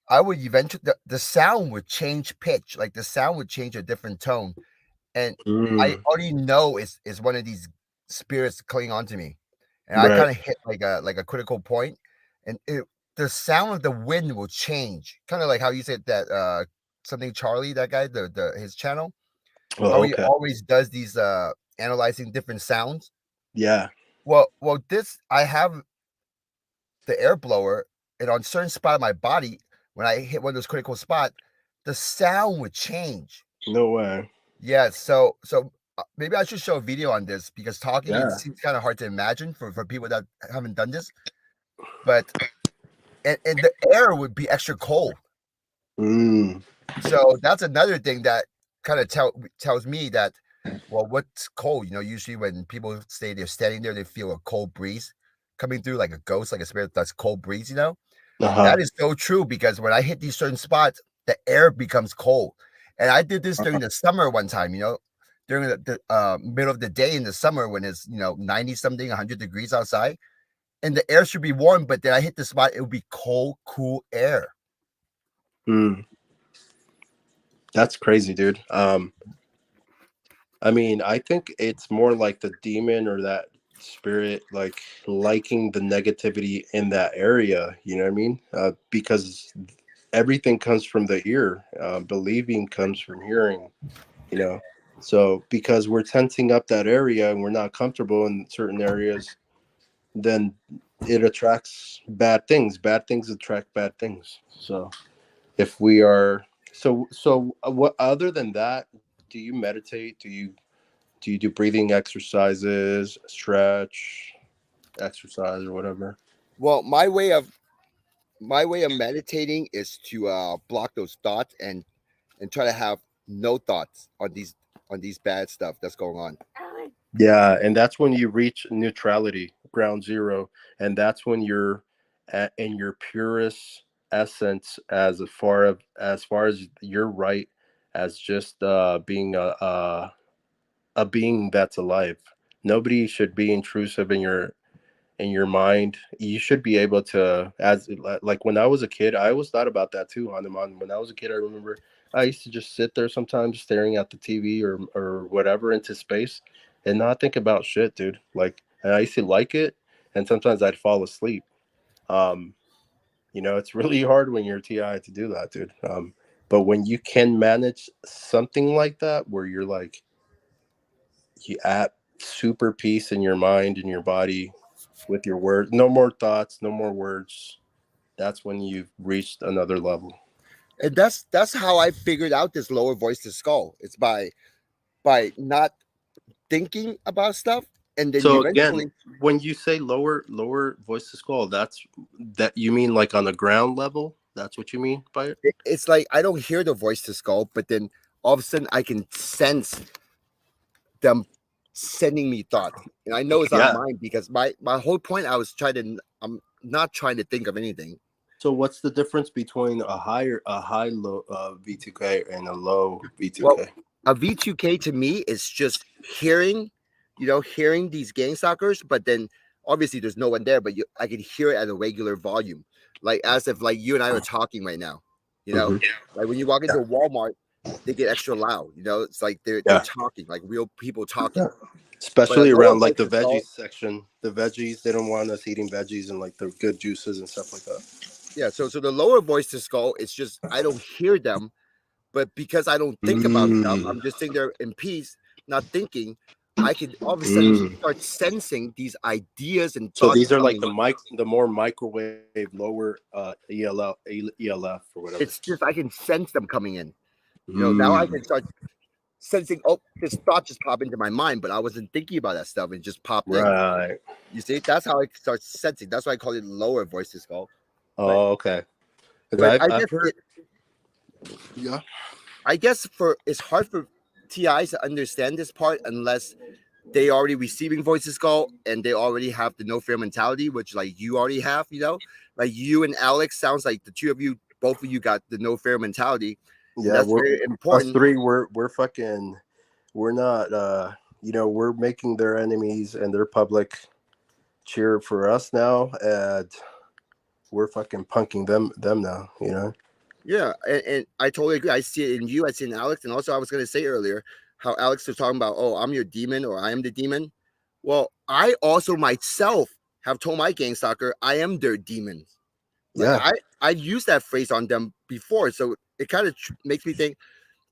I would eventually the sound would change pitch, like the sound would change a different tone, and I Mm, already know is one of these spirits clinging onto me, and I right. kind of hit like a critical point, and the sound of the wind will change, kind of like how you said that something Charlie, that guy, the his channel, how Oh, he okay. always does these analyzing different sounds. Yeah. Well, this I have the air blower, and on certain spot of my body, when I hit one of those critical spot, the sound would change. No way. Yeah, so maybe I should show a video on this because talking it Yeah. seems kind of hard to imagine for people that haven't done this. But and the air would be extra cold. Mm, So that's another thing that kind of tells me that, well, what's cold? Usually when people say they're standing there, they feel a cold breeze coming through, like a ghost, like a spirit that's cold breeze. uh-huh. That is so true because when I hit these certain spots, the air becomes cold. And I did this during the summer one time, during the middle of the day in the summer when it's 90 something, 100 degrees outside, and the air should be warm, but then I hit the spot, it would be cold, cool air. Mm, that's crazy, dude. I mean, I think it's more like the demon or that spirit, like liking the negativity in that area. You know what I mean? Because everything comes from the ear. Believing comes from hearing. You know, so because we're tensing up that area and we're not comfortable in certain areas, then it attracts bad things. Bad things attract bad things. So if we are, what other than that? Do you meditate? Do you do breathing exercises, stretch, exercise, or whatever? Well, my way of meditating is to block those thoughts and and try to have no thoughts on these bad stuff that's going on. Yeah, and that's when you reach neutrality, ground zero, and that's when you're in your purest essence, as far as you're right, as just being a being that's alive. Nobody should be intrusive in your mind. You should be able to, as like when I was a kid, I always thought about that too, Hanuman. When I was a kid, I remember I used to just sit there sometimes staring at the TV or whatever into space and not think about shit, dude. Like, and I used to like it, and sometimes I'd fall asleep. Um, it's really hard when you're TI to do that, dude. But when you can manage something like that, where you're like, you at super peace in your mind and your body with your words, no more thoughts, no more words, that's when you've reached another level. And that's how I figured out this lower voice to skull. It's by not thinking about stuff, and then So eventually again, when you say lower voice to skull, that you mean like on the ground level? That's what you mean by it? it's like I don't hear the voice to skull, but then all of a sudden I can sense them sending me thoughts, and I know it's not Yeah. mine because my whole point I'm not trying to think of anything. So what's the difference between a high low V2K and a low V2K? Well, a V2K to me is just hearing these gang stalkers, but then obviously there's no one there, but I can hear it at a regular volume, like as if like you and I are talking right now. Like when you walk into a Walmart, they get extra loud. It's like they're talking like real people talking. Especially But around like the veggies section. The veggies, they don't want us eating veggies and like the good juices and stuff like that. Yeah, so the lower voice to skull, it's just I don't hear them, but because I don't think about stuff, I'm just sitting there in peace, not thinking. I can all of a sudden start sensing these ideas and So thoughts. these are like the more microwave, lower ELF or whatever. It's just I can sense them coming in. Now I can start sensing. Oh, this thought just popped into my mind, but I wasn't thinking about that stuff. It just popped in. Right. You see, that's how I start sensing. That's why I call it lower voice to skull. Oh, okay. But I've heard. Yeah. I guess it's hard for TIs to understand this part unless they already receiving voice to skull and they already have the no fear mentality, which like you already have. Like you and Alex sounds like the two of you, both of you got the no fear mentality. Yeah, that's very important. Us three, we're fucking. We're not. We're making their enemies and their public cheer for us now, and we're fucking punking them now. Yeah, and I totally agree. I see it in you. I see it in Alex, and also I was going to say earlier how Alex was talking about, oh, I'm your demon or I am the demon. Well, I also myself have told my gang stalker I am their demon. Like, I've used that phrase on them before, so it kind of makes me think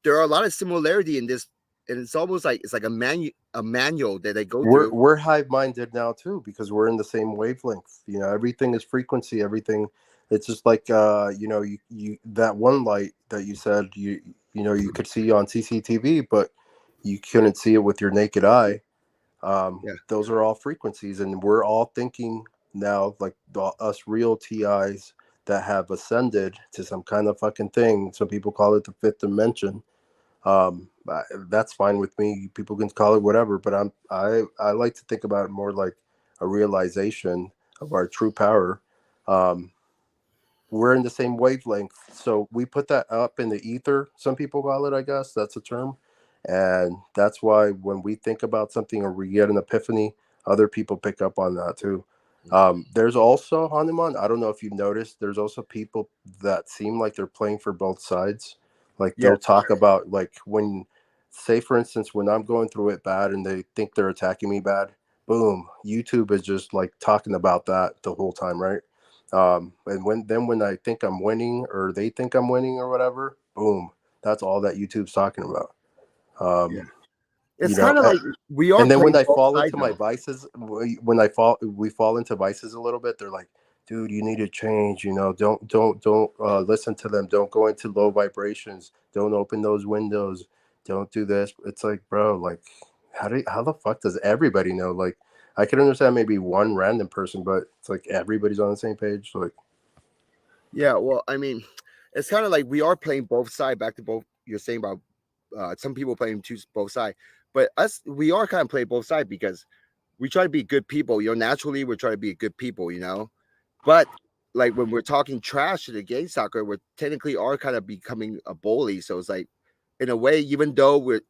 there are a lot of similarity in this, and it's almost like it's like a manual that they go through. We're hive-minded now too because we're in the same wavelength. Everything is frequency. Everything. It's just like you that one light that you said you could see on CCTV, but you couldn't see it with your naked eye. Those are all frequencies, and we're all thinking now like us real TIs that have ascended to some kind of fucking thing. Some people call it the fifth dimension. That's fine with me. People can call it whatever, but I like to think about it more like a realization of our true power. We're in the same wavelength, so we put that up in the ether. Some people call it, I guess that's a term, and that's why when we think about something or we get an epiphany, other people pick up on that too. There's also, Hanuman, I don't know if you've noticed, there's also people that seem like they're playing for both sides. Like they'll talk about like when, say for instance, when I'm going through it bad and they think they're attacking me bad, boom, YouTube is just like talking about that the whole time, right? And when I think I'm winning or they think I'm winning or whatever, boom, that's all that YouTube's talking about. It's kind of like we are. And then when I fall into my vices, we fall into vices a little bit. They're like, dude, you need to change. Don't listen to them. Don't go into low vibrations. Don't open those windows. Don't do this. It's like, bro, like, how the fuck does everybody know? Like, I can understand maybe one random person, but it's like everybody's on the same page. Like, yeah, well, I mean, it's kind of like we are playing both sides, back to both you're saying about some people playing both sides, but us, we are kind of play both sides because we try to be good people. Naturally, we're trying to be good people. But like when we're talking trash to the gang stalker, we're technically are kind of becoming a bully. So it's like, in a way, even though we're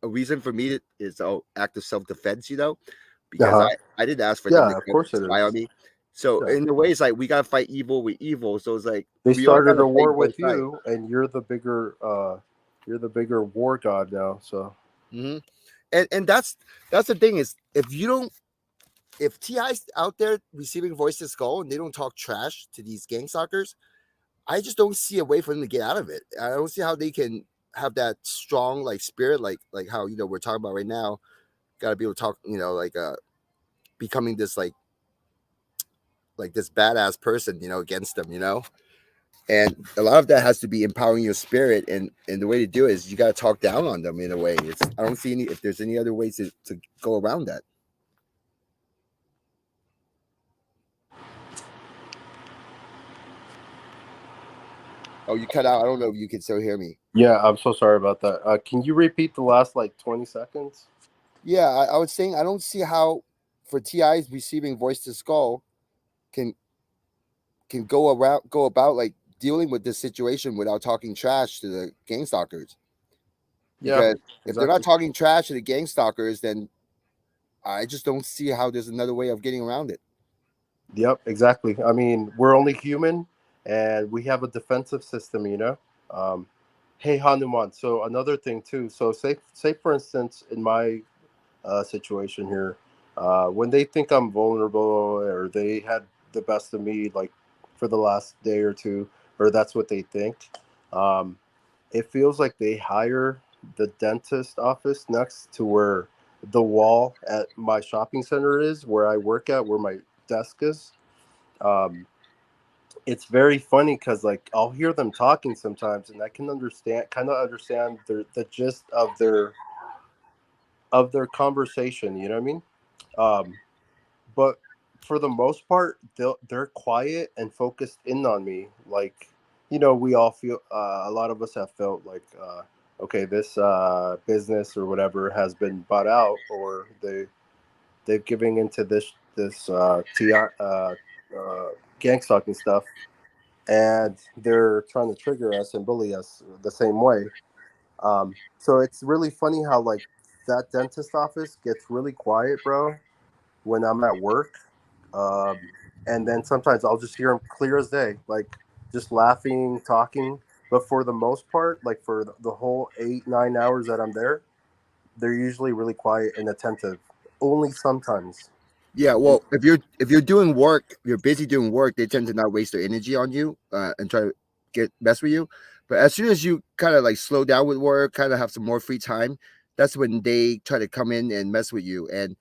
a reason for me is an act of self-defense, because I didn't ask for them to of come course it spy on is. me. So Yeah. in a way, it's like we gotta fight evil with evil. So it's like They we all started gotta a play war both with you, and you're the bigger war god now. So sides. And that's the thing is, if TI's out there receiving voice to skull and they don't talk trash to these gang stalkers, I just don't see a way for them to get out of it. I don't see how they can have that strong like spirit, like how we're talking about right now. Got to be able to talk, like becoming this like this badass person, against them, And a lot of that has to be empowering your spirit, and the way to do it is you got to talk down on them in a way. I don't see if there's any other ways to go around that. Oh, you cut out. I don't know if you can still hear me. yeah, I'm so sorry about that. Can you repeat the last like 20 seconds? Yeah, I was saying I don't see how for TIs receiving voice to skull can go about like dealing with this situation without talking trash to the gang stalkers. Yeah, Because if they're not exactly. talking trash to the gang stalkers, then I just don't see how there's another way of getting around it. Yep, exactly. I mean, we're only human, and we have a defensive system. Hey, Hanuman. So another thing too. So say for instance, in my situation here, when they think I'm vulnerable or they had the best of me, like for the last day or two, or that's what they think. Um, it feels like they hire the dentist office next to where the wall at my shopping center is, where I work at, where my desk is. Um, it's very funny because like I'll hear them talking sometimes, and I can kind of understand the gist of their conversation. You know what I mean? But for the most part, they're quiet and focused in on me. Like, we all feel. A lot of us have felt like, okay, this business or whatever has been bought out, or they've given into this gang stalking stuff, and they're trying to trigger us and bully us the same way. So it's really funny how like that dentist office gets really quiet, bro, when I'm at work. Um, and then sometimes I'll just hear them clear as day, like just laughing, talking. But for the most part, like for the whole 8, 9 hours that I'm there, they're usually really quiet and attentive. Only sometimes. Yeah, well, if you're doing work, you're busy doing work, they tend to not waste their energy on you and try to mess with you. But as soon as you kind of like slow down with work, kind of have some more free time, that's when they try to come in and mess with you. And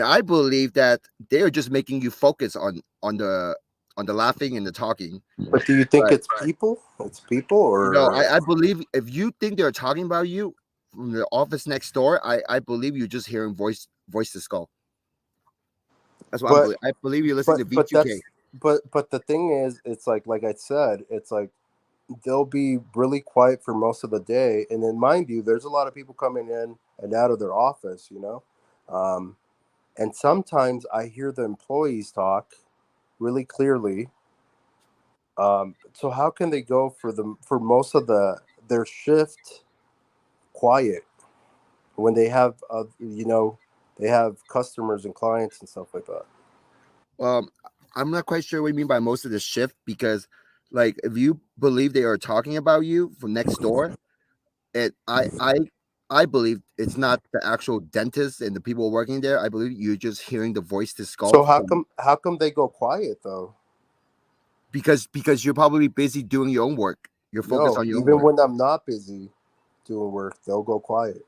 I believe that they are just making you focus on the laughing and the talking. But do you think But it's people? It's people, or I believe if you think they're talking about you from the office next door, I believe you're just hearing voice to skull. That's what but I believe you're listening but to but V2K. that's but the thing is, it's like I said, it's like they'll be really quiet for most of the day, and then mind you, there's a lot of people coming in and out of their office. Um, and sometimes I hear the employees talk really clearly. So how can they go for most of their shift quiet when they have they have customers and clients and stuff like that? Um, I'm not quite sure what you mean by most of the shift because, like, if you believe they are talking about you from next door, it I believe it's not the actual dentist and the people working there. I believe you're just hearing the voice to skull So from, how come they go quiet though? because you're probably busy doing your own work. You're focused No, on your own even work. when I'm not busy doing work, they'll go quiet.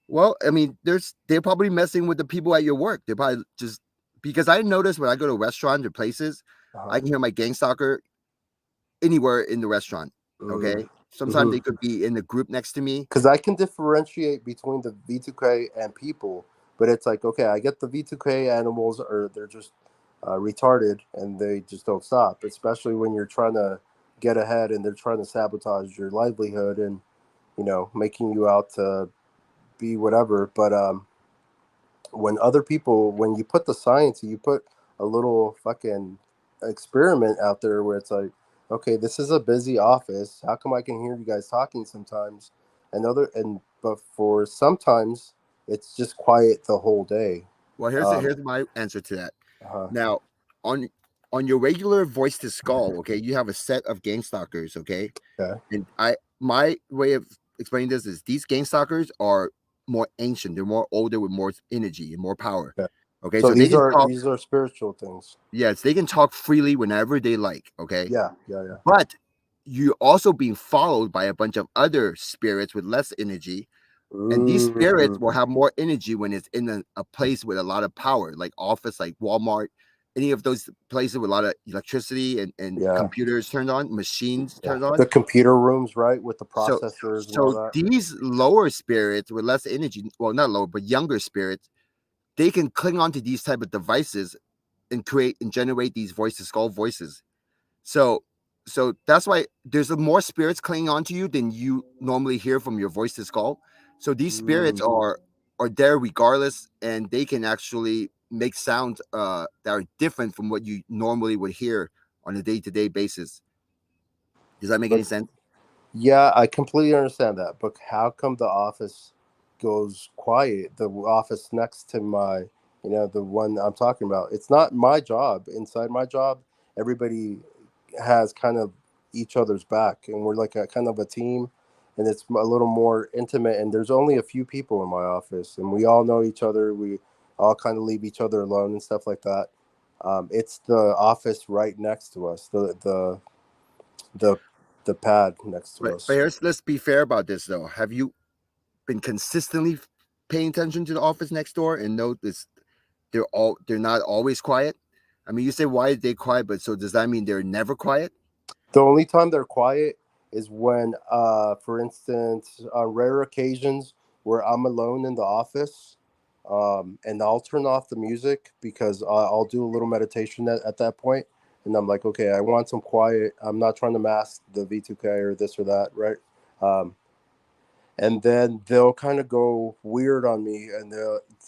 Well, I mean, they're probably messing with the people at your work. They're probably just because I notice when I go to restaurants or places, Uh-huh. I can hear my gang stalker anywhere in the restaurant. Okay. Sometimes Mm-hmm. they could be in the group next to me. Because I can differentiate between the V2K and people, but it's like, okay, I get the V2K animals, or they're just retarded and they just don't stop, especially when you're trying to get ahead, and they're trying to sabotage your livelihood and, you know, making you out to be whatever. But when other people, when you put the science, you put a little fucking experiment out there where it's like, okay, this is a busy office. How come I can hear you guys talking sometimes? But for sometimes it's just quiet the whole day. Well, here's my answer to that. Uh-huh. Now, on your regular voice to skull, okay, you have a set of gang stalkers, okay? Okay. And my way of explaining this is these gang stalkers are more ancient, they're more older with more energy and more power. Okay. Okay, So they can talk, these are spiritual things. yes, they can talk freely whenever they like, okay? Yeah. But you're also being followed by a bunch of other spirits with less energy. And these spirits will have more energy when it's in a place with a lot of power, like office, like Walmart, any of those places with a lot of electricity and computers turned on, machines turned on. The computer rooms, right, with the So, processors and all that. these lower spirits with less energy, well, not lower, but younger spirits, they can cling on to these type of devices and create and generate these voices called voices. So that's why there's more spirits clinging on to you than you normally hear from your voice to skull. So these spirits are there regardless, and they can actually make sounds that are different from what you normally would hear on a day-to-day basis. Does that make any sense? Yeah, I completely understand that. But how come the office goes quiet? The office next to my, you know, the one I'm talking about. It's not my job. Inside my job, everybody has kind of each other's back, and we're like a kind of a team, and it's a little more intimate. And there's only a few people in my office, and we all know each other. We all kind of leave each other alone and stuff like that. It's the office right next to us. The pad next to us. But let's be fair about this though. Have you been consistently paying attention to the office next door and notice they're not always quiet? I mean, you say why are they quiet, but so does that mean they're never quiet? The only time they're quiet is when, for instance, on rare occasions where I'm alone in the office, and I'll turn off the music because I'll do a little meditation at that point, and I'm like, okay, I want some quiet. I'm not trying to mask the V2K or this or that, right? And then they'll kind of go weird on me, and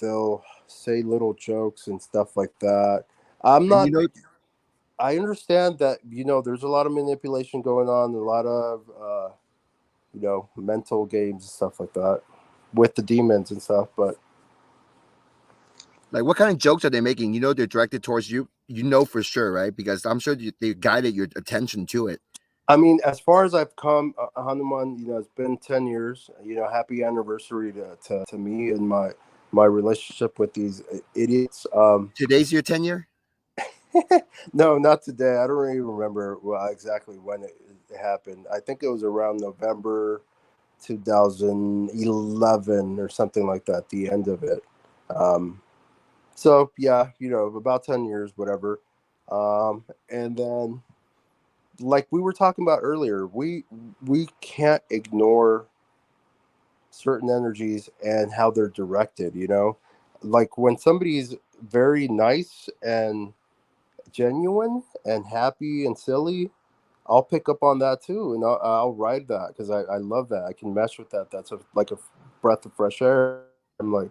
they'll say little jokes and stuff like that. I'm not. I understand that, you know, there's a lot of manipulation going on, a lot of, you know, mental games and stuff like that with the demons and stuff. But like, what kind of jokes are they making? You know, they're directed towards you. You know for sure, right? Because I'm sure they guided your attention to it. I mean, as far as I've come, Hanuman, you know, it's been 10 years. You know, happy anniversary to me and my relationship with these idiots. Today's your 10-year? No, not today. I don't even remember exactly when it happened. I think it was around November 2011 or something like that, the end of it. So yeah, you know, about 10 years, whatever. And then, like we were talking about earlier, we can't ignore certain energies and how they're directed, you know? Like when somebody's very nice and genuine and happy and silly, I'll pick up on that too, and I'll ride that because I love that. I can mesh with that. That's like a breath of fresh air. I'm like,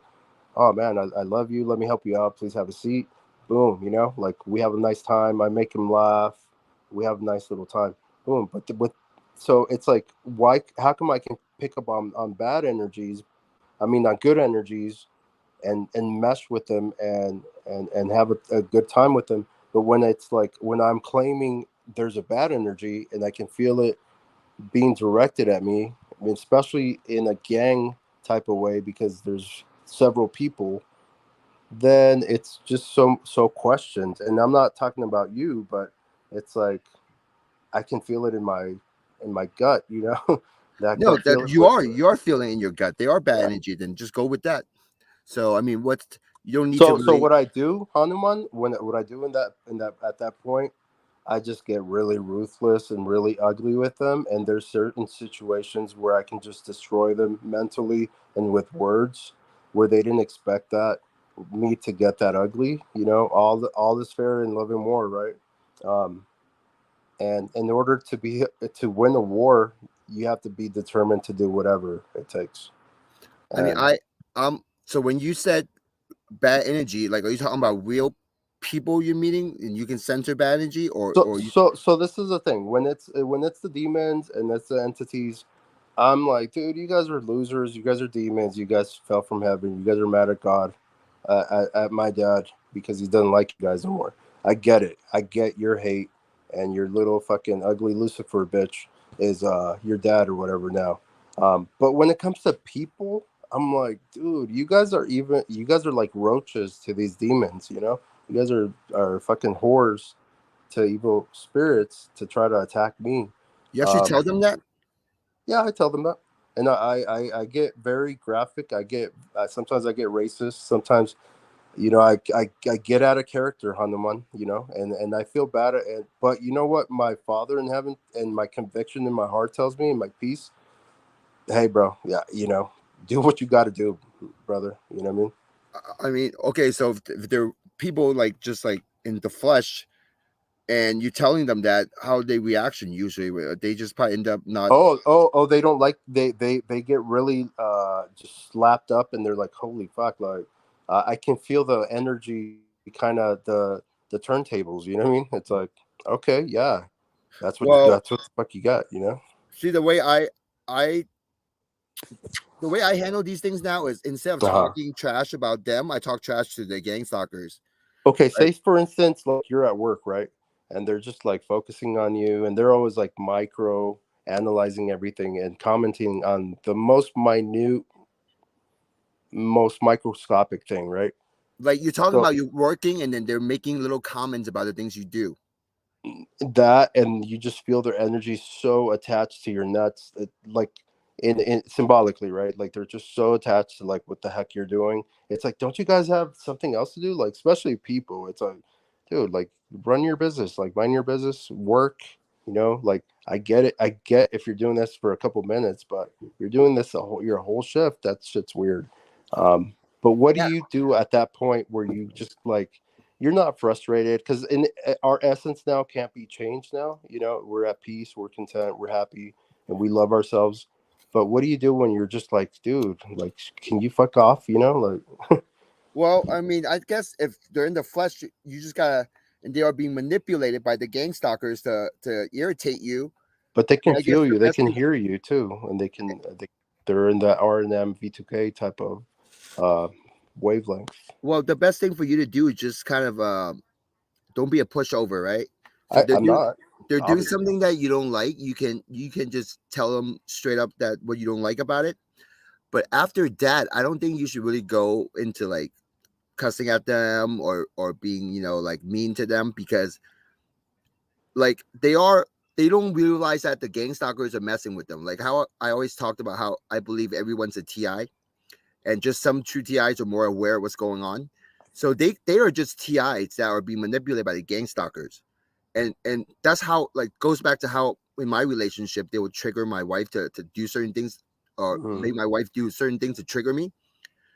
oh man, I love you. Let me help you out. Please have a seat. Boom, you know, like we have a nice time. I make him laugh. We have a nice little time. Boom. So it's like, why? How come I can pick up on bad energies? I mean, on good energies, and mesh with them and have a good time with them. But when it's like when I'm claiming there's a bad energy and I can feel it being directed at me, I mean, especially in a gang type of way because there's several people, then it's just so questioned. And I'm not talking about you, but it's like I can feel it in my gut, you know. That No, gut that feeling. you are feeling in your gut. They are bad energy. Then just go with that. So I mean, you don't need to So really. what I do, Hanuman, what I do in that at that point, I just get really ruthless and really ugly with them. And there's certain situations where I can just destroy them mentally and with words where they didn't expect that me to get that ugly. You know, all this fair in love and war, right? And in order to win a war, you have to be determined to do whatever it takes. I mean, And so when you said bad energy, like, are you talking about real people you're meeting and you can censor bad energy, or you? so this is the thing. When it's the demons and it's the entities, I'm like, dude, you guys are losers. You guys are demons. You guys fell from heaven. You guys are mad at God, at my dad, because he doesn't like you guys anymore. I get it. I get your hate, and your little fucking ugly Lucifer bitch is your dad or whatever now. But when it comes to people, I'm like, dude, you guys are like roaches to these demons. You know, you guys are fucking whores to evil spirits to try to attack me. You actually tell them that? Yeah, I tell them that, and I get very graphic. I get sometimes I get racist. Sometimes, you know, I get out of character, Hanuman. You know, and I feel bad at it. But you know what? My Father in heaven and my conviction in my heart tells me, and my peace. Hey, bro. Yeah, you know, do what you got to do, brother. You know what I mean? I mean, okay, so if they're people like just like in the flesh, and you're telling them that, how they reaction usually? They just probably end up not. Oh! They don't like they get really just slapped up, and they're like, holy fuck! Like I can feel the energy, kind of the turntables. You know what I mean? It's like, okay, yeah, Well, that's what the fuck you got. You know? see, I the way I handle these things now is, instead of Uh-huh. talking trash about them, I talk trash to the gang stalkers. Okay, Right? say for instance, like you're at work, right? And they're just like focusing on you, and they're always like micro analyzing everything and commenting on the most minute, most microscopic thing, right? Like, you're talking So about you working, and then they're making little comments about the things you do. that, and you just feel their energy so attached to your nuts, like in symbolically, right? Like they're just so attached to like what the heck you're doing. It's like, don't you guys have something else to do? Like, especially people, it's like, dude, like run your business, like mind your business, work. You know, like I get it. I get if you're doing this for a couple minutes, but you're doing this your whole shift. That shit's weird. But what do Yeah. you do at that point where you just like, you're not frustrated, because in our essence now can't be changed now. You know, we're at peace, we're content, we're happy, and we love ourselves. But what do you do when you're just like, dude, like, can you fuck off? You know, like, Well, I mean, I guess if they're in the flesh, you just gotta, and they are being manipulated by the gang stalkers to irritate you. but they can I guess feel the you, they best can thing, hear you too, and they're in that R&M V2K type of uh wavelength. well, the best thing for you to do is just kind of don't be a pushover, right? So I'm not, they're doing obviously. something that you don't like. You can just tell them straight up that what you don't like about it. But after that, I don't think you should really go into like cussing at them, or being, like, mean to them, because like they don't realize that the gang stalkers are messing with them. Like, how I always talked about how I believe everyone's a TI, and just some true TIs are more aware of what's going on. So they are just TIs that are being manipulated by the gang stalkers. And that's how, like, goes back to how in my relationship they would trigger my wife to do certain things, or Mhm. make my wife do certain things to trigger me.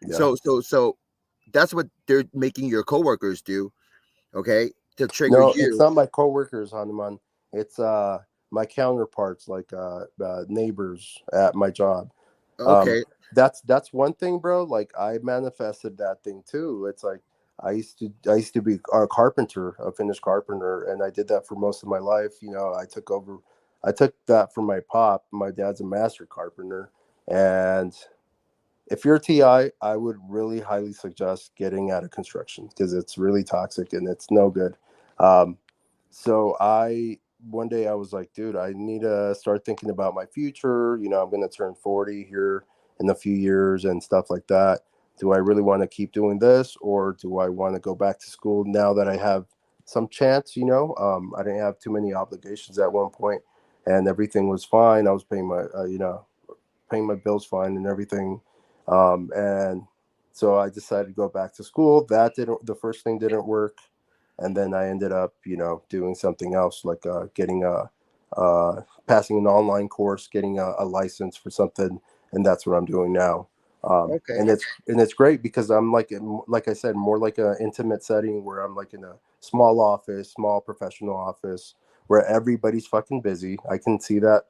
Yeah. So that's what they're making your coworkers do, okay, to trigger No, it's you. not my coworkers, Hanuman. It's my counterparts, like neighbors at my job. um Okay. that's one thing, bro. Like I manifested that thing too. It's like I used to be a carpenter, a finished carpenter, and I did that for most of my life. You know, I took that from my pop. My dad's a master carpenter, and if you're a TI, I would really highly suggest getting out of construction, because it's really toxic and it's no good. Um, so one day I was like, dude, I need to start thinking about my future. You know, I'm going to turn 40 here in a few years and stuff like that. Do I really want to keep doing this, or do I want to go back to school now that I have some chance? You know, I didn't have too many obligations at one point, and everything was fine. I was paying paying my bills fine and everything. And so I decided to go back to school. The first thing didn't work. And then I ended up, doing something else, like passing an online course, getting a license for something. And that's what I'm doing now. Okay. And it's great, because I'm like I said, more like an intimate setting where I'm like in a small office, small professional office where everybody's fucking busy. I can see that,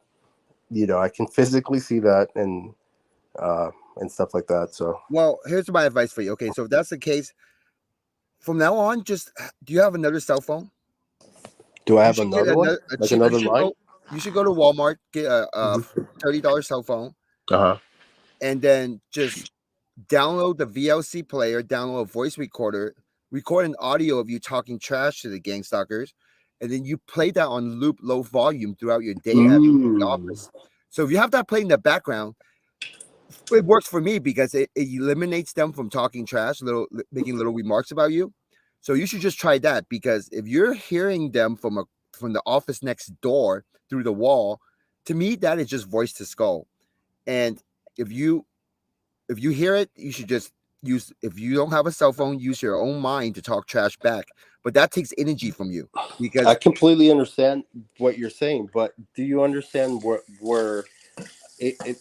I can physically see that and stuff like that. So, well, here's my advice for you. Okay, so if that's the case, from now on, just do you have another cell phone? do I You have should get another one? a Like cheap. another line? You should go to Walmart, get a Mhm. $30 cell phone, Uh-huh. and then just download the VLC player, download a voice recorder, record an audio of you talking trash to the gang stalkers, and then you play that on loop, low volume throughout your day at the office. So if you have that playing in the background, it works for me because it eliminates them from talking trash, making little remarks about you. So you should just try that, because if you're hearing them from the office next door through the wall, to me that is just voice to skull. And if you hear it, you should just use, if you don't have a cell phone, use your own mind to talk trash back. But that takes energy from you, I because completely understand what you're saying, but do you understand where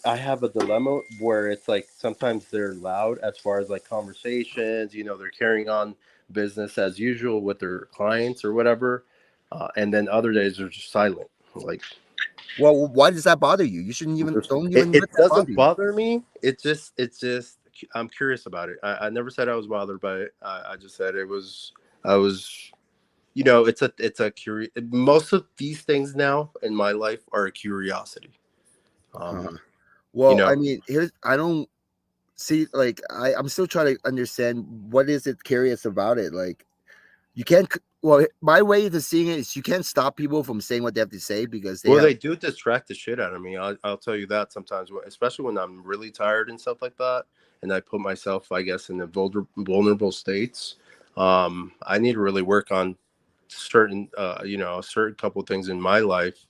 I have a dilemma where it's like sometimes they're loud as far as like conversations, they're carrying on business as usual with their clients or whatever, and then other days they're just silent. Like, well, why does that bother you? You shouldn't even don't even it let that bother doesn't you. bother me. It's just I'm curious about it. I never said I was bothered by it. I just said I was. It's a curious. Most of these things now in my life are a curiosity. Uh-huh. Well, You know, I mean, I don't see, like, I'm still trying to understand what is it curious about it. Like, you can't. Well, my way to seeing it is you can't stop people from saying what they have to say, because they well, have. they do distract the shit out of me. I'll tell you that sometimes, especially when I'm really tired and stuff like that, and I put myself, I guess, in the vulnerable states. I need to really work on certain, a certain couple things in my life,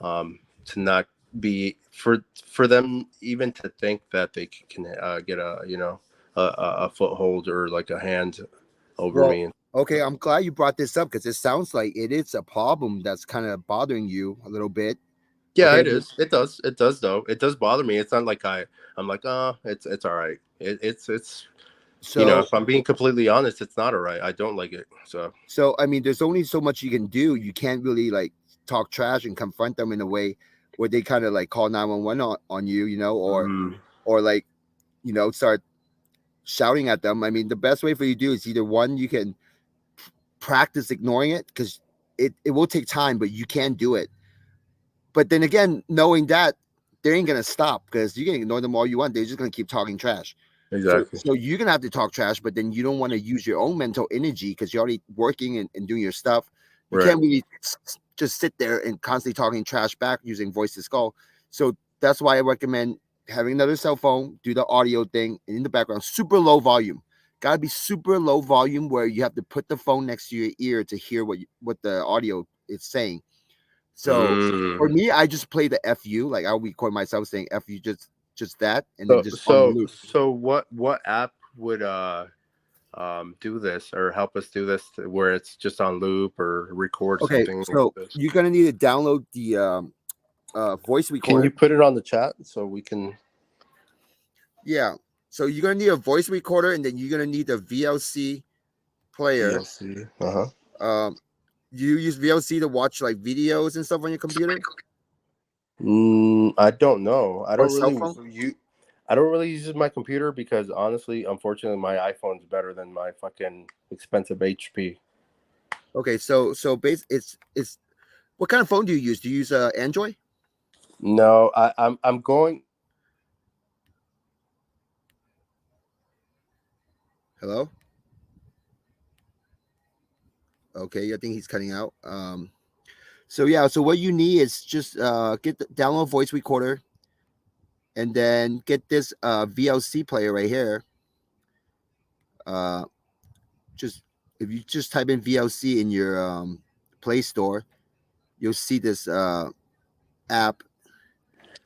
to not be for them even to think that they can get a foothold or like a hand over Well, me. okay, I'm glad you brought this up, because it sounds like it is a problem that's kind of bothering you a little bit. Yeah, Okay, it is. It does. It does though. It does bother me. It's not like I'm like, oh, it's all right. It's so if I'm being completely honest, it's not all right. I don't like it. so I mean, there's only so much you can do. You can't really like talk trash and confront them in a way where they kind of like call 911 on you, or like, start shouting at them. I mean, the best way for you to do is either one, you can practice ignoring it, because it will take time, but you can do it. But then again, knowing that they ain't gonna stop, because you can ignore them all you want, they're just gonna keep talking trash. Exactly. So you're gonna have to talk trash, but then you don't want to use your own mental energy, because you're already working and doing your stuff. You Right. can't really just sit there and constantly talking trash back using voice to skull. So that's why I recommend having another cell phone, do the audio thing, and in the background, super low volume. Gotta be super low volume, where you have to put the phone next to your ear to hear what the audio is saying. So for me, I just play the FU, like I'll record myself saying FU, just that, and then just on loop. So what app would do this or help us do this where it's just on loop or record Okay, something like so this? you're gonna need to download the voice Can recorder. you put it on the chat so we can? Yeah. So you're gonna need a voice recorder, and then you're gonna need a VLC player. VLC. You use VLC to watch like videos and stuff on your computer I don't know. or cell phone. I don't really use my computer because honestly, unfortunately, my iPhone's better than my fucking expensive HP. Okay, so it's what kind of phone do you use? Do you use Android? No, I'm going. Hello. Okay, I think he's cutting out. So yeah, so what you need is just download voice recorder, and then get this VLC player right here. Just if you just type in VLC in your Play Store, you'll see this app.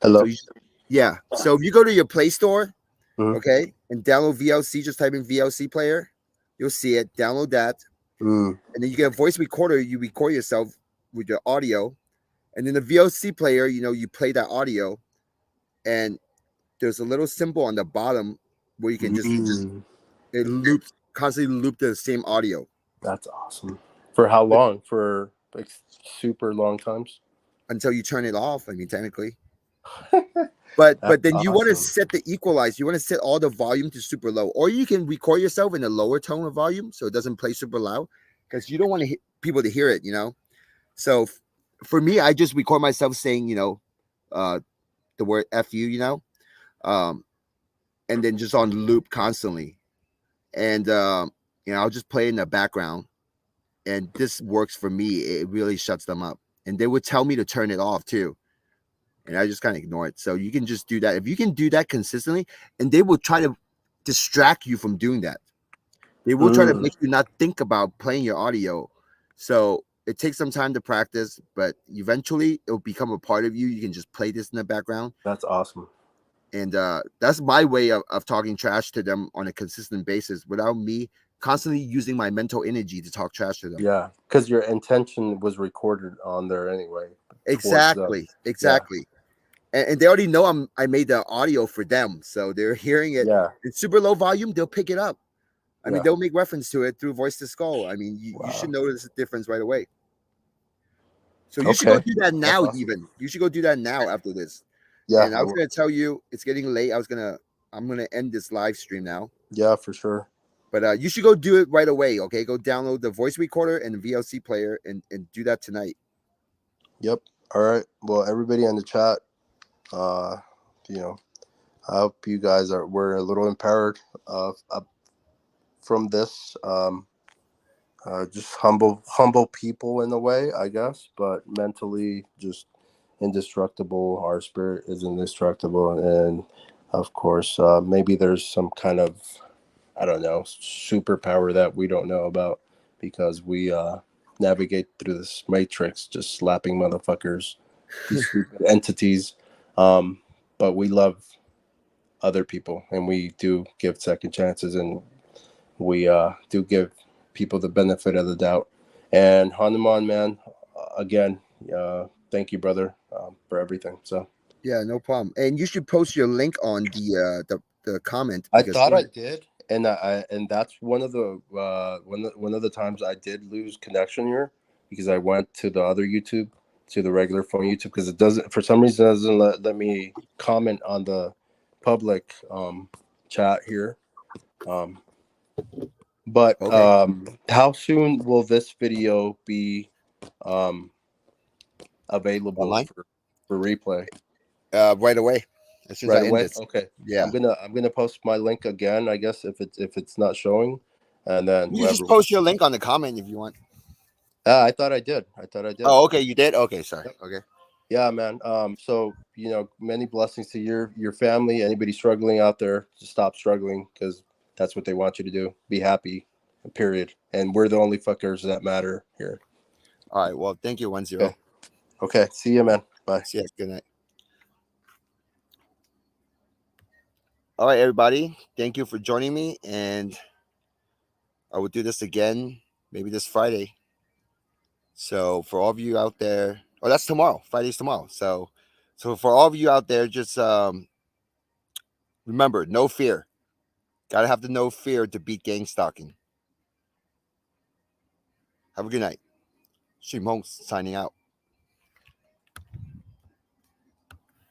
Hello. So so if you go to your Play Store, Mhm. okay, and download VLC, just type in VLC player, you'll see it. Download that, and then you get a voice recorder. You record yourself with your audio, and then the VLC player, you play that audio, and there's a little symbol on the bottom where you can it loops constantly loop the same audio. That's awesome. For how long? For like super long times. until you turn it off. I mean, technically. But then you want to set the equalize. You want to set all the volume to super low, or you can record yourself in a lower tone of volume so it doesn't play super loud, because you don't want people to hear it. So for me, I just record myself saying the word "f you," and then just on loop constantly, and I'll just play in the background, and this works for me. It really shuts them up, and they would tell me to turn it off too. And I just kind of ignore it. So you can just do that. If you can do that consistently, and they will try to distract you from doing that. They will try to make you not think about playing your audio. So it takes some time to practice, but eventually it will become a part of you. You can just play this in the background. That's awesome. And that's my way of talking trash to them on a consistent basis without me constantly using my mental energy to talk trash to them. Yeah, because your intention was recorded on there anyway. Exactly. Yeah. And they already know I made the audio for them, so they're hearing it in super low volume. They'll pick it up. I mean, they'll make reference to it through voice to skull. I mean, you should notice the difference right away. So you should go do that now. Awesome. Even you should go do that now after this. Yeah. And I was gonna tell you it's getting late. I'm gonna end this live stream now. Yeah, for sure. But you should go do it right away. Okay, go download the voice recorder and the VLC player and do that tonight. Yep. All right. Well, everybody in the chat. I hope you guys we're a little empowered from this. Just humble people in a way, I guess, but mentally just indestructible. Our spirit is indestructible, and of course, maybe there's some kind of, I don't know, superpower that we don't know about because we navigate through this matrix, just slapping motherfuckers, these stupid entities. But we love other people, and we do give second chances, and we do give people the benefit of the doubt. And Hanuman, man, again, thank you, brother, for everything. So yeah, no problem. And you should post your link on the comment. I thought I did, and that's one of the times I did lose connection here because I went to the other YouTube, to the regular phone YouTube, because it doesn't, for some reason, it doesn't let me comment on the public chat here. But how soon will this video be available for replay? Right away. As soon as I end this. Okay. Yeah. I'm gonna post my link again, I guess, if it's not showing, and then you just post your link on the comment if you want. I thought I did. Oh, okay, you did. Okay, sorry. Yep. Okay. Yeah, man. So many blessings to your family. Anybody struggling out there, just stop struggling, because that's what they want you to do. Be happy. Period. And we're the only fuckers that matter here. All right. Well, thank you, 10. Okay. See you, man. Bye. See you. Good night. All right, everybody. Thank you for joining me, and I will do this again maybe this Friday. So for all of you out there, that's tomorrow. Friday's tomorrow. So for all of you out there, just remember, no fear. Gotta have the no fear to beat gang stalking. Have a good night. Stream Home signing out.